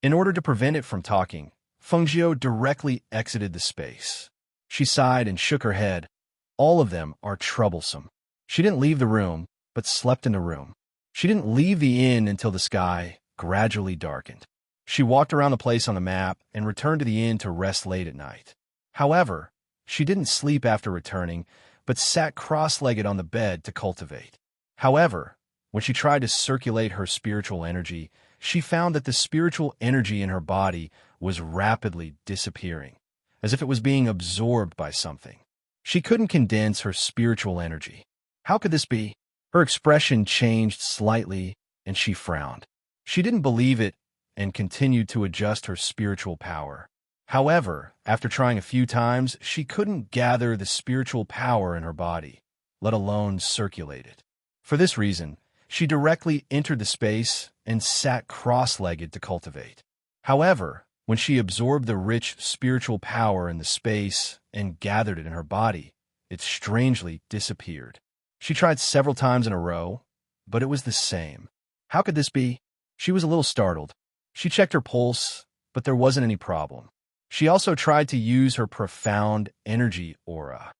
[SPEAKER 1] In order to prevent it from talking, Fengjiu directly exited the space. She sighed and shook her head. All of them are troublesome. She didn't leave the room, but slept in the room. She didn't leave the inn until the sky gradually darkened. She walked around the place on the map and returned to the inn to rest late at night. However, she didn't sleep after returning, but sat cross-legged on the bed to cultivate. However, when she tried to circulate her spiritual energy, she found that the spiritual energy in her body was rapidly disappearing, as if it was being absorbed by something. She couldn't condense her spiritual energy. How could this be? Her expression changed slightly, and she frowned. She didn't believe it and continued to adjust her spiritual power. However, after trying a few times, she couldn't gather the spiritual power in her body, let alone circulate it. For this reason, she directly entered the space and sat cross-legged to cultivate. However, when she absorbed the rich spiritual power in the space and gathered it in her body, it strangely disappeared. She tried several times in a row, but it was the same. How could this be? She was a little startled. She checked her pulse, but there wasn't any problem. She also tried to use her profound energy aura.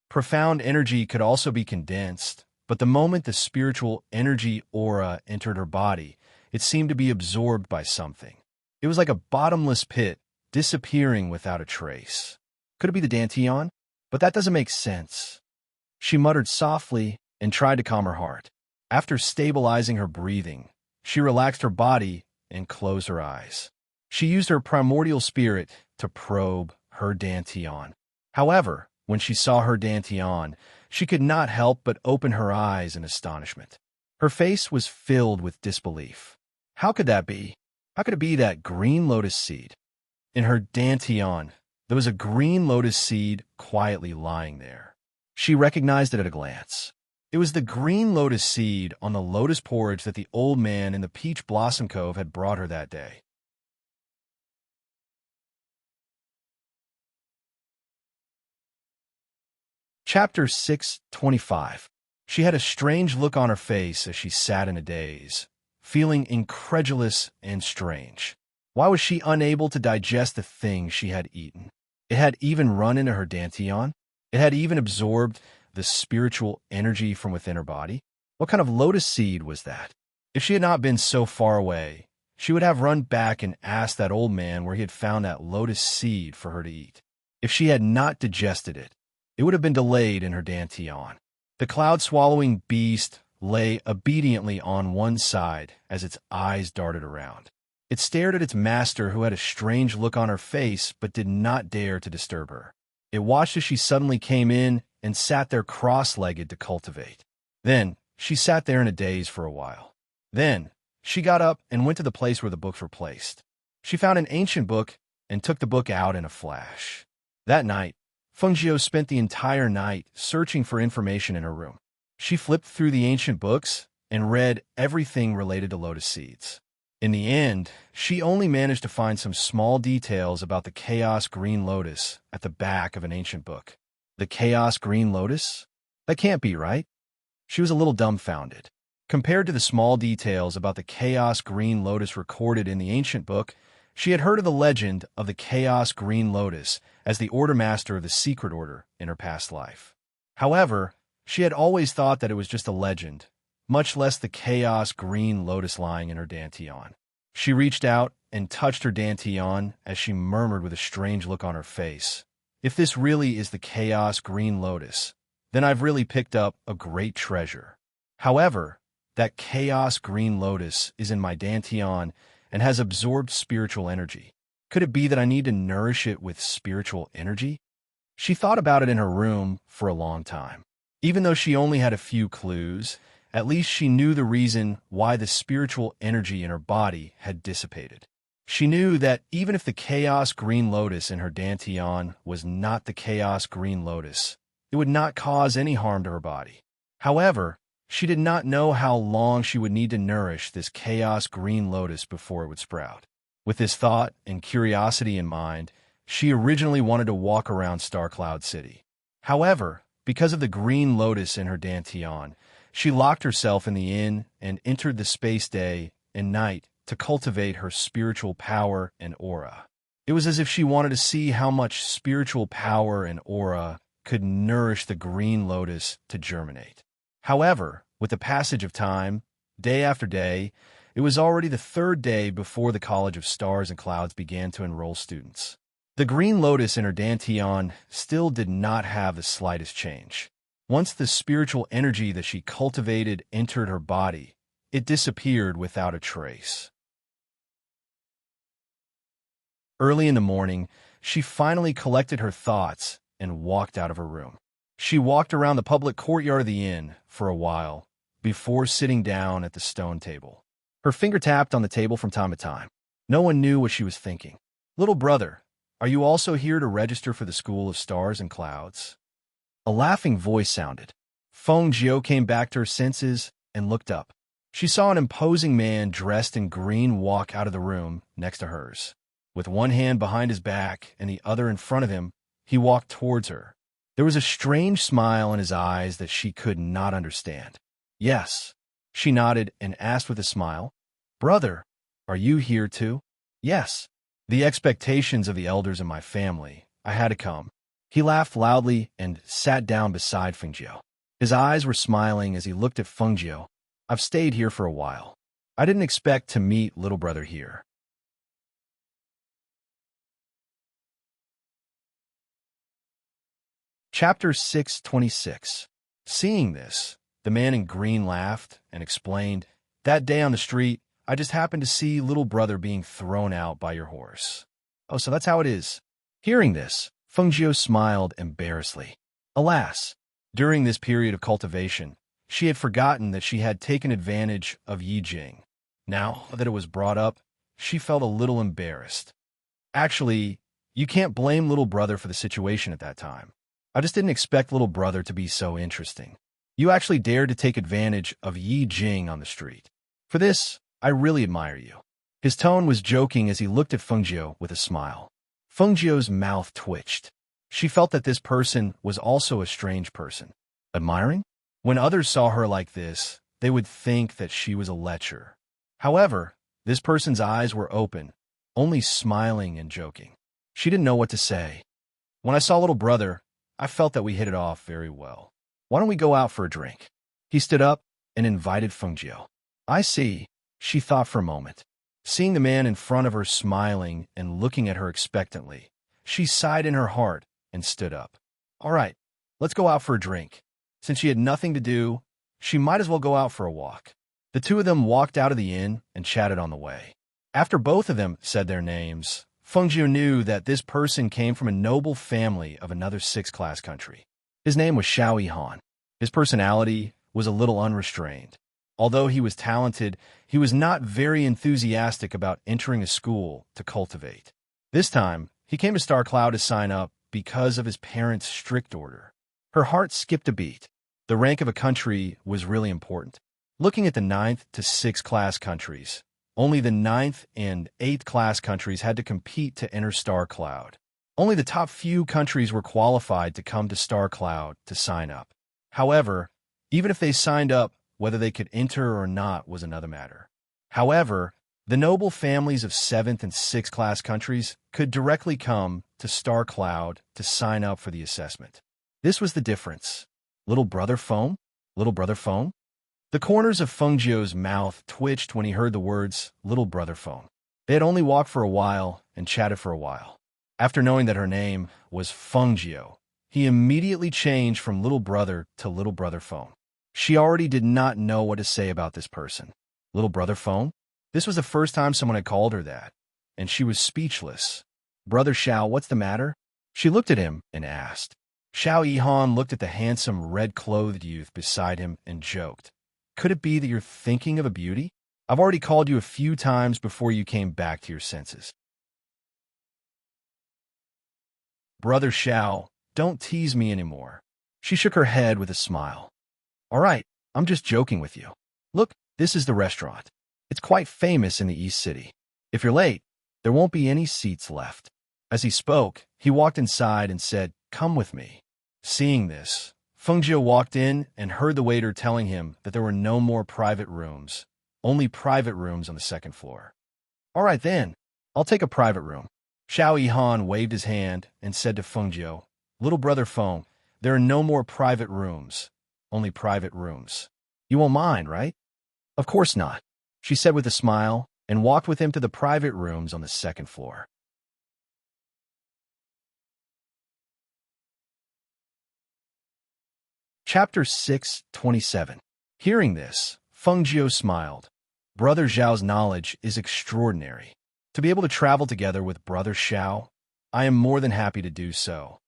[SPEAKER 1] Profound energy could also be condensed, but the moment the spiritual energy aura entered her body, it seemed to be absorbed by something. It was like a bottomless pit, disappearing without a trace. Could it be the Dantian? But that doesn't make sense. She muttered softly and tried to calm her heart. After stabilizing her breathing, she relaxed her body and closed her eyes. She used her primordial spirit to probe her Dantian. However, when she saw her Dantian, she could not help but open her eyes in astonishment. Her face was filled with disbelief. How could that be? How could it be that green lotus seed? In her Dantian, there was a green lotus seed quietly lying there. She recognized it at a glance. It was the green lotus seed on the lotus porridge that the old man in the Peach Blossom Cove had brought her that day. Chapter 625. She had a strange look on her face as she sat in a daze, feeling incredulous and strange. Why was she unable to digest the thing she had eaten? It had even run into her dantian. It had even absorbed the spiritual energy from within her body. What kind of lotus seed was that? If she had not been so far away, she would have run back and asked that old man where he had found that lotus seed for her to eat. If she had not digested it, it would have been delayed in her dantian. The cloud-swallowing beast lay obediently on one side as its eyes darted around. It stared at its master, who had a strange look on her face but did not dare to disturb her. It watched as she suddenly came in and sat there cross-legged to cultivate. Then she sat there in a daze for a while. Then she got up and went to the place where the books were placed. She found an ancient book and took the book out in a flash. That night, Fengjiu spent the entire night searching for information in her room. She flipped through the ancient books and read everything related to lotus seeds. In the end, she only managed to find some small details about the chaos green lotus at the back of an ancient book. The chaos green lotus? That can't be right. She was a little dumbfounded. Compared to the small details about the chaos green lotus recorded in the ancient book, she had heard of the legend of the chaos green lotus as the order master of the secret order in her past life. However, she had always thought that it was just a legend, much less the chaos green lotus lying in her dantian. She reached out and touched her dantian as she murmured with a strange look on her face, "If this really is the chaos green lotus, then I've really picked up a great treasure. However, that chaos green lotus is in my dantian and has absorbed spiritual energy. Could it be that I need to nourish it with spiritual energy?" She thought about it in her room for a long time. Even though she only had a few clues, at least she knew the reason why the spiritual energy in her body had dissipated. She knew that even if the chaos green lotus in her dantian was not the chaos green lotus, it would not cause any harm to her body. However, she did not know how long she would need to nourish this chaos green lotus before it would sprout. With this thought and curiosity in mind, she originally wanted to walk around Star Cloud City. However, because of the green lotus in her dantian, she locked herself in the inn and entered the space day and night to cultivate her spiritual power and aura. It was as if she wanted to see how much spiritual power and aura could nourish the green lotus to germinate. However, with the passage of time, day after day, it was already the third day before the College of Stars and Clouds began to enroll students. The green lotus in her dantian still did not have the slightest change. Once the spiritual energy that she cultivated entered her body, it disappeared without a trace. Early in the morning, she finally collected her thoughts and walked out of her room. She walked around the public courtyard of the inn for a while before sitting down at the stone table. Her finger tapped on the table from time to time. No one knew what she was thinking. "Little brother, are you also here to register for the School of Stars and Clouds?" A laughing voice sounded. Fengjiu came back to her senses and looked up. She saw an imposing man dressed in green walk out of the room next to hers. With one hand behind his back and the other in front of him, he walked towards her. There was a strange smile in his eyes that she could not understand. "Yes." She nodded and asked with a smile, "Brother, are you here too?" "Yes. The expectations of the elders in my family. I had to come." He laughed loudly and sat down beside Fengjiu. His eyes were smiling as he looked at Fengjiu. "I've stayed here for a while. I didn't expect to meet little brother here." Chapter 626. Seeing this, the man in green laughed and explained, "That day on the street, I just happened to see little brother being thrown out by your horse." "Oh, so that's how it is." Hearing this, Fengjiu smiled embarrassedly. Alas, during this period of cultivation, she had forgotten that she had taken advantage of Yi Jing. Now that it was brought up, she felt a little embarrassed. Actually, you can't blame little brother for the situation at that time. I just didn't expect little brother to be so interesting. You actually dared to take advantage of Yi Jing on the street. For this, I really admire you." His tone was joking as he looked at Fengjiu with a smile. Fengjiu's mouth twitched. She felt that this person was also a strange person. Admiring? When others saw her like this, they would think that she was a lecher. However, this person's eyes were open, only smiling and joking. She didn't know what to say. When I saw little brother, I felt that we hit it off very well. Why don't we go out for a drink? He stood up and invited Fengjiu. I see, she thought for a moment. Seeing the man in front of her smiling and looking at her expectantly, she sighed in her heart and stood up. All right, let's go out for a drink. Since she had nothing to do, she might as well go out for a walk. The two of them walked out of the inn and chatted on the way. After both of them said their names, Fengjiu knew that this person came from a noble family of another sixth-class country. His name was Xiao Yihan. His personality was a little unrestrained. Although he was talented, he was not very enthusiastic about entering a school to cultivate. This time, he came to Star Cloud to sign up because of his parents' strict order. Her heart skipped a beat. The rank of a country was really important. Looking at the 9th to 6th class countries, only the 9th and 8th class countries had to compete to enter Star Cloud. Only the top few countries were qualified to come to Star Cloud to sign up. However, even if they signed up, whether they could enter or not was another matter. However, the noble families of 7th and 6th class countries could directly come to Star Cloud to sign up for the assessment. This was the difference. Little brother Foam? Little brother Foam? The corners of Fengjiu's mouth twitched when he heard the words, little brother Foam. They had only walked for a while and chatted for a while. After knowing that her name was Fengjiu, he immediately changed from little brother to little brother Foam. She already did not know what to say about this person. Little brother Foam? This was the first time someone had called her that, and she was speechless. Brother Xiao, what's the matter? She looked at him and asked. Xiao Yihan looked at the handsome red-clothed youth beside him and joked. Could it be that you're thinking of a beauty? I've already called you a few times before you came back to your senses. Brother Xiao, don't tease me anymore. She shook her head with a smile. All right, I'm just joking with you. Look, this is the restaurant. It's quite famous in the East City. If you're late, there won't be any seats left. As he spoke, he walked inside and said, come with me. Seeing this, Fengjiu walked in and heard the waiter telling him that there were no more private rooms, only private rooms on the second floor. All right then, I'll take a private room. Xiao Yihan waved his hand and said to Fengjiu, little brother Feng, there are no more private rooms, only private rooms. You won't mind, right? Of course not, she said with a smile and walked with him to the private rooms on the second floor. Chapter 6:27. Hearing this, Fengjiu smiled. Brother Zhao's knowledge is extraordinary. To be able to travel together with Brother Xiao, I am more than happy to do so.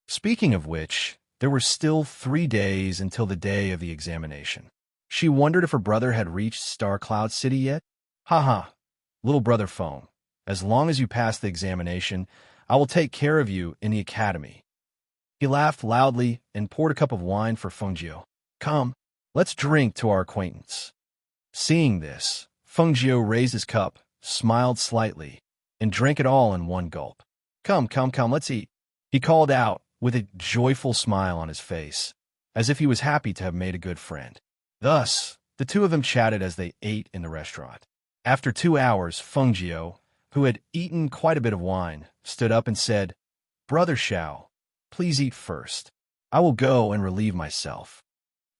[SPEAKER 1] Speaking of which, there were still 3 days until the day of the examination. She wondered if her brother had reached Star Cloud City yet. Haha, little brother Foam, as long as you pass the examination, I will take care of you in the academy. He laughed loudly and poured a cup of wine for Fengjiu. Come, let's drink to our acquaintance. Seeing this, Fengjiu raised his cup, smiled slightly, and drank it all in one gulp. Come, let's eat, he called out with a joyful smile on his face, as if he was happy to have made a good friend. Thus, the two of them chatted as they ate in the restaurant. After 2 hours, Fengjiu, who had eaten quite a bit of wine, stood up and said, Brother Xiao, please eat first. I will go and relieve myself.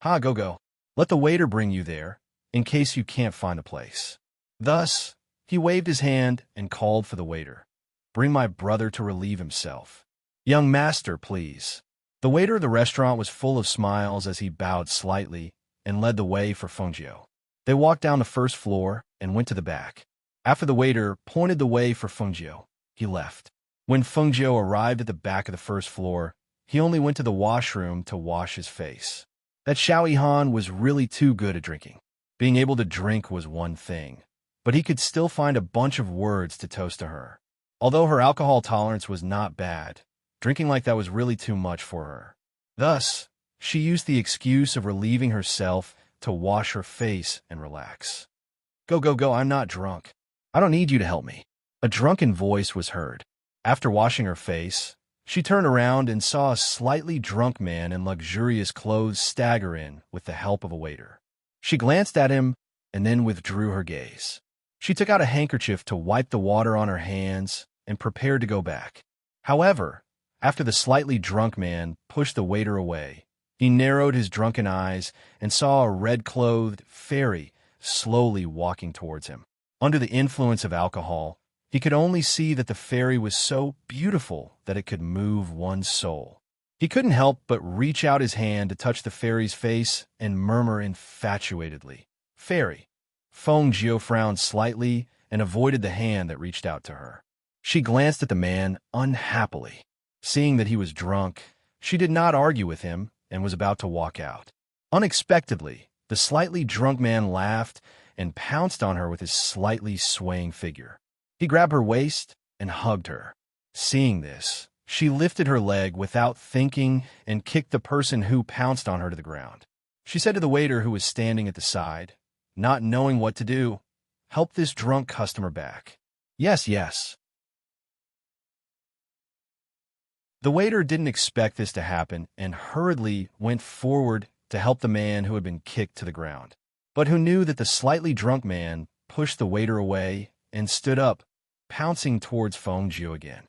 [SPEAKER 1] Go. Let the waiter bring you there, in case you can't find the place. Thus, he waved his hand and called for the waiter. Bring my brother to relieve himself. Young master, please. The waiter of the restaurant was full of smiles as he bowed slightly and led the way for Fengjiu. They walked down the first floor and went to the back. After the waiter pointed the way for Fengjiu, he left. When Fengjiu arrived at the back of the first floor, he only went to the washroom to wash his face. That Xiao Yihan was really too good at drinking. Being able to drink was one thing, but he could still find a bunch of words to toast to her. Although her alcohol tolerance was not bad, drinking like that was really too much for her. Thus, she used the excuse of relieving herself to wash her face and relax. Go, I'm not drunk. I don't need you to help me. A drunken voice was heard. After washing her face, She turned around and saw a slightly drunk man in luxurious clothes stagger in with the help of a waiter. She glanced at him and then withdrew her gaze. She took out a handkerchief to wipe the water on her hands and prepared to go back. However, after the slightly drunk man pushed the waiter away, he narrowed his drunken eyes and saw a red-clothed fairy slowly walking towards him. Under the influence of alcohol, he could only see that the fairy was so beautiful that it could move one's soul. He couldn't help but reach out his hand to touch the fairy's face and murmur infatuatedly, "Fairy." Feng Jiu frowned slightly and avoided the hand that reached out to her. She glanced at the man unhappily. Seeing that he was drunk, she did not argue with him and was about to walk out. Unexpectedly, the slightly drunk man laughed and pounced on her with his slightly swaying figure. He grabbed her waist and hugged her. Seeing this, she lifted her leg without thinking and kicked the person who pounced on her to the ground. She said to the waiter who was standing at the side, not knowing what to do, "Help this drunk customer back." "Yes, yes." The waiter didn't expect this to happen and hurriedly went forward to help the man who had been kicked to the ground, but who knew that the slightly drunk man pushed the waiter away and stood up, pouncing towards Feng Jiu again.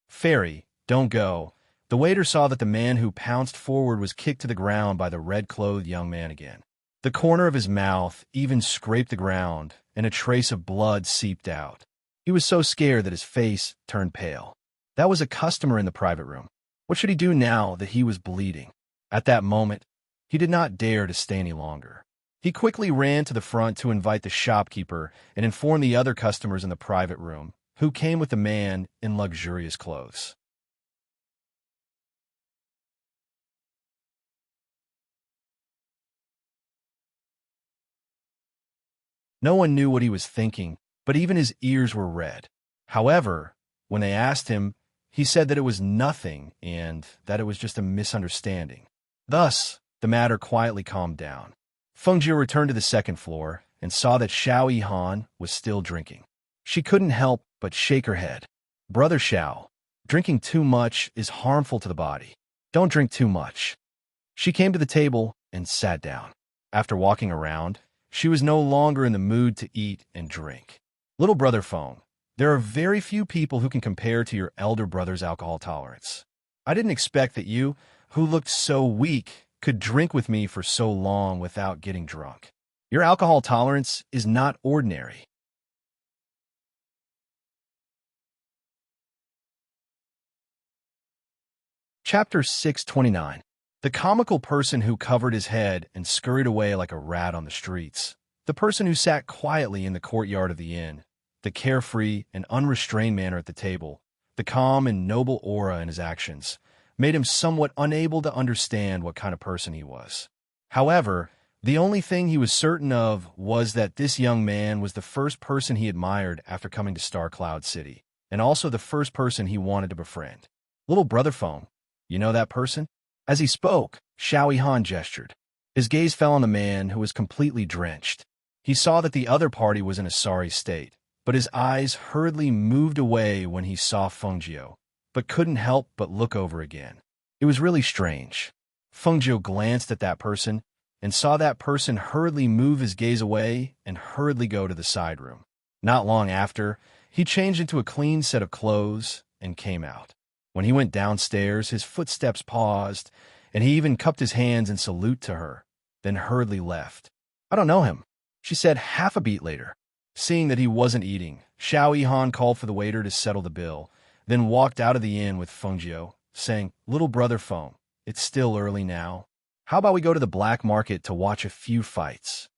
[SPEAKER 1] "Fairy, don't go." The waiter saw that the man who pounced forward was kicked to the ground by the red-clothed young man again. The corner of his mouth even scraped the ground, and a trace of blood seeped out. He was so scared that his face turned pale. That was a customer in the private room. What should he do now that he was bleeding? At that moment, he did not dare to stay any longer. He quickly ran to the front to invite the shopkeeper and inform the other customers in the private room, who came with the man in luxurious clothes. No one knew what he was thinking, but even his ears were red. However, when they asked him, he said that it was nothing and that it was just a misunderstanding. Thus, the matter quietly calmed down. Feng Jiu returned to the second floor and saw that Xiao Yihan was still drinking. She couldn't help but shake her head. "Brother Xiao, drinking too much is harmful to the body. Don't drink too much." She came to the table and sat down. After walking around, she was no longer in the mood to eat and drink. "Little brother Feng, there are very few people who can compare to your elder brother's alcohol tolerance. I didn't expect that you, who looked so weak, could drink with me for so long without getting drunk. Your alcohol tolerance is not ordinary." Chapter 629. The comical person who covered his head and scurried away like a rat on the streets. The person who sat quietly in the courtyard of the inn. The carefree and unrestrained manner at the table, the calm and noble aura in his actions, made him somewhat unable to understand what kind of person he was. However, the only thing he was certain of was that this young man was the first person he admired after coming to Star Cloud City, and also the first person he wanted to befriend. "Little brother Feng, you know that person?" As he spoke, Xiao Yihan gestured. His gaze fell on the man who was completely drenched. He saw that the other party was in a sorry state, but his eyes hurriedly moved away when he saw Feng Jiu, but couldn't help but look over again. It was really strange. Feng Jiu glanced at that person and saw that person hurriedly move his gaze away and hurriedly go to the side room. Not long after, he changed into a clean set of clothes and came out. When he went downstairs, his footsteps paused, and he even cupped his hands in salute to her, then hurriedly left. "I don't know him," she said half a beat later. Seeing that he wasn't eating, Xiao Yihan called for the waiter to settle the bill, then walked out of the inn with Feng Jiu, saying, "Little brother Feng, it's still early now. How about we go to the black market to watch a few fights?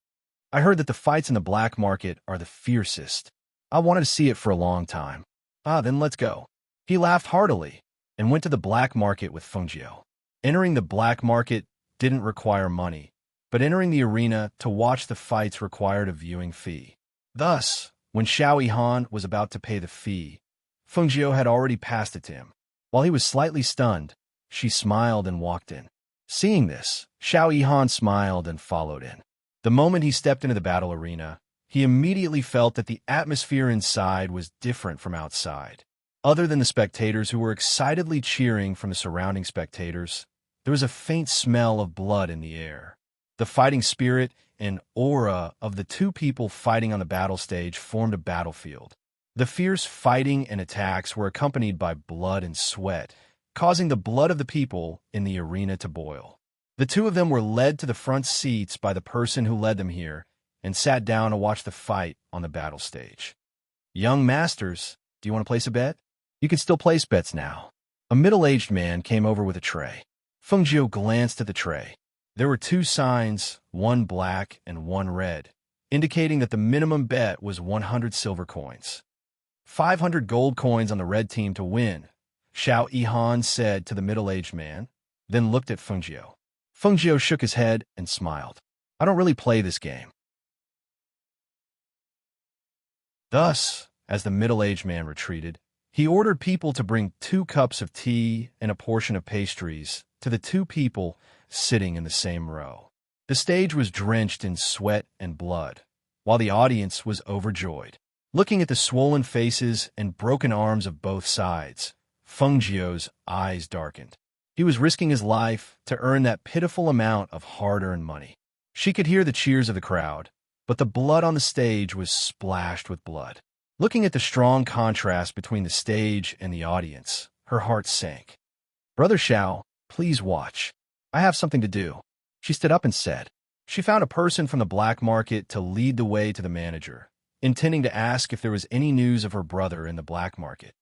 [SPEAKER 1] I heard that the fights in the black market are the fiercest. I wanted to see it for a long time." Then let's go." He laughed heartily and went to the black market with Feng Jiu. Entering the black market didn't require money, but entering the arena to watch the fights required a viewing fee. Thus, when Xiao Yihan was about to pay the fee, Feng Jiu had already passed it to him. While he was slightly stunned, she smiled and walked in. Seeing this, Xiao Yihan smiled and followed in. The moment he stepped into the battle arena, he immediately felt that the atmosphere inside was different from outside. Other than the spectators who were excitedly cheering from the surrounding spectators, there was a faint smell of blood in the air. The fighting spirit and aura of the two people fighting on the battle stage formed a battlefield. The fierce fighting and attacks were accompanied by blood and sweat, causing the blood of the people in the arena to boil. The two of them were led to the front seats by the person who led them here and sat down to watch the fight on the battle stage. Young masters, do you want to place a bet? You can still place bets now. A middle-aged man came over with a tray. Feng glanced at the tray. There were two signs, one black and one red, indicating that the minimum bet was 100 silver coins. 500 gold coins on the red team to win, Xiao Yihan said to the middle-aged man, then looked at Feng Jiu. Feng Jiu shook his head and smiled. I don't really play this game. Thus, as the middle-aged man retreated, he ordered people to bring 2 cups of tea and a portion of pastries to the two people sitting in the same row. The stage was drenched in sweat and blood, while the audience was overjoyed. Looking at the swollen faces and broken arms of both sides, Feng Jiu's eyes darkened. He was risking his life to earn that pitiful amount of hard-earned money. She could hear the cheers of the crowd, but the blood on the stage was splashed with blood. Looking at the strong contrast between the stage and the audience, her heart sank. Brother Xiao, please watch. I have something to do. She stood up and said. She found a person from the black market to lead the way to the manager, intending to ask if there was any news of her brother in the black market.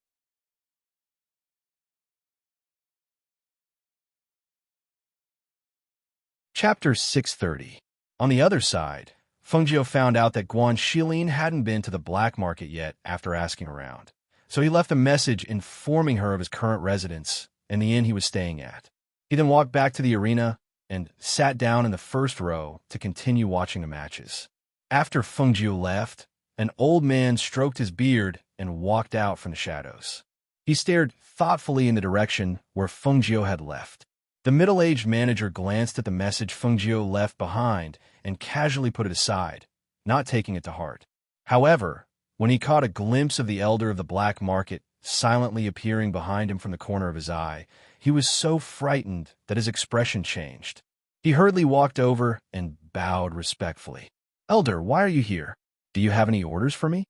[SPEAKER 1] Chapter 630. On the other side, Feng Jiu found out that Guan Shilin hadn't been to the black market yet after asking around, so he left a message informing her of his current residence and the inn he was staying at. He then walked back to the arena and sat down in the first row to continue watching the matches. After Feng Jiu left, an old man stroked his beard and walked out from the shadows. He stared thoughtfully in the direction where Feng Jiu had left. The middle-aged manager glanced at the message Feng Jiu left behind and casually put it aside, not taking it to heart. However, when he caught a glimpse of the elder of the black market silently appearing behind him from the corner of his eye, he was so frightened that his expression changed. He hurriedly walked over and bowed respectfully. Elder, why are you here? Do you have any orders for me?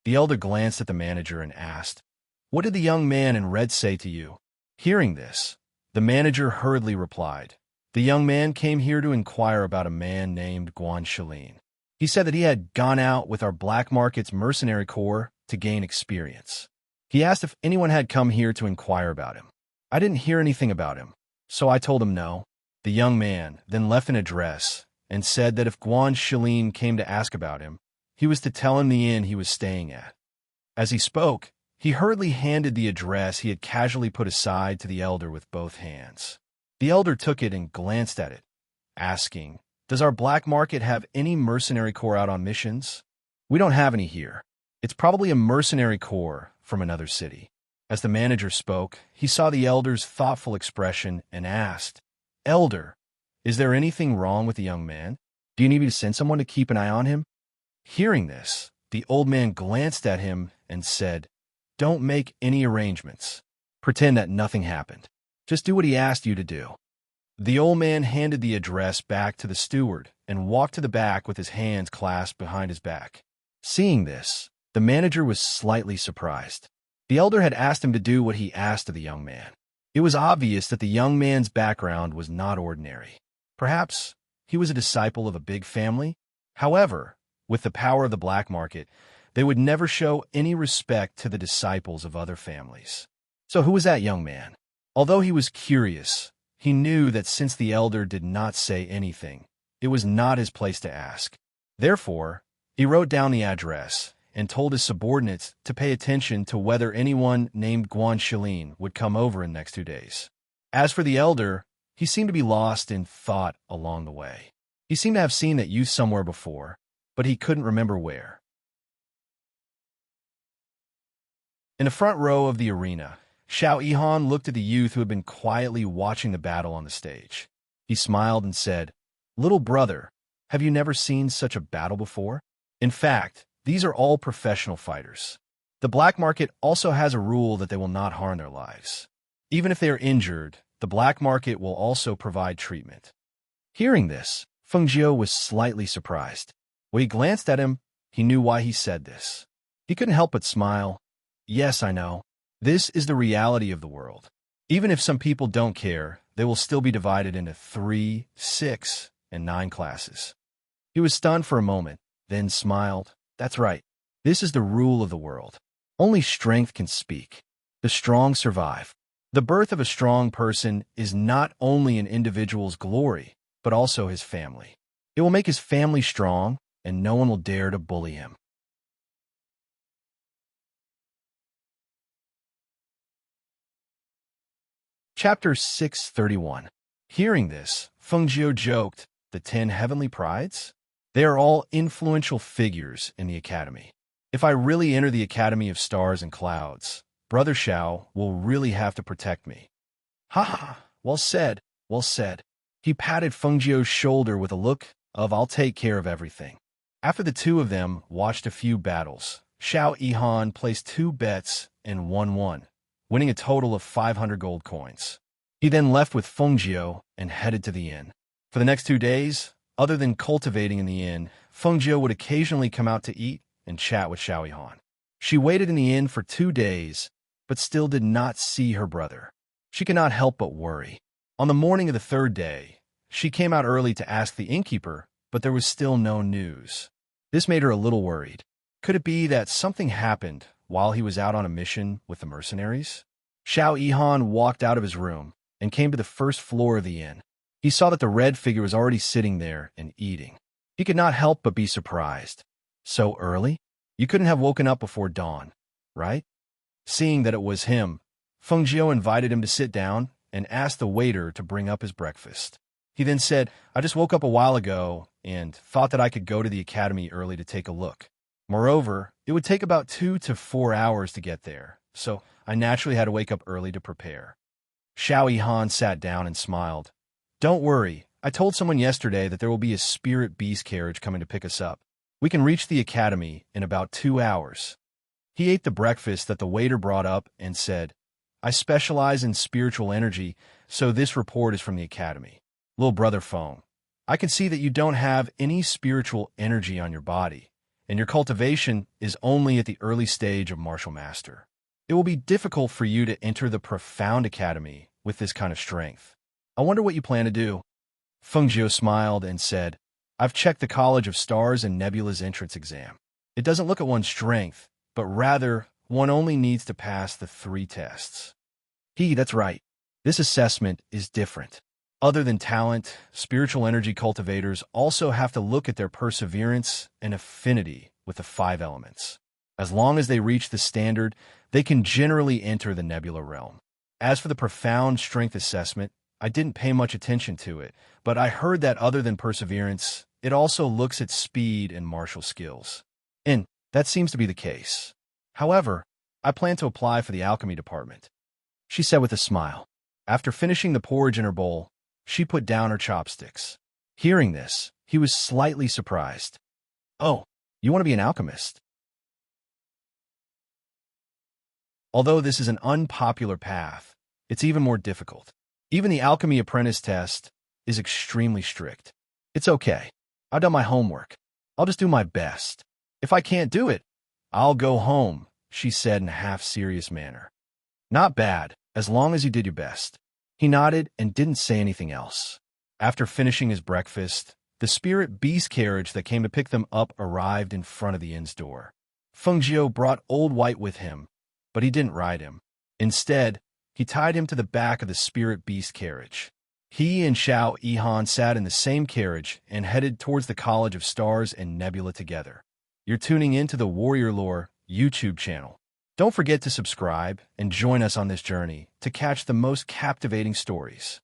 [SPEAKER 1] The elder glanced at the manager and asked, What did the young man in red say to you? Hearing this, the manager hurriedly replied, The young man came here to inquire about a man named Guan Shilin. He said that he had gone out with our black market's mercenary corps to gain experience. He asked if anyone had come here to inquire about him. I didn't hear anything about him, so I told him no. The young man then left an address and said that if Guan Shilin came to ask about him, he was to tell him the inn he was staying at. As he spoke, he hurriedly handed the address he had casually put aside to the elder with both hands. The elder took it and glanced at it, asking, Does our black market have any mercenary corps out on missions? We don't have any here. It's probably a mercenary corps from another city. As the manager spoke, he saw the elder's thoughtful expression and asked, Elder, is there anything wrong with the young man? Do you need me to send someone to keep an eye on him? Hearing this, the old man glanced at him and said, Don't make any arrangements. Pretend that nothing happened. Just do what he asked you to do. The old man handed the address back to the steward and walked to the back with his hands clasped behind his back. Seeing this, the manager was slightly surprised. The elder had asked him to do what he asked of the young man. It was obvious that the young man's background was not ordinary. Perhaps he was a disciple of a big family? However, with the power of the black market, they would never show any respect to the disciples of other families. So who was that young man? Although he was curious, he knew that since the elder did not say anything, it was not his place to ask. Therefore, he wrote down the address and told his subordinates to pay attention to whether anyone named Guan Shilin would come over in the next 2 days. As for the elder, he seemed to be lost in thought along the way. He seemed to have seen that youth somewhere before, but he couldn't remember where. In the front row of the arena, Xiao Yihan looked at the youth who had been quietly watching the battle on the stage. He smiled and said, Little brother, have you never seen such a battle before? In fact, these are all professional fighters. The black market also has a rule that they will not harm their lives. Even if they are injured, the black market will also provide treatment. Hearing this, Feng Jiu was slightly surprised. When he glanced at him, he knew why he said this. He couldn't help but smile. Yes, I know. This is the reality of the world. Even if some people don't care, they will still be divided into 3, 6, and 9 classes. He was stunned for a moment, then smiled. That's right. This is the rule of the world. Only strength can speak. The strong survive. The birth of a strong person is not only an individual's glory, but also his family. It will make his family strong, and no one will dare to bully him. Chapter 631. Hearing this, Feng Jiu joked, the 10 heavenly prides? They are all influential figures in the academy. If I really enter the Academy of Stars and Clouds, Brother Xiao will really have to protect me. Ha ha, well said, well said. He patted Feng Jiu's shoulder with a look of I'll take care of everything. After the two of them watched a few battles, Xiao Yihan placed 2 bets and won 1, winning a total of 500 gold coins. He then left with Feng Jiu and headed to the inn. For the next 2 days, other than cultivating in the inn, Feng Jiu would occasionally come out to eat and chat with Xiao Yihan. She waited in the inn for 2 days, but still did not see her brother. She could not help but worry. On the morning of the 3rd day, she came out early to ask the innkeeper, but there was still no news. This made her a little worried. Could it be that something happened while he was out on a mission with the mercenaries? Xiao Yihan walked out of his room and came to the 1st floor of the inn. He saw that the red figure was already sitting there and eating. He could not help but be surprised. So early? You couldn't have woken up before dawn, right? Seeing that it was him, Feng Jiu invited him to sit down and asked the waiter to bring up his breakfast. He then said, I just woke up a while ago and thought that I could go to the academy early to take a look. Moreover, it would take about 2 to 4 hours to get there, so I naturally had to wake up early to prepare. Xiao Yihan sat down and smiled. Don't worry, I told someone yesterday that there will be a spirit beast carriage coming to pick us up. We can reach the academy in about 2 hours. He ate the breakfast that the waiter brought up and said, I specialize in spiritual energy, so this report is from the academy. Little brother Feng, I can see that you don't have any spiritual energy on your body, and your cultivation is only at the early stage of martial master. It will be difficult for you to enter the profound academy with this kind of strength. I wonder what you plan to do. Feng Jiu smiled and said, I've checked the College of Stars and Nebula's entrance exam. It doesn't look at one's strength, but rather one only needs to pass the 3 tests. That's right. This assessment is different. Other than talent, spiritual energy cultivators also have to look at their perseverance and affinity with the 5 elements. As long as they reach the standard, they can generally enter the nebula realm. As for the profound strength assessment, I didn't pay much attention to it, but I heard that other than perseverance, it also looks at speed and martial skills. And that seems to be the case. However, I plan to apply for the alchemy department, she said with a smile. After finishing the porridge in her bowl, she put down her chopsticks. Hearing this, he was slightly surprised. Oh, you want to be an alchemist? Although this is an unpopular path, it's even more difficult. Even the alchemy apprentice test is extremely strict. It's okay. I've done my homework. I'll just do my best. If I can't do it, I'll go home, she said in a half-serious manner. Not bad, as long as you did your best. He nodded and didn't say anything else. After finishing his breakfast, the spirit beast carriage that came to pick them up arrived in front of the inn's door. Feng Jiu brought Old White with him, but he didn't ride him. Instead, he tied him to the back of the spirit beast carriage. He and Xiao Yihan sat in the same carriage and headed towards the College of Stars and Nebula together. You're tuning into the Warrior Lore YouTube channel. Don't forget to subscribe and join us on this journey to catch the most captivating stories.